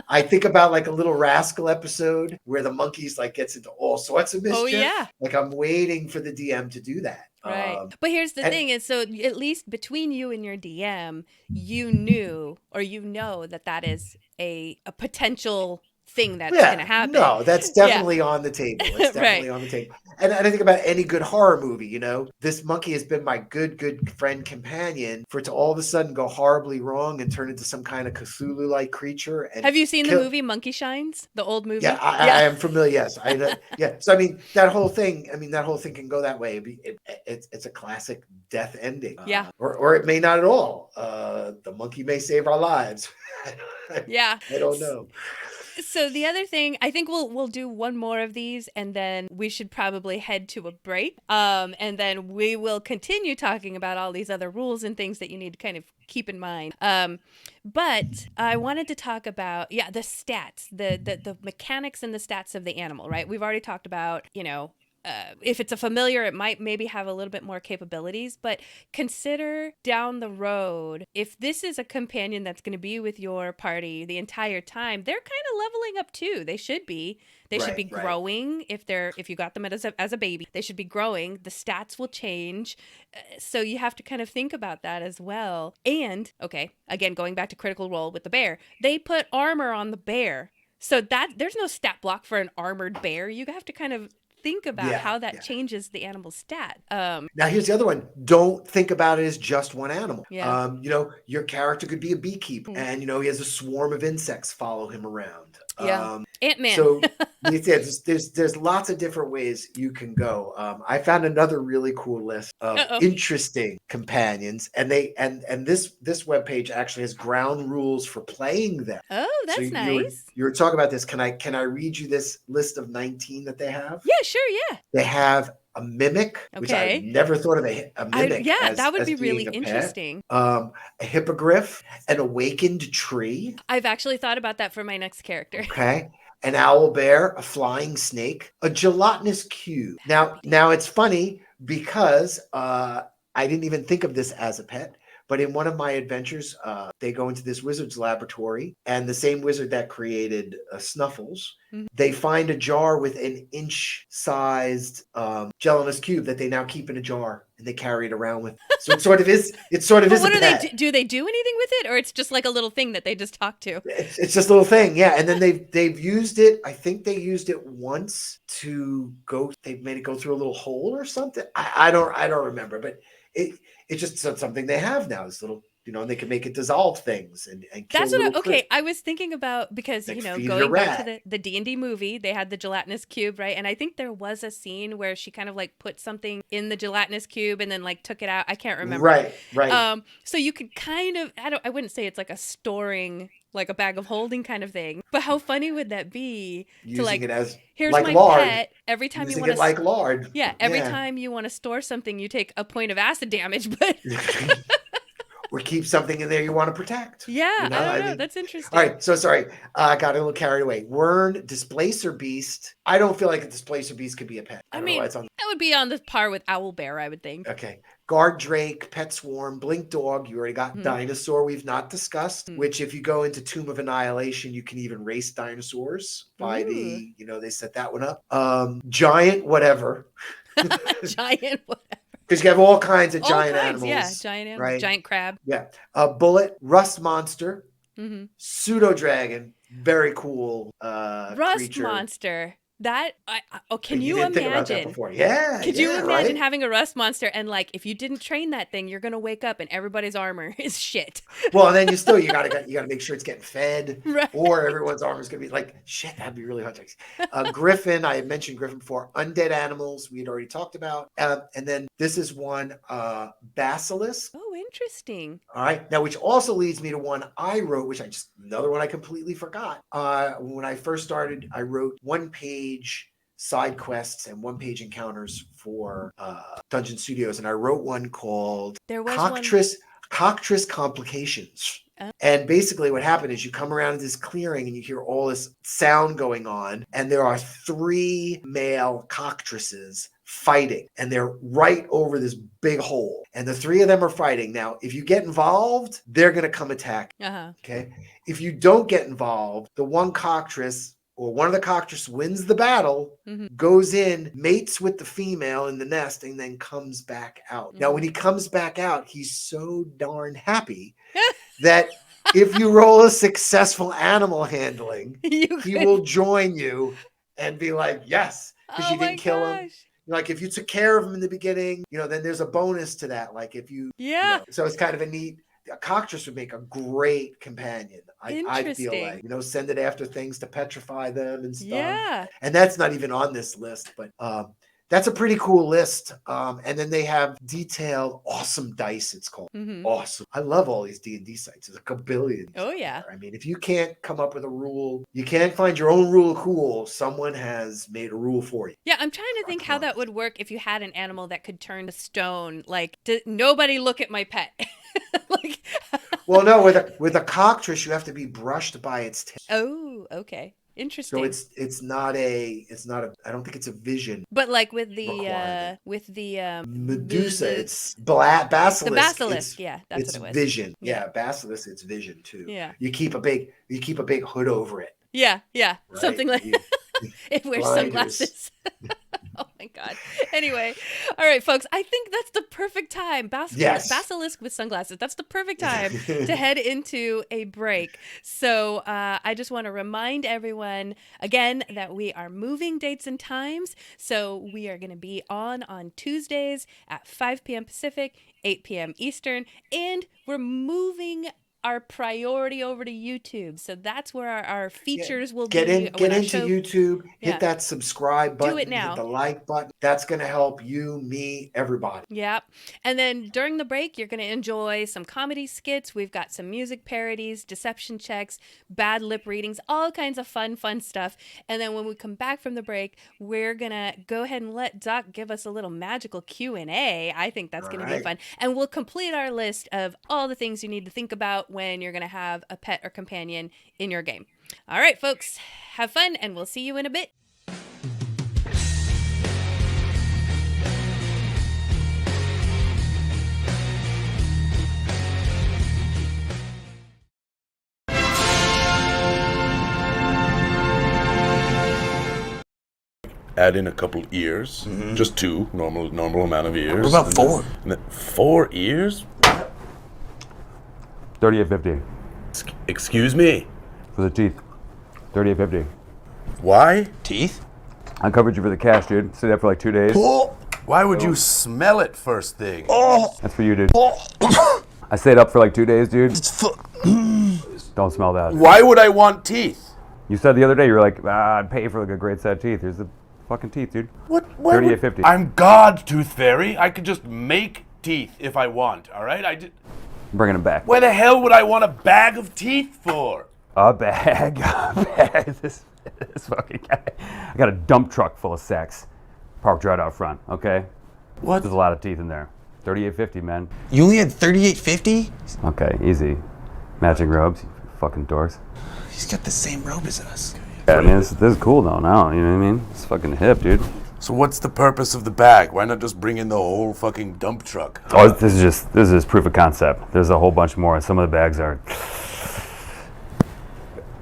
I think about like a Little Rascal episode where the monkey's like gets into all sorts of mischief. Oh, yeah. Like, I'm waiting for the DM to do that. Right. But here's the thing is, so at least between you and your DM, you knew, or that is a potential thing that's going to happen. No, that's definitely on the table. It's definitely on the table. And I think about any good horror movie, this monkey has been my good friend companion for it to all of a sudden go horribly wrong and turn into some kind of Cthulhu-like creature. And have you seen the movie Monkey Shines, the old movie? Yeah, I am familiar. Yes. So, that whole thing can go that way. It's a classic death ending. Yeah. Or it may not at all. The monkey may save our lives. Yeah. I don't know. So the other thing, I think we'll do one more of these, and then we should probably head to a break. And then we will continue talking about all these other rules and things that you need to kind of keep in mind. But I wanted to talk about, the stats, the mechanics and the stats of the animal, right? We've already talked about, if it's a familiar, it might maybe have a little bit more capabilities, but consider down the road, if this is a companion that's going to be with your party the entire time, they're kind of leveling up too. They should be. They should be growing. If you got them as a baby, they should be growing. The stats will change. So you have to kind of think about that as well. And, okay, again, going back to Critical Role with the bear, they put armor on the bear. So that there's no stat block for an armored bear. You have to kind of think about how that changes the animal's stat. Now, here's the other one. Don't think about it as just one animal. Yeah. Your character could be a beekeeper, and he has a swarm of insects follow him around. Yeah. Ant-Man. So there's lots of different ways you can go. I found another really cool list of interesting companions, and this webpage actually has ground rules for playing them. Oh, that's nice. You were talking about this. Can I read you this list of 19 that they have? Yeah, sure, yeah. They have a mimic, which I never thought of a mimic. That would be really interesting. A hippogriff, an awakened tree. I've actually thought about that for my next character. Okay. An owl bear, a flying snake, a gelatinous cube. Now it's funny because I didn't even think of this as a pet. But in one of my adventures, they go into this wizard's laboratory, and the same wizard that created Snuffles, they find a jar with an inch-sized gelatinous cube that they now keep in a jar, and they carry it around with. So it sort of is. It sort of but is. What a pet. do they do anything with it, or it's just like a little thing that they just talk to? It's just a little thing, yeah. And then they've used it. I think they used it once to go. They made it go through a little hole or something. I don't remember, but it's just something they have now. This little, and they can make it dissolve things and kill. That's what I was thinking about, because like going back to the D&D movie, they had the gelatinous cube, right? And I think there was a scene where she kind of like put something in the gelatinous cube and then like took it out. I can't remember. Right. So you could kind of, I wouldn't say it's like a storing like a bag of holding kind of thing. But how funny would that be Using it as here's like my lard. pet. Every time Using you want it like lard. Yeah, every time you want to store something, you take a point of acid damage, but or keep something in there you want to protect. Yeah, you know? I don't know. That's interesting. All right, so sorry. I got a little carried away. Wern, Displacer Beast. I don't feel like a Displacer Beast could be a pet. I mean, that would be on the par with Owl Bear, I would think. Okay. Guard Drake, Pet Swarm, Blink Dog. You already got Dinosaur we've not discussed, which if you go into Tomb of Annihilation, you can even race dinosaurs by the, they set that one up. Giant whatever. Giant whatever. Because you have all kinds of giant animals. Yeah, giant animals. Right? Giant crab. Yeah. Bullet, Rust Monster, Pseudo Dragon, very cool Rust creature. Monster. That can you imagine? Think about that before. Yeah. Could you imagine having a rust monster and if you didn't train that thing, you're gonna wake up and everybody's armor is shit. Well, and then you gotta make sure it's getting fed, right. Or everyone's armor is gonna be like shit. That'd be really hard to. Griffin, I had mentioned Griffin before. Undead animals, we had already talked about, and then this is one basilisk. Oh, interesting. All right, now which also leads me to one I wrote, another one I completely forgot. When I first started, I wrote 1-page side quests and 1-page encounters for Dungeon Studios, and I wrote one called Cockatrice Complications. And basically what happened is you come around this clearing and you hear all this sound going on, and there are 3 male cockatrices fighting, and they're right over this big hole, and the 3 of them are fighting. Now, if you get involved, they're going to come attack. Okay. If you don't get involved, the one cockatrice or one of the cockatrices wins the battle, goes in, mates with the female in the nest, and then comes back out. Now, when he comes back out, he's so darn happy that if you roll a successful animal handling, he will join you and be like, yes, because you didn't kill him. Like if you took care of him in the beginning, then there's a bonus to that. Like if you, so it's kind of a neat. A cockatrice would make a great companion. I feel like, send it after things to petrify them and stuff. Yeah. And that's not even on this list, but that's a pretty cool list. And then they have detailed, awesome dice. It's called awesome. I love all these D&D sites. There's a billion. Oh yeah. I mean, if you can't come up with a rule, you can't find your own rule cool. Someone has made a rule for you. Yeah, I'm trying to think how that would work if you had an animal that could turn to stone. Like, nobody look at my pet. Well, no, with a cockatrice, you have to be brushed by its tail. Oh, okay. Interesting. So it's not a I don't think it's a vision. But like with the Medusa, it's basilisk. The basilisk, that's what it was. Vision. Yeah, basilisk, it's vision too. Yeah. You keep a big hood over it. Yeah. Right? Something like it wears Blinders. sunglasses. Oh my God. Anyway, all right, folks, I think that's the perfect time. Basilisk with sunglasses. That's the perfect time to head into a break. So I just want to remind everyone again that we are moving dates and times. So we are going to be on Tuesdays at 5 p.m. Pacific, 8 p.m. Eastern, and we're moving our priority over to YouTube. So that's where our features will get be. Get into YouTube, hit that subscribe button, do it now. Hit the like button. That's going to help you, me, everybody. Yep. And then during the break, you're going to enjoy some comedy skits. We've got some music parodies, deception checks, bad lip readings, all kinds of fun stuff. And then when we come back from the break, we're going to go ahead and let Doc give us a little magical Q&A. I think that's going to be fun. And we'll complete our list of all the things you need to think about when you're going to have a pet or companion in your game. All right, folks, have fun, and we'll see you in a bit. Add in a couple ears, just 2, normal amount of ears. What about 4? 4 ears? 38.50 Excuse me? for the teeth. 38.50. Why? Teeth? I covered you for the cash, dude. Stay there for like 2 days. Why would you smell it first thing? That's for you, dude. I stayed up for like 2 days, dude. Don't smell that. Why would I want teeth? You said the other day you were like, I'd pay for like a great set of teeth. Here's the fucking teeth, dude. What? 38.50. I'm God, Tooth Fairy. I could just make teeth if I want. All right? I'm bringing them back. Why the hell would I want a bag of teeth for? A bag. This fucking guy. I got a dump truck full of sacks parked right out front, okay? What? There's a lot of teeth in there. $38.50, man. You only had $38.50? Okay, easy. Matching robes, you fucking dorks. He's got the same robe as us. Yeah, I mean, this is cool though now, you know what I mean? It's fucking hip, dude. So what's the purpose of the bag? Why not just bring in the whole fucking dump truck? Oh, this is proof of concept. There's a whole bunch more. Some of the bags are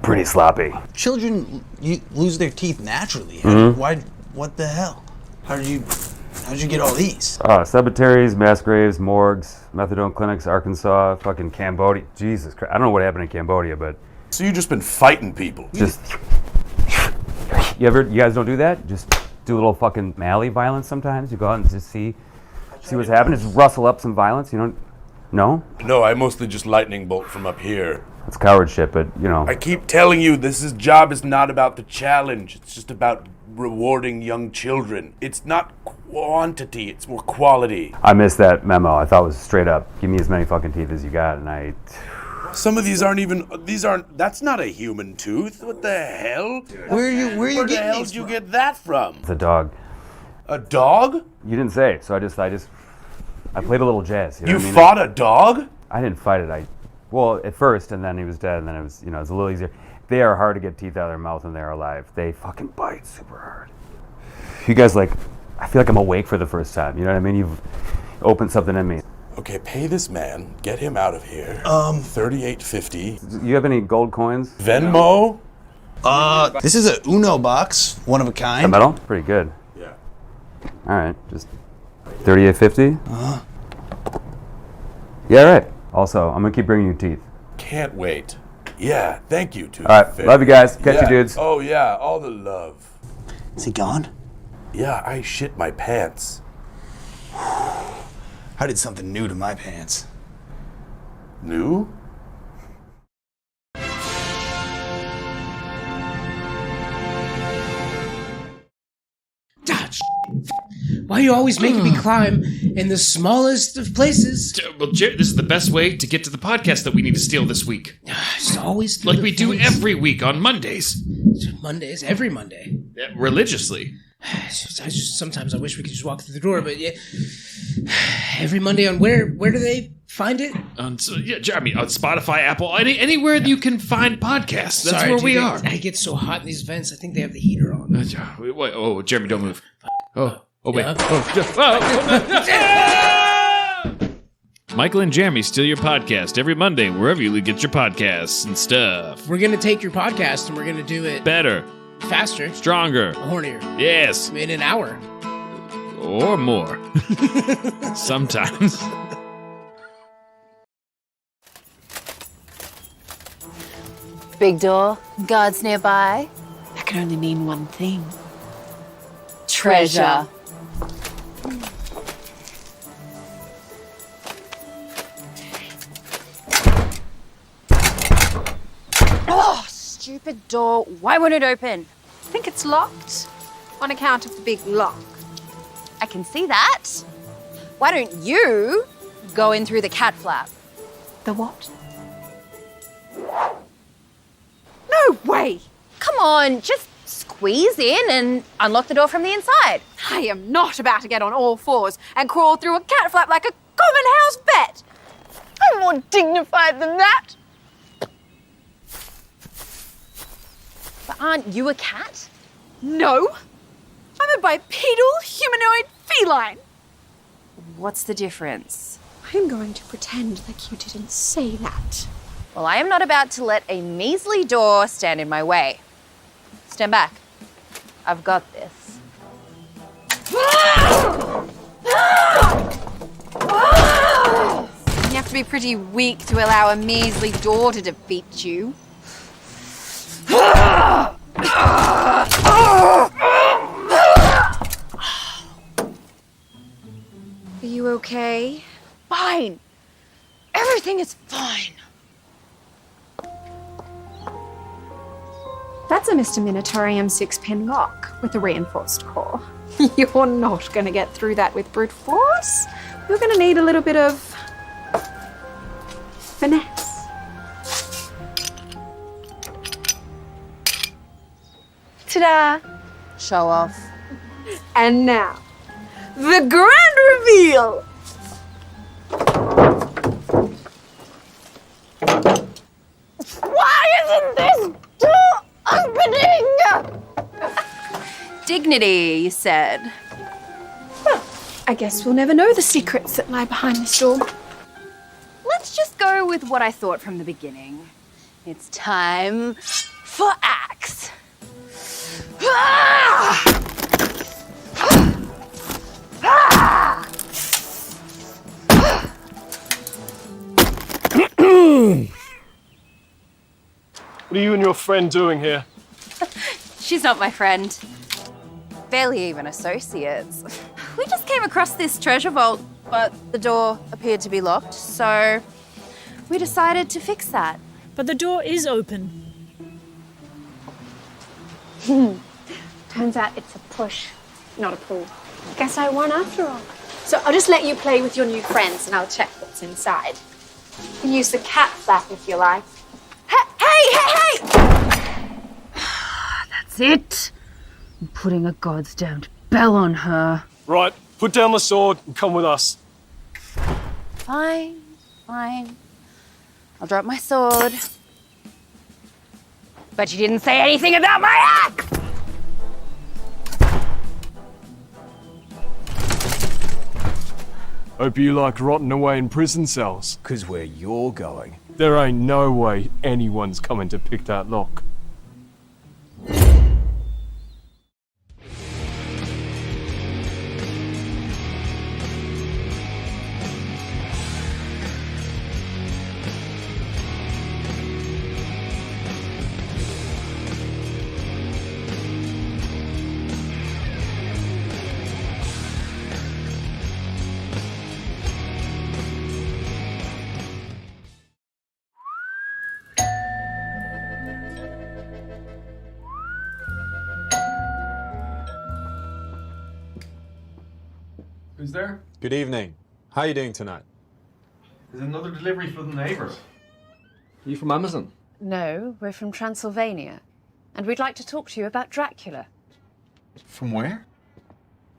pretty sloppy. Children lose their teeth naturally. Why? What the hell? How'd you get all these? Cemeteries, mass graves, morgues, methadone clinics, Arkansas, fucking Cambodia. Jesus Christ. I don't know what happened in Cambodia, but... So you've just been fighting people? Just... You guys don't do that? Just do a little fucking melee violence sometimes? You go out and just see what's happening? Just rustle up some violence, you don't... No? No, I mostly just lightning bolt from up here. It's coward shit, but, you know... I keep telling you, job is not about the challenge. It's just about rewarding young children. It's not quantity, it's more quality. I missed that memo. I thought it was straight up, give me as many fucking teeth as you got, and Some of these that's not a human tooth. What the hell? Where are you Where getting the hell these did you from? get that from? It's a dog. A dog? You didn't say, so I played a little jazz. You know what I mean? Fought a dog? I didn't fight it. Well, at first, and then he was dead, and then it was, it's a little easier. They are hard to get teeth out of their mouth when they're alive. They fucking bite super hard. You guys, I feel like I'm awake for the first time. You know what I mean? You've opened something in me. Okay, pay this man. Get him out of here. $38.50. You have any gold coins? Venmo? This is a Uno box, one of a kind. The metal? Pretty good. Yeah. All right, just $38.50? Uh-huh. Yeah, all right. Also, I'm gonna keep bringing you teeth. Can't wait. Yeah, thank you, Tooth. All right, love you guys. Catch you dudes. Oh yeah, all the love. Is he gone? Yeah, I shit my pants. I did something new to my pants. New? Why are you always making me climb in the smallest of places? Well, Jerry, this is the best way to get to the podcast that we need to steal this week. It's always like we do every week on Mondays. Mondays, every Monday. Religiously. Sometimes I wish we could just walk through the door, but yeah. Every Monday on where do they find it? On Spotify, Apple, anywhere you can find podcasts. That's where we are. I get so hot in these vents. I think they have the heater on. Wait, oh, Jeremy, don't move. Oh, wait. Michael and Jeremy Steal Your Podcast every Monday, wherever you get your podcasts and stuff. We're going to take your podcast and we're going to do it better, faster, stronger, hornier. Yes. In an hour. Or more. Sometimes. Big door, guards nearby. That can only mean one thing. Treasure. Oh, stupid door. Why won't it open? I think it's locked on account of the big lock. I can see that. Why don't you go in through the cat flap? The what? No way! Come on, just squeeze in and unlock the door from the inside. I am not about to get on all fours and crawl through a cat flap like a common house pet. I'm more dignified than that. But aren't you a cat? No. I'm a bipedal humanoid feline. What's the difference? I'm going to pretend like you didn't say that. Well, I am not about to let a measly door stand in my way. Stand back. I've got this. You have to be pretty weak to allow a measly door to defeat you. Are you okay? Fine. Everything is fine. That's a Mr. Minotaurium 6-pin lock with a reinforced core. You're not going to get through that with brute force. You're going to need a little bit of finesse. Ta-da! Show off. And now, the grand reveal! Why isn't this door opening? Dignity, you said. I guess we'll never know the secrets that lie behind this door. Let's just go with what I thought from the beginning. It's time for axe. What are you and your friend doing here? She's not my friend. Barely even associates. We just came across this treasure vault, but the door appeared to be locked, so we decided to fix that. But the door is open. Turns out it's a push, not a pull. Guess I won after all. So I'll just let you play with your new friends and I'll check what's inside. You can use the cat flap if you like. Hey! That's it. I'm putting a god's damned bell on her. Right, put down the sword and come with us. Fine. I'll drop my sword. But you didn't say anything about my axe! Hope you like rotting away in prison cells. 'Cause where you're going. There ain't no way anyone's coming to pick that lock. Who's there? Good evening. How are you doing tonight? There's another delivery for the neighbours. Are you from Amazon? No, we're from Transylvania. And we'd like to talk to you about Dracula. From where?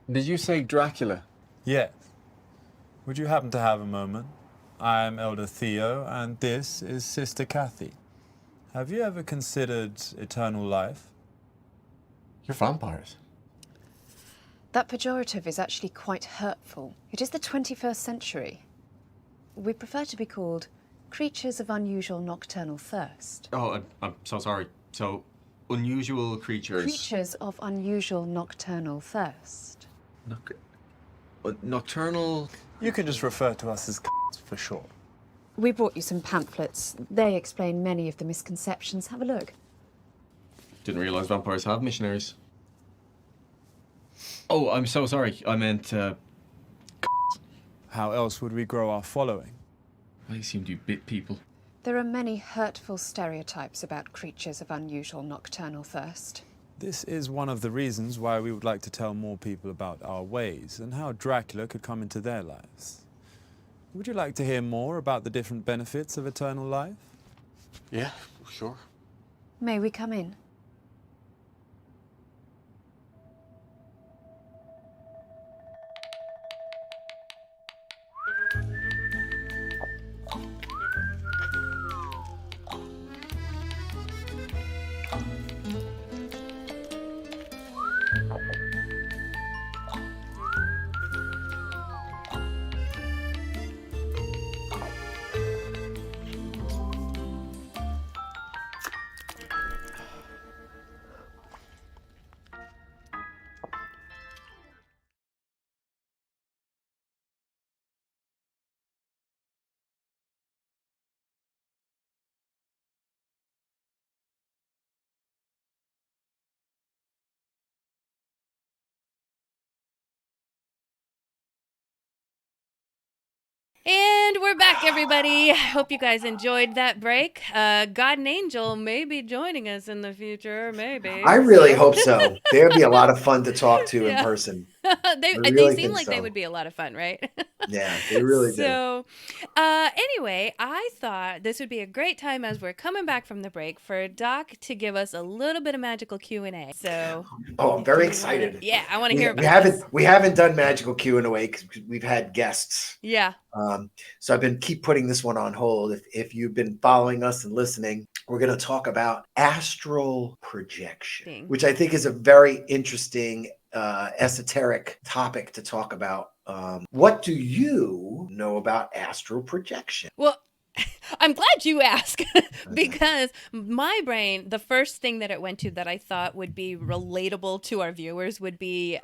Did you say Dracula? Yes. Would you happen to have a moment? I'm Elder Theo, and this is Sister Kathy. Have you ever considered eternal life? You're vampires. That pejorative is actually quite hurtful. It is the 21st century. We prefer to be called creatures of unusual nocturnal thirst. Oh, I'm so sorry. So, unusual creatures. Creatures of unusual nocturnal thirst. Nocturnal. You can just refer to us as for short. We brought you some pamphlets. They explain many of the misconceptions. Have a look. Didn't realise vampires have missionaries. Oh, I'm so sorry. I meant, How else would we grow our following? I assumed you bit people. There are many hurtful stereotypes about creatures of unusual nocturnal thirst. This is one of the reasons why we would like to tell more people about our ways and how Dracula could come into their lives. Would you like to hear more about the different benefits of eternal life? Yeah, sure. May we come in? And we're back, everybody. Hope you guys enjoyed that break. God and Angel may be joining us in the future, maybe. I really hope so. They'd be a lot of fun to talk to in person. They seem think like so. they would be a lot of fun, right? Yeah, they really do. So, anyway, I thought this would be a great time as we're coming back from the break for Doc to give us a little bit of magical Q&A. So, I'm very excited. I want to hear about this. We haven't done magical Q&A because we've had guests. Yeah. So I've been keep putting this one on hold. If you've been following us and listening, we're going to talk about astral projection, which I think is a very interesting esoteric topic to talk about. What do you know about astral projection? Well, I'm glad you asked because my brain, the first thing that it went to that I thought would be relatable to our viewers would be,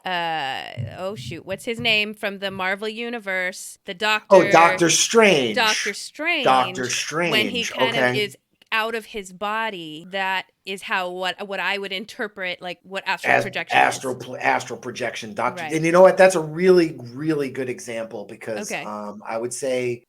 what's his name from the Marvel universe? The Doctor. Oh, Doctor Strange. Doctor Strange. Doctor Strange. When he kind of is out of his body, that is how what I would interpret like what astral projection is. Astral projection, Doctor. Right. And you know what? That's a really, really good example because Okay. I would say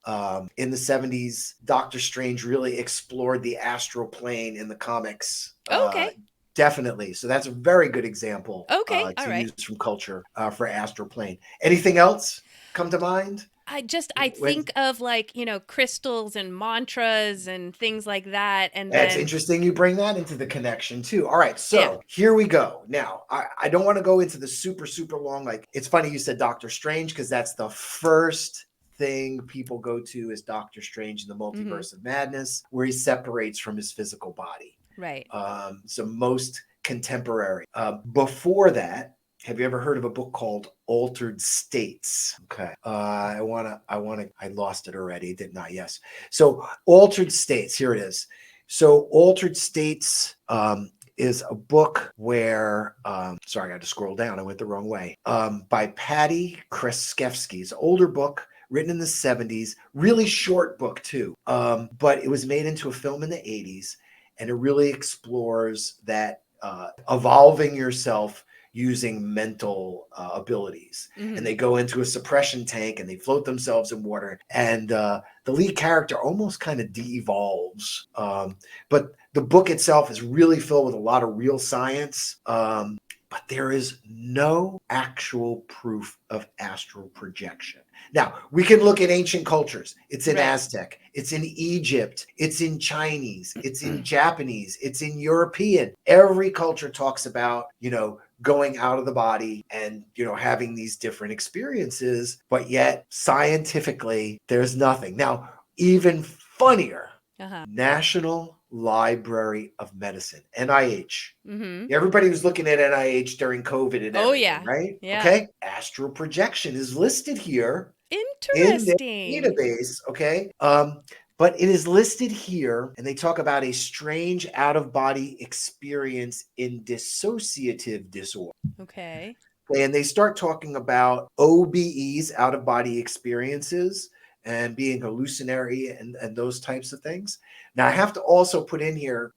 in the 70s, Doctor Strange really explored the astral plane in the comics. Okay. Definitely. So that's a very good example Okay. to use from culture for astral plane. Anything else come to mind? I think of like, crystals and mantras and things like that. And that's then interesting. You bring that into the connection too. All right. So here we go. Now, I don't want to go into the super, super long. Like, it's funny you said Doctor Strange because that's the first thing people go to is Doctor Strange in the Multiverse of Madness, where he separates from his physical body. Right. So most contemporary. Before that, have you ever heard of a book called Altered States? Okay. I lost it already, didn't I? Yes. So Altered States, here it is. So Altered States is a book where, sorry, I had to scroll down. I went the wrong way. By Patty Kreskevsky. It's an older book written in the 70s, really short book too. But it was made into a film in the 80s. And it really explores that evolving yourself using mental abilities. And they go into a suppression tank and they float themselves in water. And the lead character almost kind of de-evolves. But the book itself is really filled with a lot of real science. But there is no actual proof of astral projection. Now, we can look at ancient cultures. It's in Aztec. It's in Egypt. It's in Chinese. It's in Japanese. It's in European. Every culture talks about, going out of the body and, having these different experiences. But yet, scientifically, there's nothing. Now, even funnier, National Library of Medicine, NIH. Everybody was looking at NIH during COVID and everything, right? Yeah. Okay. Astral projection is listed here Interesting. in the database, okay? But it is listed here, and they talk about a strange out-of-body experience in dissociative disorder. Okay. And they start talking about OBEs, out-of-body experiences, and being hallucinatory and those types of things. Now, I have to also put in here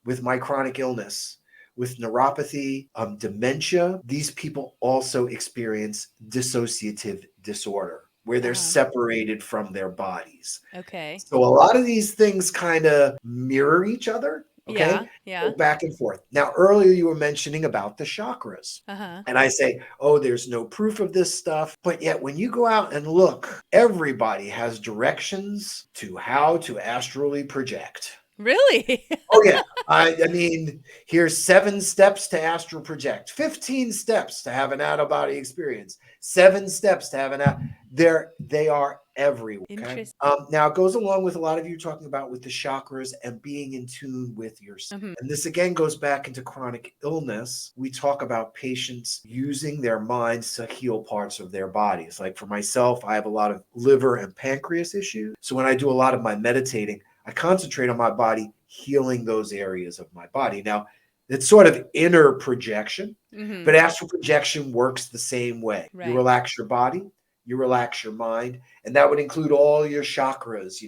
with my chronic illness, with neuropathy, dementia, these people also experience dissociative disorder, where they're separated from their bodies. Okay. So a lot of these things kind of mirror each other. Okay. Yeah. Go back and forth. Now, earlier you were mentioning about the chakras. And I say, there's no proof of this stuff. But yet when you go out and look, everybody has directions to how to astrally project. Really? Oh, yeah. I mean, here's 7 steps to astral project, 15 steps to have an out-of-body experience, 7 steps to have they are everywhere. Okay? Interesting. Now, it goes along with a lot of you talking about with the chakras and being in tune with yourself. And this, again, goes back into chronic illness. We talk about patients using their minds to heal parts of their bodies. Like for myself, I have a lot of liver and pancreas issues. So when I do a lot of my meditating, I concentrate on my body, healing those areas of my body. Now, it's sort of inner projection, but astral projection works the same way. Right. You relax your body, you relax your mind, and that would include all your chakras,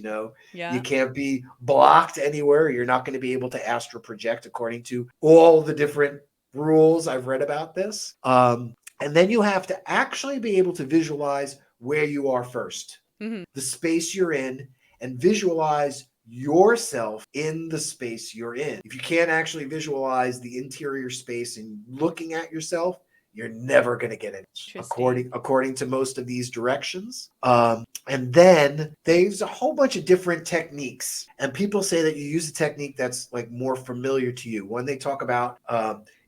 Yeah. You can't be blocked anywhere. You're not going to be able to astral project according to all the different rules I've read about this. And then you have to actually be able to visualize where you are first, the space you're in, and visualize yourself in the space you're in. If you can't actually visualize the interior space and looking at yourself, you're never going to get it according to most of these directions. And then there's a whole bunch of different techniques, and people say that you use a technique that's like more familiar to you. One they talk about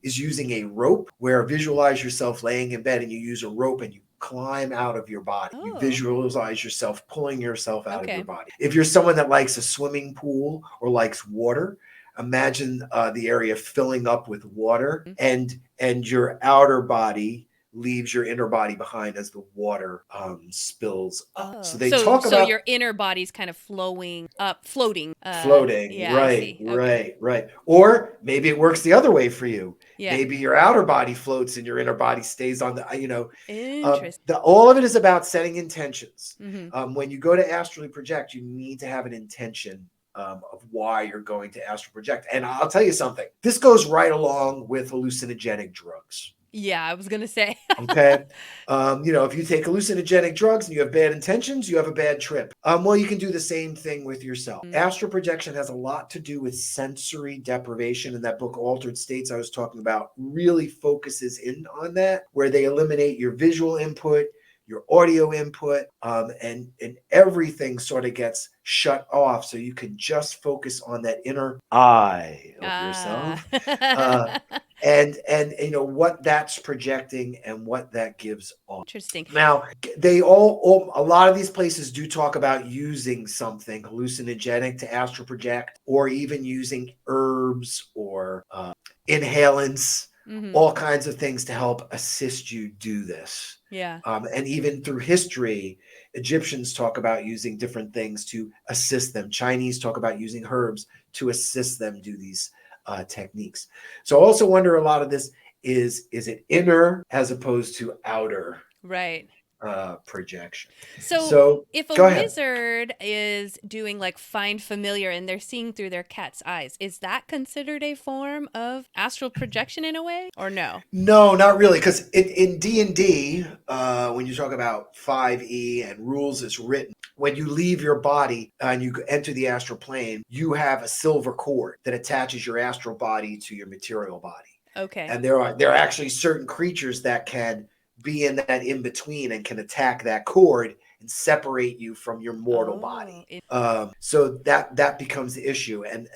is using a rope, where visualize yourself laying in bed and you use a rope and you climb out of your body. You visualize yourself pulling yourself out of your body. If you're someone that likes a swimming pool or likes water, imagine the area filling up with water, and your outer body leaves your inner body behind as the water spills up. So they talk about your inner body's kind of floating. Floating, right. Or maybe it works the other way for you. Yeah. Maybe your outer body floats and your inner body stays on the, Interesting. all of it is about setting intentions. Mm-hmm. When you go to astrally project, you need to have an intention of why you're going to astral project. And I'll tell you something, this goes right along with hallucinogenic drugs. Yeah, I was going to say. Okay. If you take hallucinogenic drugs and you have bad intentions, you have a bad trip. Well, you can do the same thing with yourself. Astral projection has a lot to do with sensory deprivation. And that book, Altered States, I was talking about, really focuses in on that, where they eliminate your visual input, your audio input, and everything sort of gets shut off, so you can just focus on that inner eye of yourself, and what that's projecting and what that gives off. Interesting. Now, they a lot of these places do talk about using something hallucinogenic to astral project, or even using herbs or inhalants. Mm-hmm. All kinds of things to help assist you do this. Yeah. And even through history, Egyptians talk about using different things to assist them. Chinese talk about using herbs to assist them do these techniques. So I also wonder, a lot of this is it inner as opposed to outer? Right. Projection. So if a wizard is doing like find familiar and they're seeing through their cat's eyes, is that considered a form of astral projection in a way, or no? No, not really, because in D&D, when you talk about 5e and rules as written, when you leave your body and you enter the astral plane, you have a silver cord that attaches your astral body to your material body. Okay. And there are actually certain creatures that can be in that in between and can attack that cord and separate you from your mortal body. So that becomes the issue. And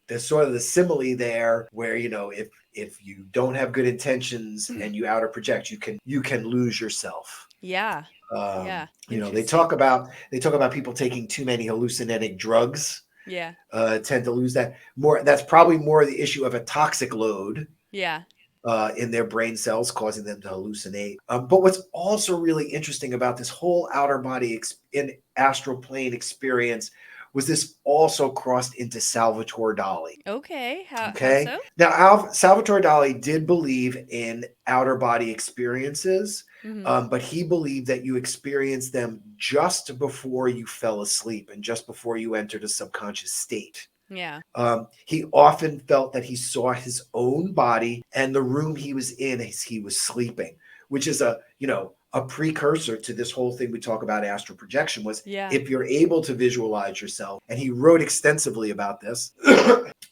there's sort of the simile there, where if you don't have good intentions and you outer project, you can lose yourself. Yeah. They talk about people taking too many hallucinogenic drugs. Yeah. Tend to lose that more. That's probably more the issue of a toxic load. Yeah. In their brain cells, causing them to hallucinate. But what's also really interesting about this whole outer body in astral plane experience was this also crossed into Salvatore Dali. Okay. How so? Now, Salvatore Dali did believe in outer body experiences, but he believed that you experienced them just before you fell asleep and just before you entered a subconscious state. Yeah. He often felt that he saw his own body and the room he was in as he was sleeping, which is a precursor to this whole thing we talk about astral projection. Was if you're able to visualize yourself. And he wrote extensively about this.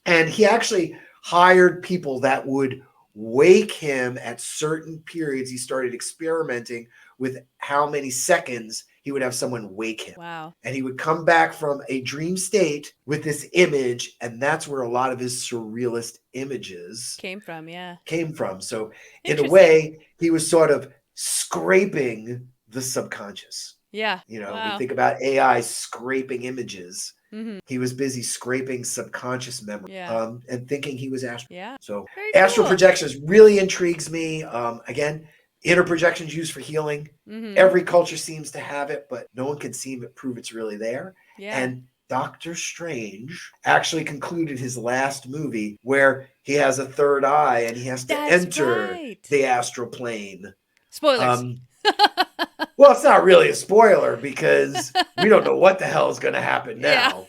And he actually hired people that would wake him at certain periods. He started experimenting with how many seconds he would have someone wake him. Wow. And he would come back from a dream state with this image, and that's where a lot of his surrealist images came from. So in a way, he was sort of scraping the subconscious. Yeah. We think about AI scraping images. Mm-hmm. He was busy scraping subconscious memory and thinking he was astral. Yeah. So astral projections really intrigues me. Again, inner projections used for healing. Mm-hmm. Every culture seems to have it, but no one can prove it's really there. Yeah. And Doctor Strange actually concluded his last movie where he has a third eye and he has to enter the astral plane. Spoilers. Well, it's not really a spoiler because we don't know what the hell is going to happen now.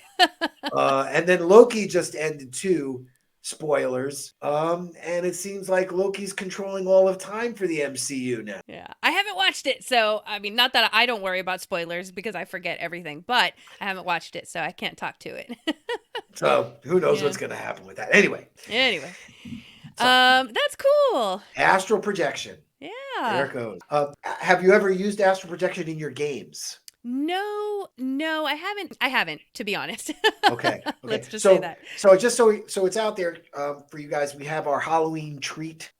And then Loki just ended too. Spoilers. And it seems like Loki's controlling all of time for the MCU now. Yeah. I haven't watched it, so I mean, not that I don't worry about spoilers because I forget everything, but I haven't watched it, so I can't talk to it. So who knows what's going to happen with that. Anyway. So, that's cool. Astral projection. Yeah. There it goes. Have you ever used astral projection in your games? No, I haven't. I haven't, to be honest. Okay. Let's just say that. So just so it's out there for you guys, we have our Halloween treat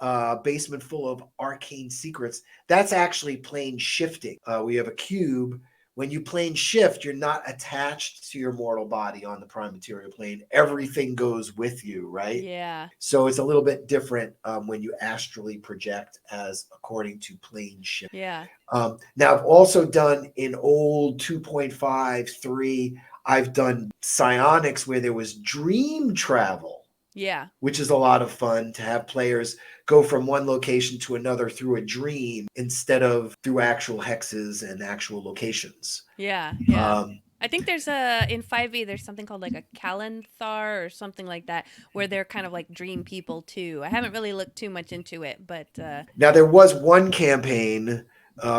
basement full of arcane secrets. That's actually plane shifting. We have a cube. When you plane shift, you're not attached to your mortal body on the prime material plane. Everything goes with you, right? Yeah. So it's a little bit different when you astrally project as according to plane shift. Yeah. Now I've also done in old 2.5, 3, I've done psionics where there was dream travel. Yeah. Which is a lot of fun to have players go from one location to another through a dream instead of through actual hexes and actual locations. Yeah. I think there's in 5e there's something called like a Kalanthar or something like that where they're kind of like dream people too. I haven't really looked too much into it, but Now there was one campaign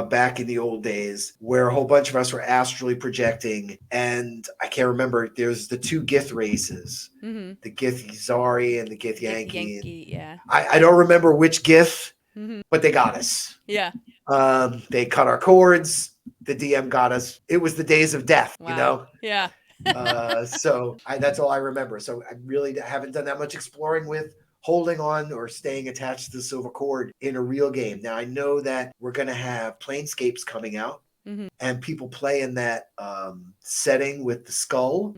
back in the old days where a whole bunch of us were astrally projecting, and I can't remember. There's the two Gith races, Mhm. the Gith Zari and the Gith Yankee. Yankee, yeah. I don't remember which Gith, Mhm. but they got us. Yeah. They cut our cords. The DM got us. It was the days of death, Wow. you know? Yeah. That's all I remember. So I really haven't done that much exploring with holding on or staying attached to the silver cord in a real game. Now I know that we're going to have Planescapes coming out. Mhm. And people play in that setting with the skull.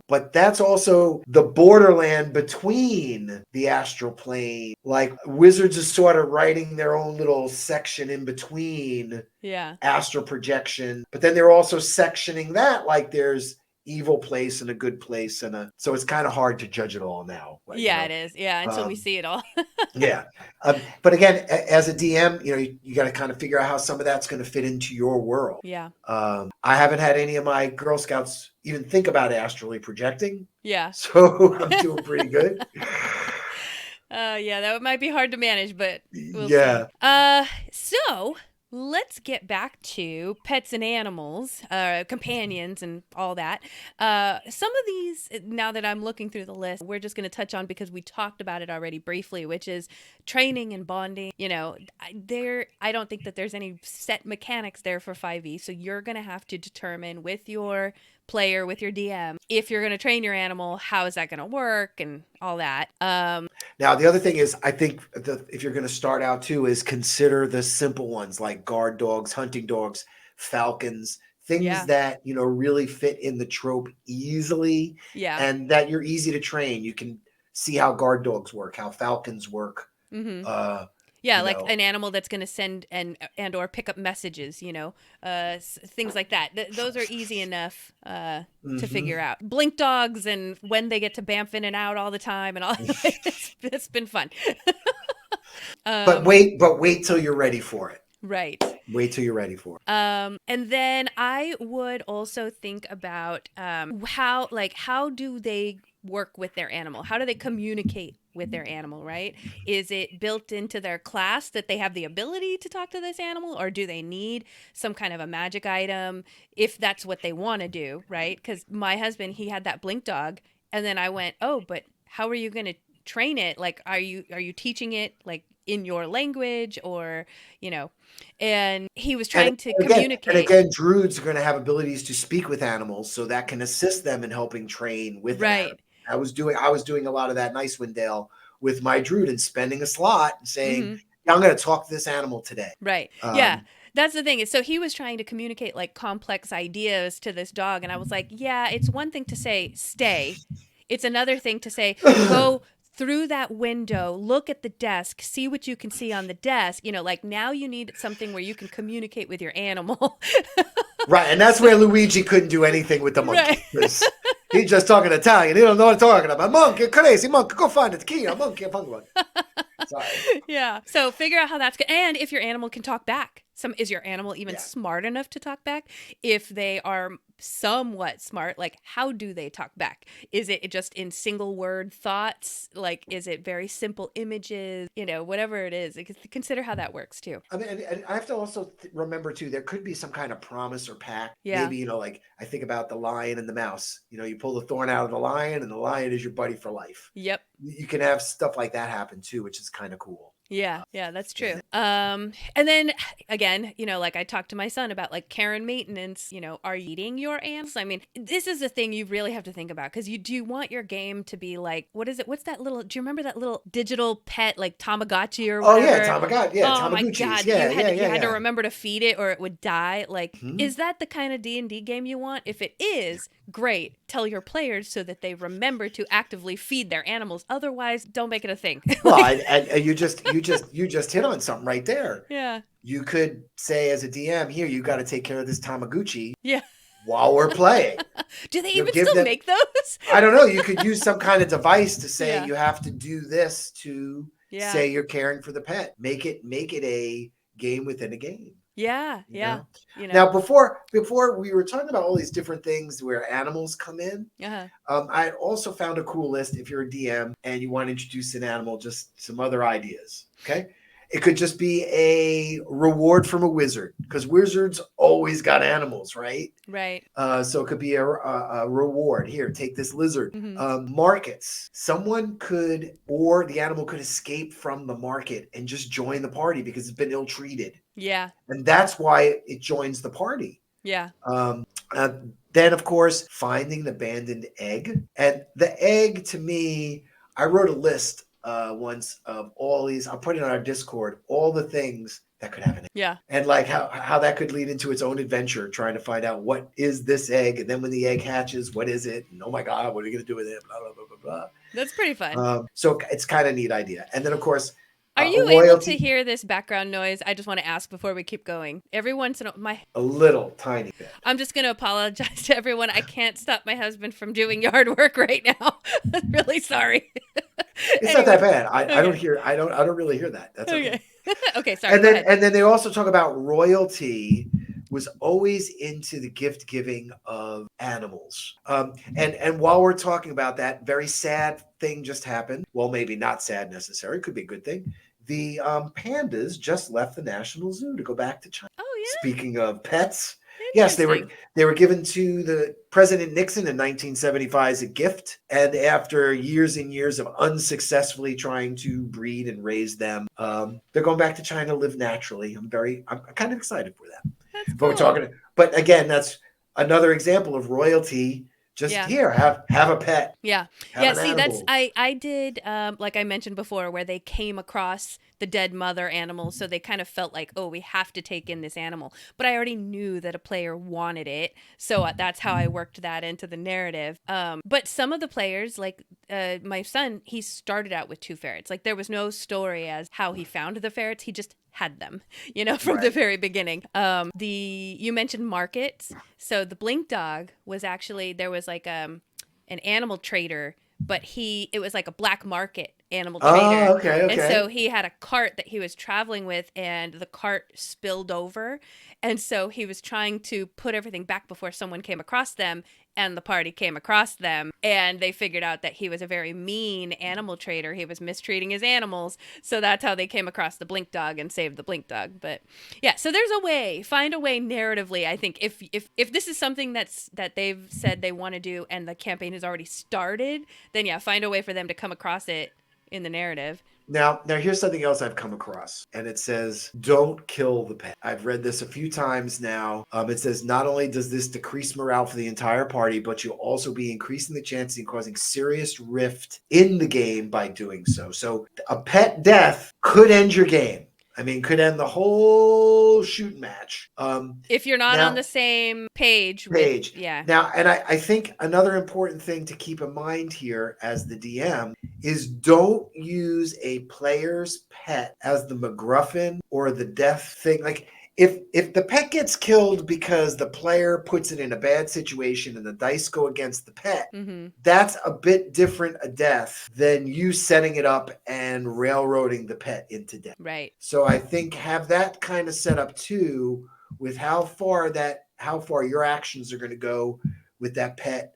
But that's also the borderland between the astral plane. Like Wizards is sort of writing their own little section in between Yeah. astral projection. But then they're also sectioning that like there's evil place and a good place so it's kind of hard to judge it all now. Yeah, it is. Yeah, until we see it all. Yeah. But again, as a DM, you got to kind of figure out how some of that's going to fit into your world. Yeah. I haven't had any of my Girl Scouts even think about astrally projecting. Yeah. So I'm doing pretty good. Yeah, that might be hard to manage, but we'll Yeah. see. So let's get back to pets and animals, companions and all that. Some of these, now that I'm looking through the list, we're just going to touch on because we talked about it already briefly, which is training and bonding. I don't think that there's any set mechanics there for 5e, so you're going to have to determine with your player, with your DM, if you're going to train your animal, how is that going to work and all that. Now, the other thing is, I think if you're going to start out too, is consider the simple ones like guard dogs, hunting dogs, falcons, things that, really fit in the trope easily and that you're easy to train. You can see how guard dogs work, how falcons work. Mm-hmm. Like an animal that's going to send and or pick up messages, things like that. Those are easy enough to figure out. Blink dogs and when they get to bamf in and out all the time and all. It's been fun. But wait till you're ready for it. Right. Wait till you're ready for it. And then I would also think about how do they work with their animal? How do they communicate with their animal, right? Is it built into their class that they have the ability to talk to this animal, or do they need some kind of a magic item if that's what they want to do, right? Because my husband, he had that blink dog, and then I went, oh, but how are you going to train it? Like, are you teaching it like in your language or, and he was trying to communicate. And again, druids are going to have abilities to speak with animals, so that can assist them in helping train with them. I was doing a lot of that in Icewind Dale with my druid and spending a slot and saying, I'm going to talk to this animal today. Right. Yeah. That's the thing. So he was trying to communicate like complex ideas to this dog. And I was like, yeah, it's one thing to say, stay. It's another thing to say, go through that window, look at the desk, see what you can see on the desk. Now you need something where you can communicate with your animal. Right. And that's where Luigi couldn't do anything with the monkey. Right. He's just talking Italian. He don't know what I'm talking about. Monkey, crazy monkey, go find the key. A monkey, Sorry. Yeah. So figure out how that's good. And if your animal can talk back. Is your animal even smart enough to talk back? If they are somewhat smart, like how do they talk back? Is it just in single word thoughts? Like, is it very simple images? Whatever it is, consider how that works too. I mean, and I have to also remember too, there could be some kind of promise or pact. Yeah. Maybe, like I think about the lion and the mouse. You pull the thorn out of the lion and the lion is your buddy for life. Yep. You can have stuff like that happen too, which is kind of cool. Yeah, that's true. And then again, like I talked to my son about like care and maintenance, are you eating your ants? I mean, this is a thing you really have to think about because you want your game to be like, what is it? What's that little, do you remember that little digital pet like Tamagotchi or whatever? Oh yeah, Tamagotchi. Yeah, Oh my Tamaguchis. God, Yeah, you had to remember to feed it or it would die. Like, is that the kind of D&D game you want? If it is, great. Tell your players so that they remember to actively feed their animals. Otherwise, don't make it a thing. Well, and you just hit on something right there. Yeah. You could say as a DM, here, you got to take care of this Tamaguchi. Yeah. While we're playing. Do they even still make those? I don't know. You could use some kind of device to say you have to do this to say you're caring for the pet. Make it a game within a game. Yeah. Now, before we were talking about all these different things where animals come in, I also found a cool list if you're a DM and you want to introduce an animal, just some other ideas. Okay. It could just be a reward from a wizard because wizards always got animals, right? Right. So it could be a reward. Here, take this lizard. Markets. Someone could, or the animal could escape from the market and just join the party because it's been ill-treated. Yeah. And that's why it joins the party. Yeah. Then, of course, finding the abandoned egg. And the egg, to me, I wrote a list once of all these, I'll put it on our Discord, all the things that could happen. Yeah. And like how that could lead into its own adventure, trying to find out what is this egg. And then when the egg hatches, what is it? And oh my God, what are you going to do with it? Blah, blah, blah, blah, blah. That's pretty fun. So it's kind of a neat idea. And then, of course, are you able to hear this background noise? I just want to ask before we keep going. Every once in a little tiny bit. I'm just going to apologize to everyone. I can't stop my husband from doing yard work right now. I'm really sorry. It's not that bad. I don't really hear that. That's okay. Okay, sorry. And then they also talk about royalty was always into the gift giving of animals. And while we're talking about that, very sad thing just happened. Well, maybe not sad necessarily. Could be a good thing. The pandas just left the National Zoo to go back to China. Oh yeah. Speaking of pets, yes, they were given to the President Nixon in 1975 as a gift, and after years and years of unsuccessfully trying to breed and raise them, they're going back to China to live naturally. I'm kind of excited for that. That's cool. But again, that's another example of royalty. Just here, have a pet. Yeah. See, that's I did like I mentioned before, where they came across the dead mother animal, so they kind of felt like, oh, we have to take in this animal. But I already knew that a player wanted it, so that's how I worked that into the narrative. But some of the players, like my son, he started out with 2 ferrets. Like there was no story as how he found the ferrets. He just had them, from the very beginning. You mentioned markets. So the Blink dog was actually, there was like an animal trader, but it was like a black market animal trader. Okay. And so he had a cart that he was traveling with, and the cart spilled over. And so he was trying to put everything back before someone came across them, and the party came across them, and they figured out that he was a very mean animal trader. He was mistreating his animals. So that's how they came across the Blink dog and saved the Blink dog. But yeah, so there's a way, find a way narratively. I think if this is something that they've said they want to do and the campaign has already started, then yeah, find a way for them to come across it in the narrative. Now here's something else I've come across, and it says, don't kill the pet. I've read this a few times now. It says, not only does this decrease morale for the entire party, but you'll also be increasing the chances of causing serious rift in the game by doing so. So a pet death could end your game. I mean, could end the whole shooting match. If you're not on the same page. Yeah. Now, and I think another important thing to keep in mind here as the DM is don't use a player's pet as the MacGuffin or the death thing. Like, if the pet gets killed because the player puts it in a bad situation and the dice go against the pet, that's a bit different a death than you setting it up and railroading the pet into death. Right. So I think have that kind of set up too, with how far your actions are going to go with that pet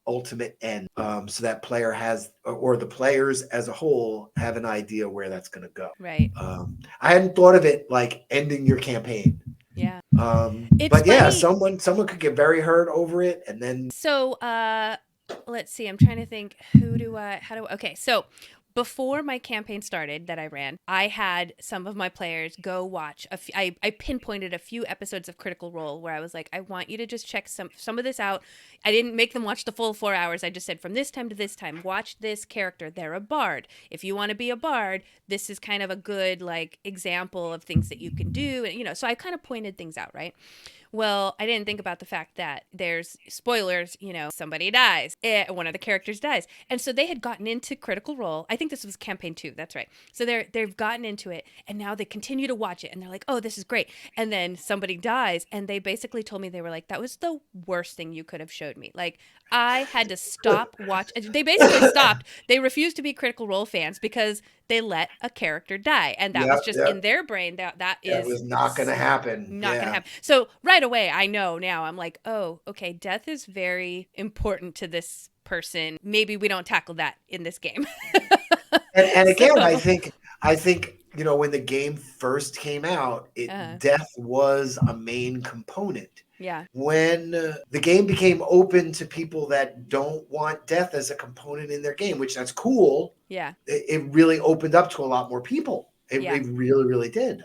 ultimate end, so that player has, or the players as a whole have an idea where that's going to go. Right. I hadn't thought of it like ending your campaign. Yeah. But yeah, someone could get very hurt over it, and then. So let's see. I'm trying to think. Okay. So before my campaign started that I ran, I had some of my players go watch I pinpointed a few episodes of Critical Role where I was like, I want you to just check some of this out. I didn't make them watch the full 4 hours. I just said from this time to this time, watch this character. They're a bard. If you want to be a bard, this is kind of a good like example of things that you can do. And, you know, so I kind of pointed things out, right? Well, I didn't think about the fact that there's spoilers, you know, somebody dies, one of the characters dies. And so they had gotten into Critical Role. I think this was campaign 2. That's right. So they've gotten into it and now they continue to watch it and they're like, oh, this is great. And then somebody dies and they basically told me, they were like, that was the worst thing you could have showed me. Like I had to stop watching. They basically stopped. They refused to be Critical Role fans because they let a character die. And that was just in their brain. That was not going to happen. Not going to happen. So right away, I know now, I'm like, oh, okay, death is very important to this person. Maybe we don't tackle that in this game. and again, I think, you know, when the game first came out, death was a main component. Yeah. When the game became open to people that don't want death as a component in their game, which that's cool. Yeah. It really opened up to a lot more people. It really, really did.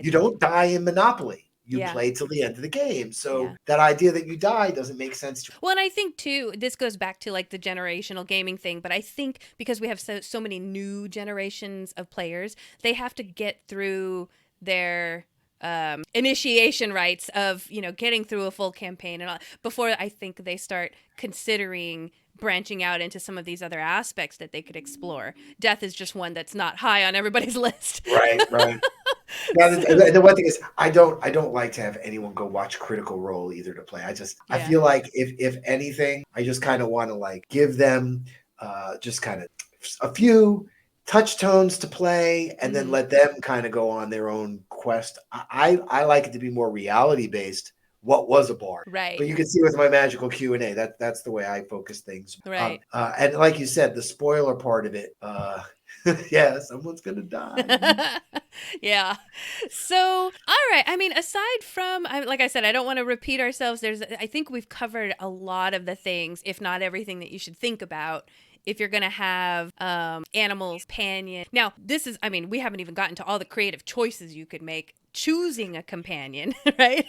You don't die in Monopoly. You play till the end of the game. So that idea that you die doesn't make sense. Well, and I think too, this goes back to like the generational gaming thing, but I think because we have so many new generations of players, they have to get through their initiation rites of, you know, getting through a full campaign and all before I think they start considering branching out into some of these other aspects that they could explore. Death is just one that's not high on everybody's list. Right. Yeah, the one thing is I don't like to have anyone go watch Critical Role either to play. I feel like if anything, I just kind of want to like give them just kind of a few touchstones to play and then let them kind of go on their own quest. I like it to be more reality based. What was a bard? Right. But you can see with my magical Q&A, that's the way I focus things. Right. And like you said, the spoiler part of it, yeah, someone's gonna die. Yeah. So, all right. I mean, aside from, like I said, I don't want to repeat ourselves. I think we've covered a lot of the things, if not everything, that you should think about if you're going to have animals, companion. Now, we haven't even gotten to all the creative choices you could make choosing a companion, right?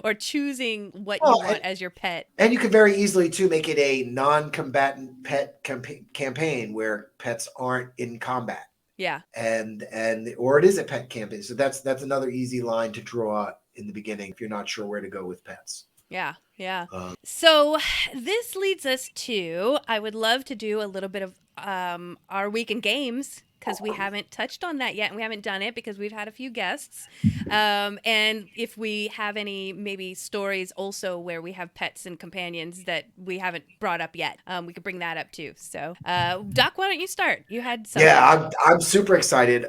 Or choosing what you want as your pet. And you could very easily, too, make it a non-combatant pet campaign where pets aren't in combat. Yeah. Or it is a pet campaign. So that's another easy line to draw in the beginning if you're not sure where to go with pets. Yeah. So this leads us to, I would love to do a little bit of our week in games, because we haven't touched on that yet, and we haven't done it because we've had a few guests. And if we have any maybe stories also where we have pets and companions that we haven't brought up yet, we could bring that up too. So, Doc, why don't you start? You had something. Yeah, I'm super excited.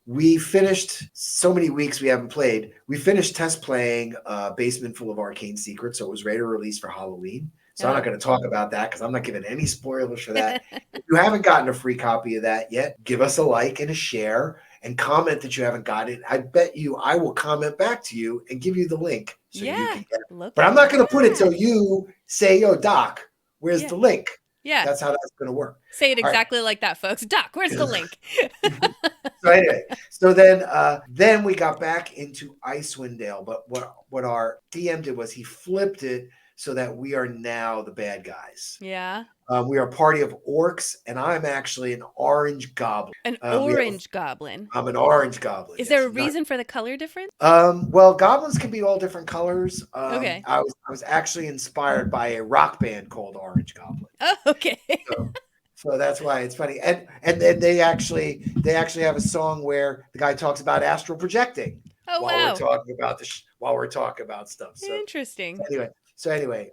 We finished so many weeks we haven't played. We finished test playing Basement Full of Arcane Secrets, so it was ready to release for Halloween. So I'm not going to talk about that because I'm not giving any spoilers for that. If you haven't gotten a free copy of that yet, give us a like and a share and comment that you haven't got it. I bet you I will comment back to you and give you the link so you can get it. But I'm not going to put it till you say, yo, Doc, where's the link? Yeah. That's how that's going to work. Say it exactly like that, folks. Doc, where's the link? So anyway, then we got back into Icewind Dale. But what our DM did was he flipped it so that we are now the bad guys. Yeah. We are a party of orcs, and I'm actually an orange goblin. An orange goblin. I'm an orange goblin. Is there a reason for the color difference? Well, goblins can be all different colors. Okay. I was actually inspired by a rock band called Orange Goblin. Oh, okay. So that's why it's funny. And they actually have a song where the guy talks about astral projecting. Oh, while we're talking about stuff. So, interesting. Anyway,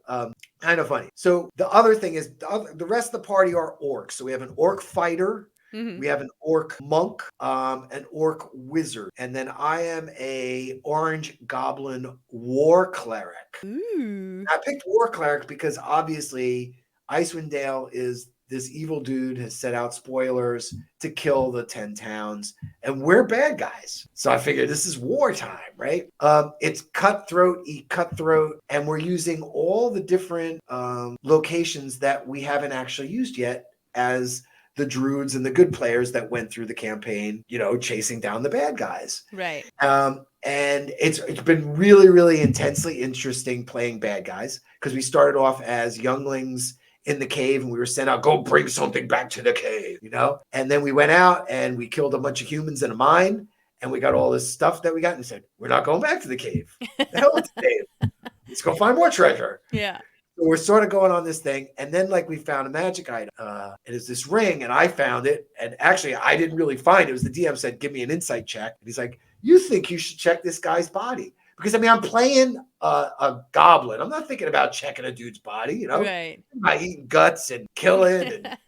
kind of funny. So the other thing is the rest of the party are orcs. So we have an orc fighter, we have an orc monk, an orc wizard, and then I am a orange goblin war cleric. Ooh. I picked war cleric because obviously Icewind Dale is this evil dude has set out spoilers to kill the 10 towns, and we're bad guys. So I figured this is wartime, right? It's cutthroat, and we're using all the different locations that we haven't actually used yet as the druids and the good players that went through the campaign, chasing down the bad guys. Right. And it's been really, really intensely interesting playing bad guys because we started off as younglings in the cave and we were sent out, go bring something back to the cave, And then we went out and we killed a bunch of humans in a mine and we got all this stuff that we got and we said, we're not going back to the cave. The hell with the cave. Let's go find more treasure. Yeah. So we're sort of going on this thing. And then we found a magic item. It is this ring and I found it. And actually I didn't really find it. It was the DM said, give me an insight check. And he's like, you think you should check this guy's body? Because I'm playing a goblin. I'm not thinking about checking a dude's body, Right. I eat guts and killing and,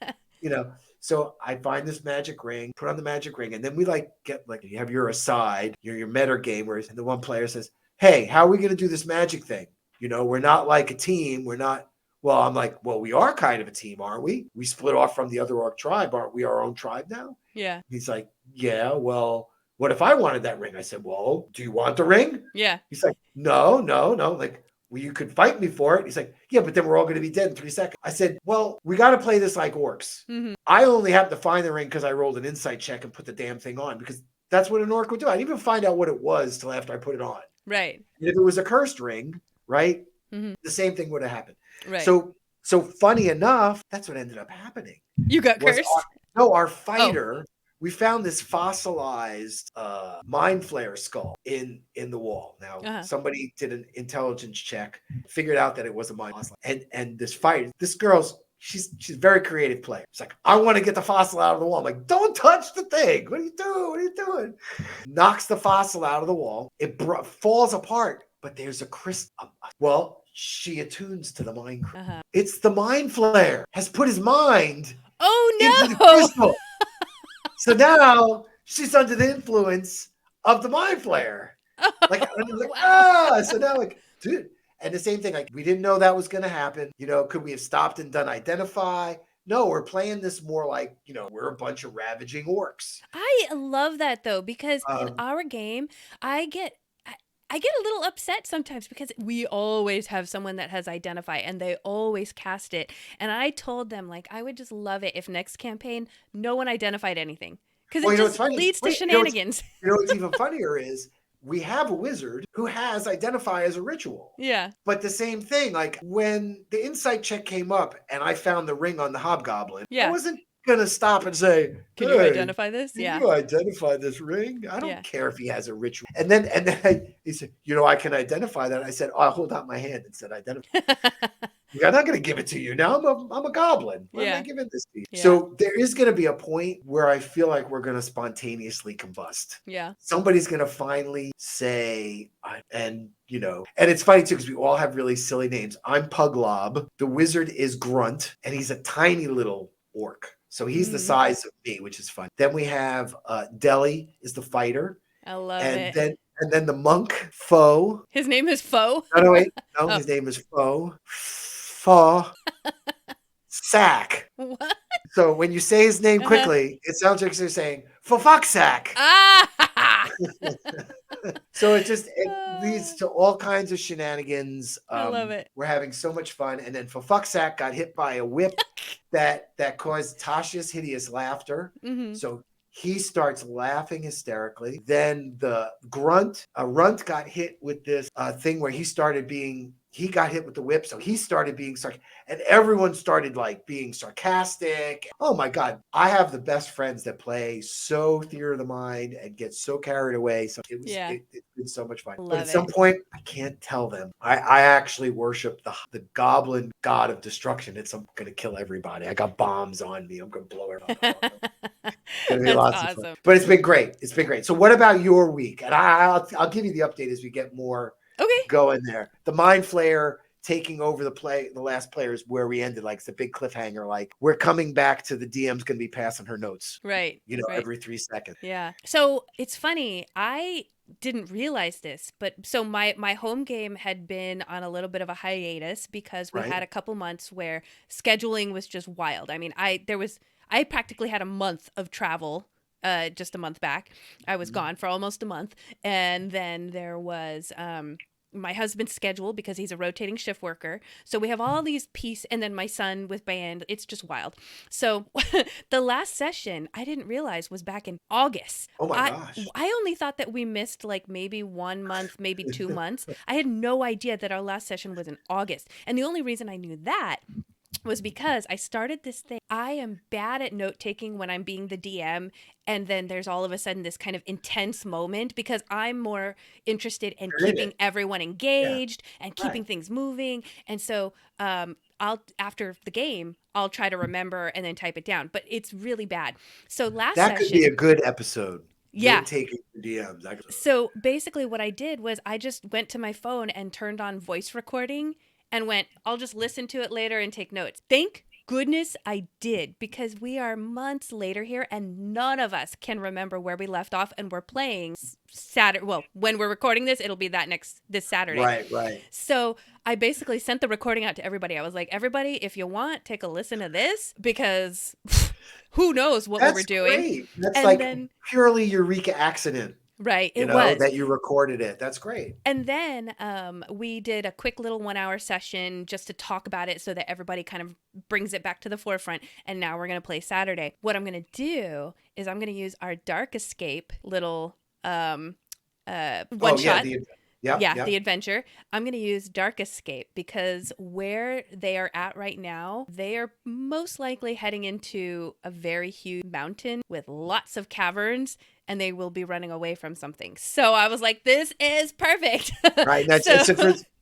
So I find this magic ring, put on the magic ring. And then we get you have your aside, your meta gamers. And the one player says, hey, how are we going to do this magic thing? We're not like a team. We're not. Well, I'm like, well, we are kind of a team, aren't we? We split off from the other orc tribe. Aren't we our own tribe now? Yeah. He's like, yeah, well, what if I wanted that ring? I said, well, do you want the ring? Yeah. He's like, no. Like, well, you could fight me for it. He's like, yeah, but then we're all going to be dead in 3 seconds. I said, well, we got to play this like orcs. Mm-hmm. I only happened to find the ring because I rolled an insight check and put the damn thing on because that's what an orc would do. I didn't even find out what it was till after I put it on. Right. And if it was a cursed ring, right, mm-hmm. the same thing would have happened. Right. So funny enough, that's what ended up happening. You got cursed? Our fighter, we found this fossilized mind flare skull in the wall. Now, somebody did an intelligence check, figured out that it was a mind fossil. And this fighter, this girl's, she's a very creative player. It's like, I want to get the fossil out of the wall. I'm like, don't touch the thing. What are you doing? What are you doing? Knocks the fossil out of the wall. It falls apart, but there's a crystal. Well, she attunes to the mind. It's the mind flare. Has put his mind into the crystal. So now she's under the influence of the mind flare. So now dude. And the same thing, we didn't know that was going to happen. Could we have stopped and done identify? No, we're playing this more like, we're a bunch of ravaging orcs. I love that though, because in our game, I get a little upset sometimes because we always have someone that has identify and they always cast it. And I told them I would just love it if next campaign, no one identified anything because it just leads to shenanigans. What's even funnier is we have a wizard who has identify as a ritual. Yeah. But the same thing, when the insight check came up and I found the ring on the hobgoblin, I wasn't going to stop and say, can you identify this? Can you identify this ring? I don't care if he has a ritual. And then he said, I can identify that. I said, I hold out my hand and said, identify. I'm not going to give it to you. Now I'm a goblin. Why am I giving this to you? Yeah. So there is going to be a point where I feel like we're going to spontaneously combust. Yeah. Somebody's going to finally say, and it's funny too, because we all have really silly names. I'm Puglob. The wizard is Grunt, and he's a tiny little orc. So he's the size of me, which is fun. Then we have Deli is the fighter. I love it. And then the monk, Foe. His name is Foe? No, wait. No, his name is Foe. Sack. What? So when you say his name quickly, it sounds like you're saying, for fuck's sack. So it leads to all kinds of shenanigans. I love it. We're having so much fun. And then for fuck's sack got hit by a whip that caused Tasha's hideous laughter. Mm-hmm. So he starts laughing hysterically. Then the Runt got hit with this thing where he got hit with the whip, so he started being sarcastic, and everyone started being sarcastic. Oh my God, I have the best friends that play so theater of the mind and get so carried away. So it's been so much fun. But at some point, I can't tell them. I actually worship the goblin god of destruction. I'm going to kill everybody. I got bombs on me. I'm going to blow everyone up. That's awesome. But it's been great. It's been great. So what about your week? And I'll give you the update as we get more going there. The mind flare taking over the last players where we ended, it's a big cliffhanger. We're coming back to the DM's going to be passing her notes. Right. Every 3 seconds. Yeah. So it's funny. I didn't realize this, but so my home game had been on a little bit of a hiatus because we had a couple months where scheduling was just wild. I mean, I practically had a month of travel. Just a month back, I was gone for almost a month, and then there was my husband's schedule because he's a rotating shift worker. So we have all these pieces, and then my son with band. It's just wild. So the last session I didn't realize was back in August. Oh my gosh. I only thought that we missed like maybe 1 month, maybe 2 months. I had no idea that our last session was in August. And the only reason I knew that was because I started this thing. I am bad at note taking when I'm being the DM, and then there's all of a sudden this kind of intense moment because I'm more interested in keeping everyone engaged and keeping things moving. And so I'll after the game, I'll try to remember and then type it down, but it's really bad. So last that session could be a good episode. Yeah. Note taking DMs. Actually. So basically what I did was I just went to my phone and turned on voice recording and went, I'll just listen to it later and take notes. Thank goodness I did, because we are months later here and none of us can remember where we left off, and we're playing Saturday. Well, when we're recording this, it'll be this Saturday. Right. So I basically sent the recording out to everybody. I was like, everybody, if you want, take a listen to this, because who knows what we were doing. Great. That's and like then, purely eureka accident. Right, it was that you recorded it. That's great. And then we did a quick little 1 hour session just to talk about it so that everybody kind of brings it back to the forefront. And now we're going to play Saturday. What I'm going to do is I'm going to use our Dark Escape little one shot. The adventure. I'm going to use Dark Escape because where they are at right now, they are most likely heading into a very huge mountain with lots of caverns, and they will be running away from something. So I was like, this is perfect. Right. That's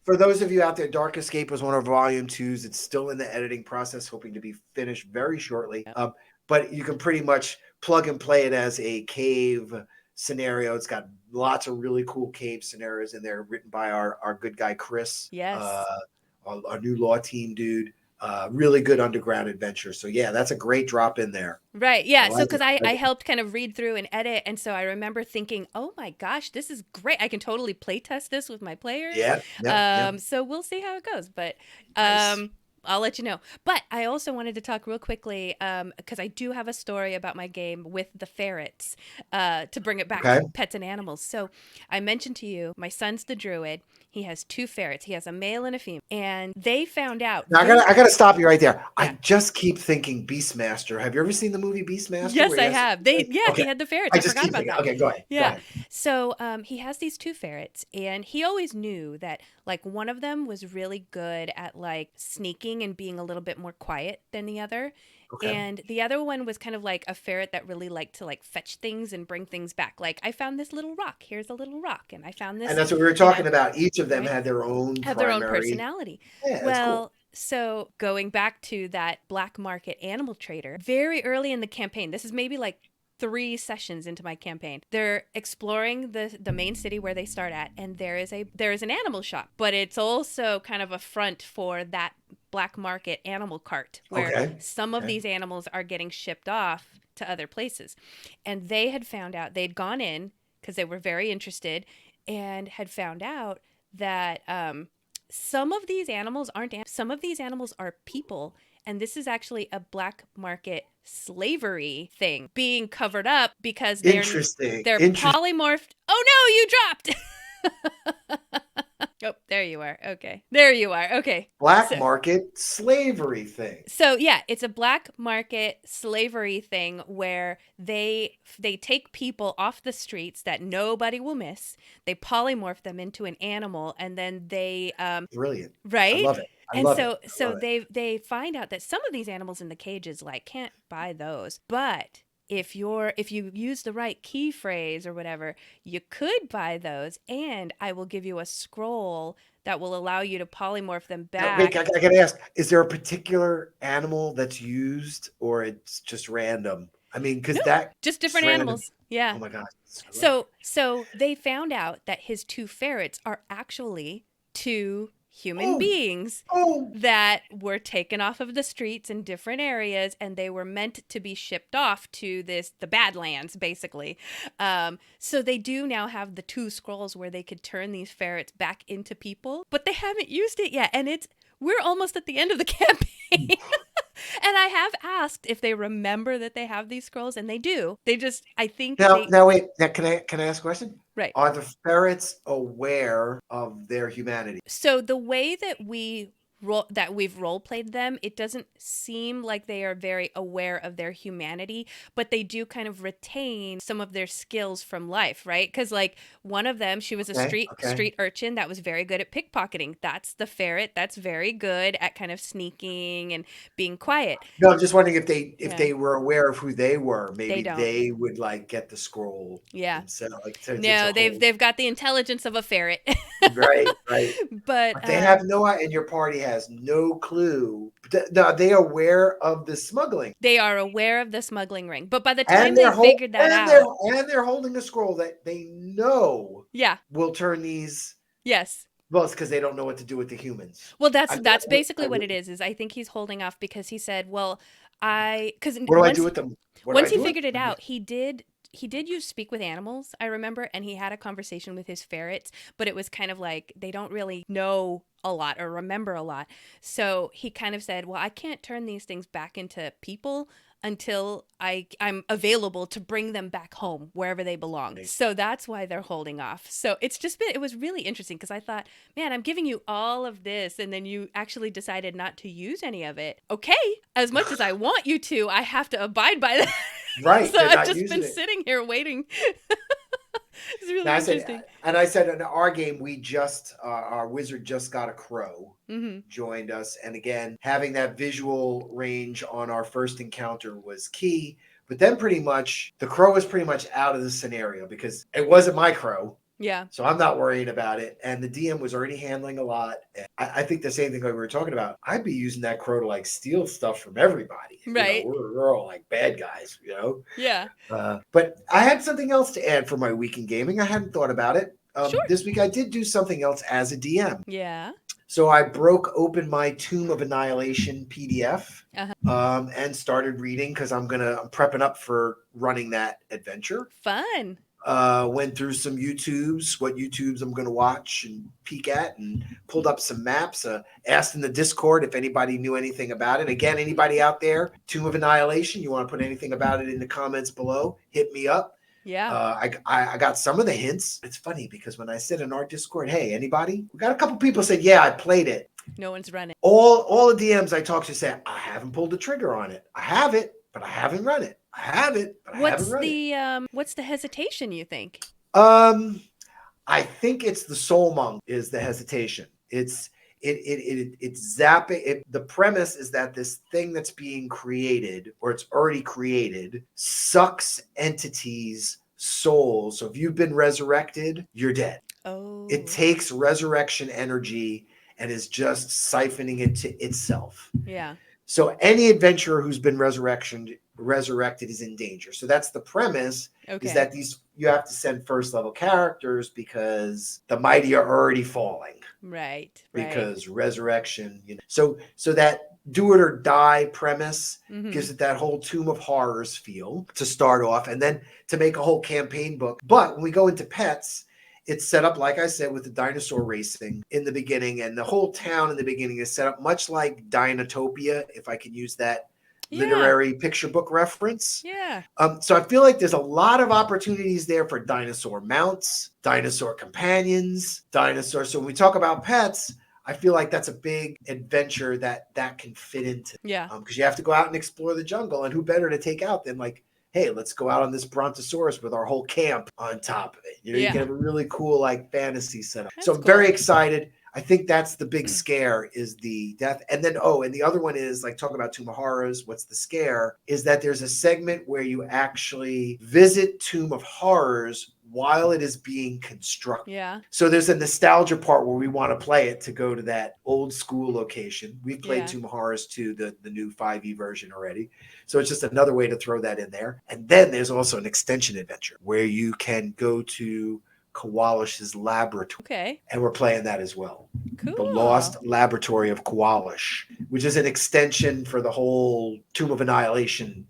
for those of you out there, Dark Escape was one of volume 2s. It's still in the editing process, hoping to be finished very shortly. But you can pretty much plug and play it as a cave scenario. It's got lots of really cool cave scenarios in there, written by our good guy Chris. Yes. Our new law team dude. Really good underground adventure. So yeah, that's a great drop in there. Right. Yeah. So because I helped kind of read through and edit, and so I remember thinking, oh my gosh, this is great. I can totally play test this with my players. Yeah. So we'll see how it goes, but Nice. I'll let you know. But I also wanted to talk real quickly because I do have a story about my game with the ferrets to bring it back to pets and animals. So I mentioned to you, my son's the druid. He has 2 ferrets. He has a male and a female. And they found out. Now, I gotta stop you right there. Yeah. I just keep thinking Beastmaster. Have you ever seen the movie Beastmaster? Yes, I have. He had the ferrets. I forgot about that. Okay, go ahead. Yeah. Go ahead. So he has these 2 ferrets, and he always knew that like one of them was really good at like sneaking and being a little bit more quiet than the other. Okay. And the other one was kind of like a ferret that really liked to like fetch things and bring things back. Like, I found this little rock. Here's a little rock. And I found this. And that's what we were talking about. Each of them had their own personality. Yeah, well, cool. So going back to that black market animal trader, very early in the campaign, this is maybe like 3 sessions into my campaign, they're exploring the main city where they start at, and there is an animal shop, but it's also kind of a front for that black market animal cart where some of these animals are getting shipped off to other places. And they had found out, they'd gone in because they were very interested, and had found out that some of these animals some of these animals are people. And this is actually a black market slavery thing being covered up because they're polymorphed. Oh no, you dropped. Oh, there you are. Okay. There you are. Okay. Black market slavery thing. So yeah, it's a black market slavery thing where they take people off the streets that nobody will miss. They polymorph them into an animal, and then they brilliant. Right? I love it. So they find out that some of these animals in the cages like can't buy those, but if you use the right key phrase or whatever, you could buy those, and I will give you a scroll that will allow you to polymorph them back. Wait, I gotta ask, is there a particular animal that's used, or it's just random? I mean, because just different animals. Yeah. Oh my gosh. So they found out that his 2 ferrets are actually 2 human beings that were taken off of the streets in different areas, and they were meant to be shipped off to the Badlands, basically. So they do now have the 2 scrolls where they could turn these ferrets back into people, but they haven't used it yet, and it's we're almost at the end of the campaign. And I have asked if they remember that they have these scrolls, and they do. They just, I think Now wait. Now, can I ask a question? Right. Are the ferrets aware of their humanity? So the way that we've role played them, it doesn't seem like they are very aware of their humanity, but they do kind of retain some of their skills from life, right? Because like one of them, she was a street urchin that was very good at pickpocketing. That's the ferret that's very good at kind of sneaking and being quiet. No, I'm just wondering if they were aware of who they were. Maybe they would like get the scroll. Yeah. Themselves. No, they've got the intelligence of a ferret. Right. But they have no, and your party has no clue. Are they aware of the smuggling? They are aware of the smuggling ring, but by the time they figured that out, and they're holding a scroll that they know, will turn these. Yes. Well, it's because they don't know what to do with the humans. Well, that's basically what it is. Is I think he's holding off because he said, "Well, because what do I do with them?" Once he figured it out, he did use speak with animals, I remember, and he had a conversation with his ferrets, but it was kind of like they don't really know a lot or remember a lot. So he kind of said, well, I can't turn these things back into people until I'm available to bring them back home wherever they belong. So that's why they're holding off. So it was really interesting because I thought, man, I'm giving you all of this and then you actually decided not to use any of it. Okay, as much as I want you to, I have to abide by that. Right. So I've just been sitting here waiting. It's really interesting. I said in our game, we just, our wizard just got a crow, joined us. And again, having that visual range on our first encounter was key. But then pretty much, the crow was pretty much out of the scenario because it wasn't my crow. Yeah. So I'm not worrying about it. And the DM was already handling a lot. I think the same thing like we were talking about. I'd be using that crow to like steal stuff from everybody. Right. You know, we're all like bad guys, you know? Yeah. But I had something else to add for my week in gaming. I hadn't thought about it. Sure. This week I did do something else as a DM. Yeah. So I broke open my Tomb of Annihilation PDF and started reading because I'm prepping up for running that adventure. Fun. Went through some what YouTubes I'm going to watch and peek at, and pulled up some maps. Asked in the Discord if anybody knew anything about it. Again, anybody out there, Tomb of Annihilation, you want to put anything about it in the comments below, hit me up. Yeah. I got some of the hints. It's funny because when I said in our Discord, hey, anybody? We got a couple people said, yeah, I played it. No one's running. All the DMs I talked to said, I haven't pulled the trigger on it. I have it, but I haven't run it. I have it, but I haven't run it. What's the hesitation, you think? I think it's the soul monk is the hesitation. It's zapping. The premise is that this thing that's being created, or it's already created, sucks entities' souls. So if you've been resurrected, you're dead. Oh. It takes resurrection energy and is just siphoning it to itself. Yeah. So any adventurer who's been resurrected is in danger. So that's the premise. Okay. Is that you have to send first level characters because the mighty are already falling. Right. Because resurrection, So that do it or die premise gives it that whole Tomb of Horrors feel to start off, and then to make a whole campaign book. But when we go into pets, it's set up, like I said, with the dinosaur racing in the beginning, and the whole town in the beginning is set up much like Dinotopia, if I can use that literary picture book reference. Yeah. So I feel like there's a lot of opportunities there for dinosaur mounts, dinosaur companions, dinosaurs. So when we talk about pets, I feel like that's a big adventure that can fit into. Yeah. Because you have to go out and explore the jungle, and who better to take out than like, hey, let's go out on this brontosaurus with our whole camp on top of it. You can have a really cool like fantasy setup. So I'm very excited. I think that's the big scare is the death. And then, and the other one is like talking about Tomb of Horrors. What's the scare is that there's a segment where you actually visit Tomb of Horrors while it is being constructed. Yeah. So there's a nostalgia part where we want to play it to go to that old school location. We've played Tomb of Horrors 2, the new 5e version already. So it's just another way to throw that in there. And then there's also an extension adventure where you can go to Kowalish's laboratory. Okay. And we're playing that as well. Cool. The Lost Laboratory of Kowalish, which is an extension for the whole Tomb of Annihilation.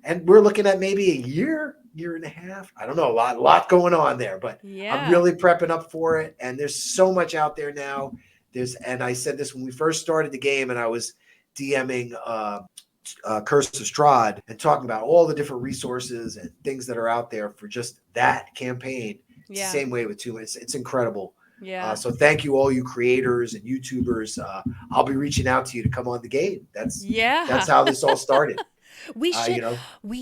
And we're looking at maybe a year and a half. I don't know, a lot going on there, but I'm really prepping up for it. And there's so much out there now And I said this when we first started the game, and I was DMing Curse of Strahd and talking about all the different resources and things that are out there for just that campaign. It's the same way with Tomb. It's incredible. Yeah. So thank you, all you creators and YouTubers. I'll be reaching out to you to come on the game. That's how this all started. We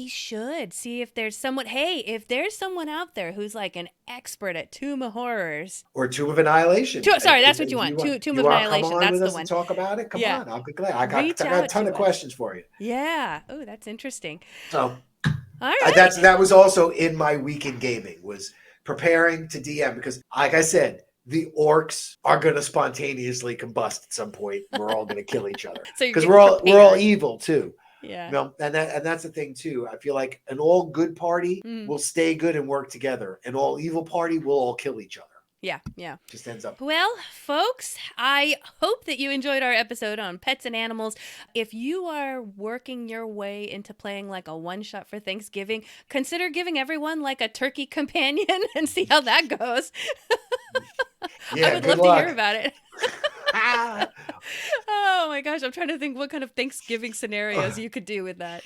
should see if there's someone. Hey, if there's someone out there who's like an expert at Tomb of Horrors or Tomb of Annihilation. Sorry, that's what you want. Tomb of Annihilation. That's the one. Talk about it. Come on, I'll be glad. I got a ton of questions for you. Yeah. Oh, that's interesting. So, all right. That was also in my week in gaming, was preparing to DM, because, like I said, the orcs are going to spontaneously combust at some point. We're all going to kill each other because we're all evil too. Yeah. You know, and that's the thing too. I feel like an all good party will stay good and work together. An all evil party will all kill each other. Yeah, yeah. Just ends up. Well, folks, I hope that you enjoyed our episode on pets and animals. If you are working your way into playing like a one-shot for Thanksgiving, consider giving everyone like a turkey companion and see how that goes. I would love to hear about it. Oh my gosh, I'm trying to think what kind of Thanksgiving scenarios you could do with that.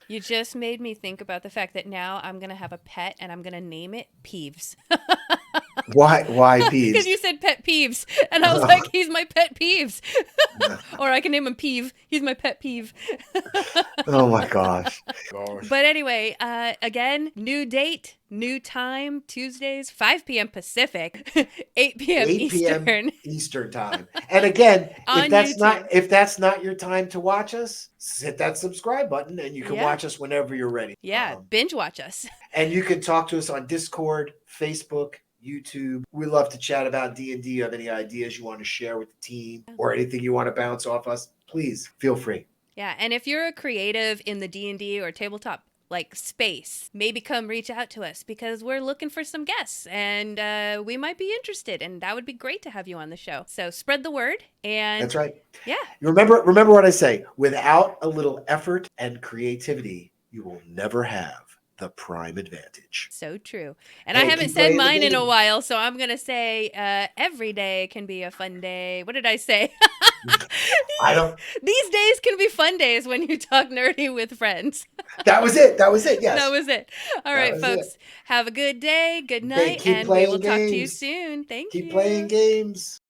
You just made me think about the fact that now I'm going to have a pet and I'm going to name it Peeves. Why Peeves? Because you said pet peeves, and I was like, he's my pet peeves. Or I can name him Peeve. He's my pet peeve. Oh my gosh. But anyway, again, new date, new time, Tuesdays, 5 p.m. Pacific, 8 p.m. Eastern time. And again, if that's not your time to watch us, hit that subscribe button and you can watch us whenever you're ready. Yeah, binge watch us. And you can talk to us on Discord, Facebook, YouTube. We love to chat about D&D. You have any ideas you want to share with the team or anything you want to bounce off us, please feel free. Yeah, and if you're a creative in the D&D or tabletop like space, maybe come reach out to us because we're looking for some guests and we might be interested, and that would be great to have you on the show. So spread the word. And that's right. Yeah. Remember what I say, without a little effort and creativity, you will never have the prime advantage. So true. And I haven't said mine in a while, so I'm going to say every day can be a fun day. What did I say? These days can be fun days when you talk nerdy with friends. That was it. Yes. That was it. All right, folks. Have a good day, good night, and we will talk to you soon. Thank you. Keep playing games.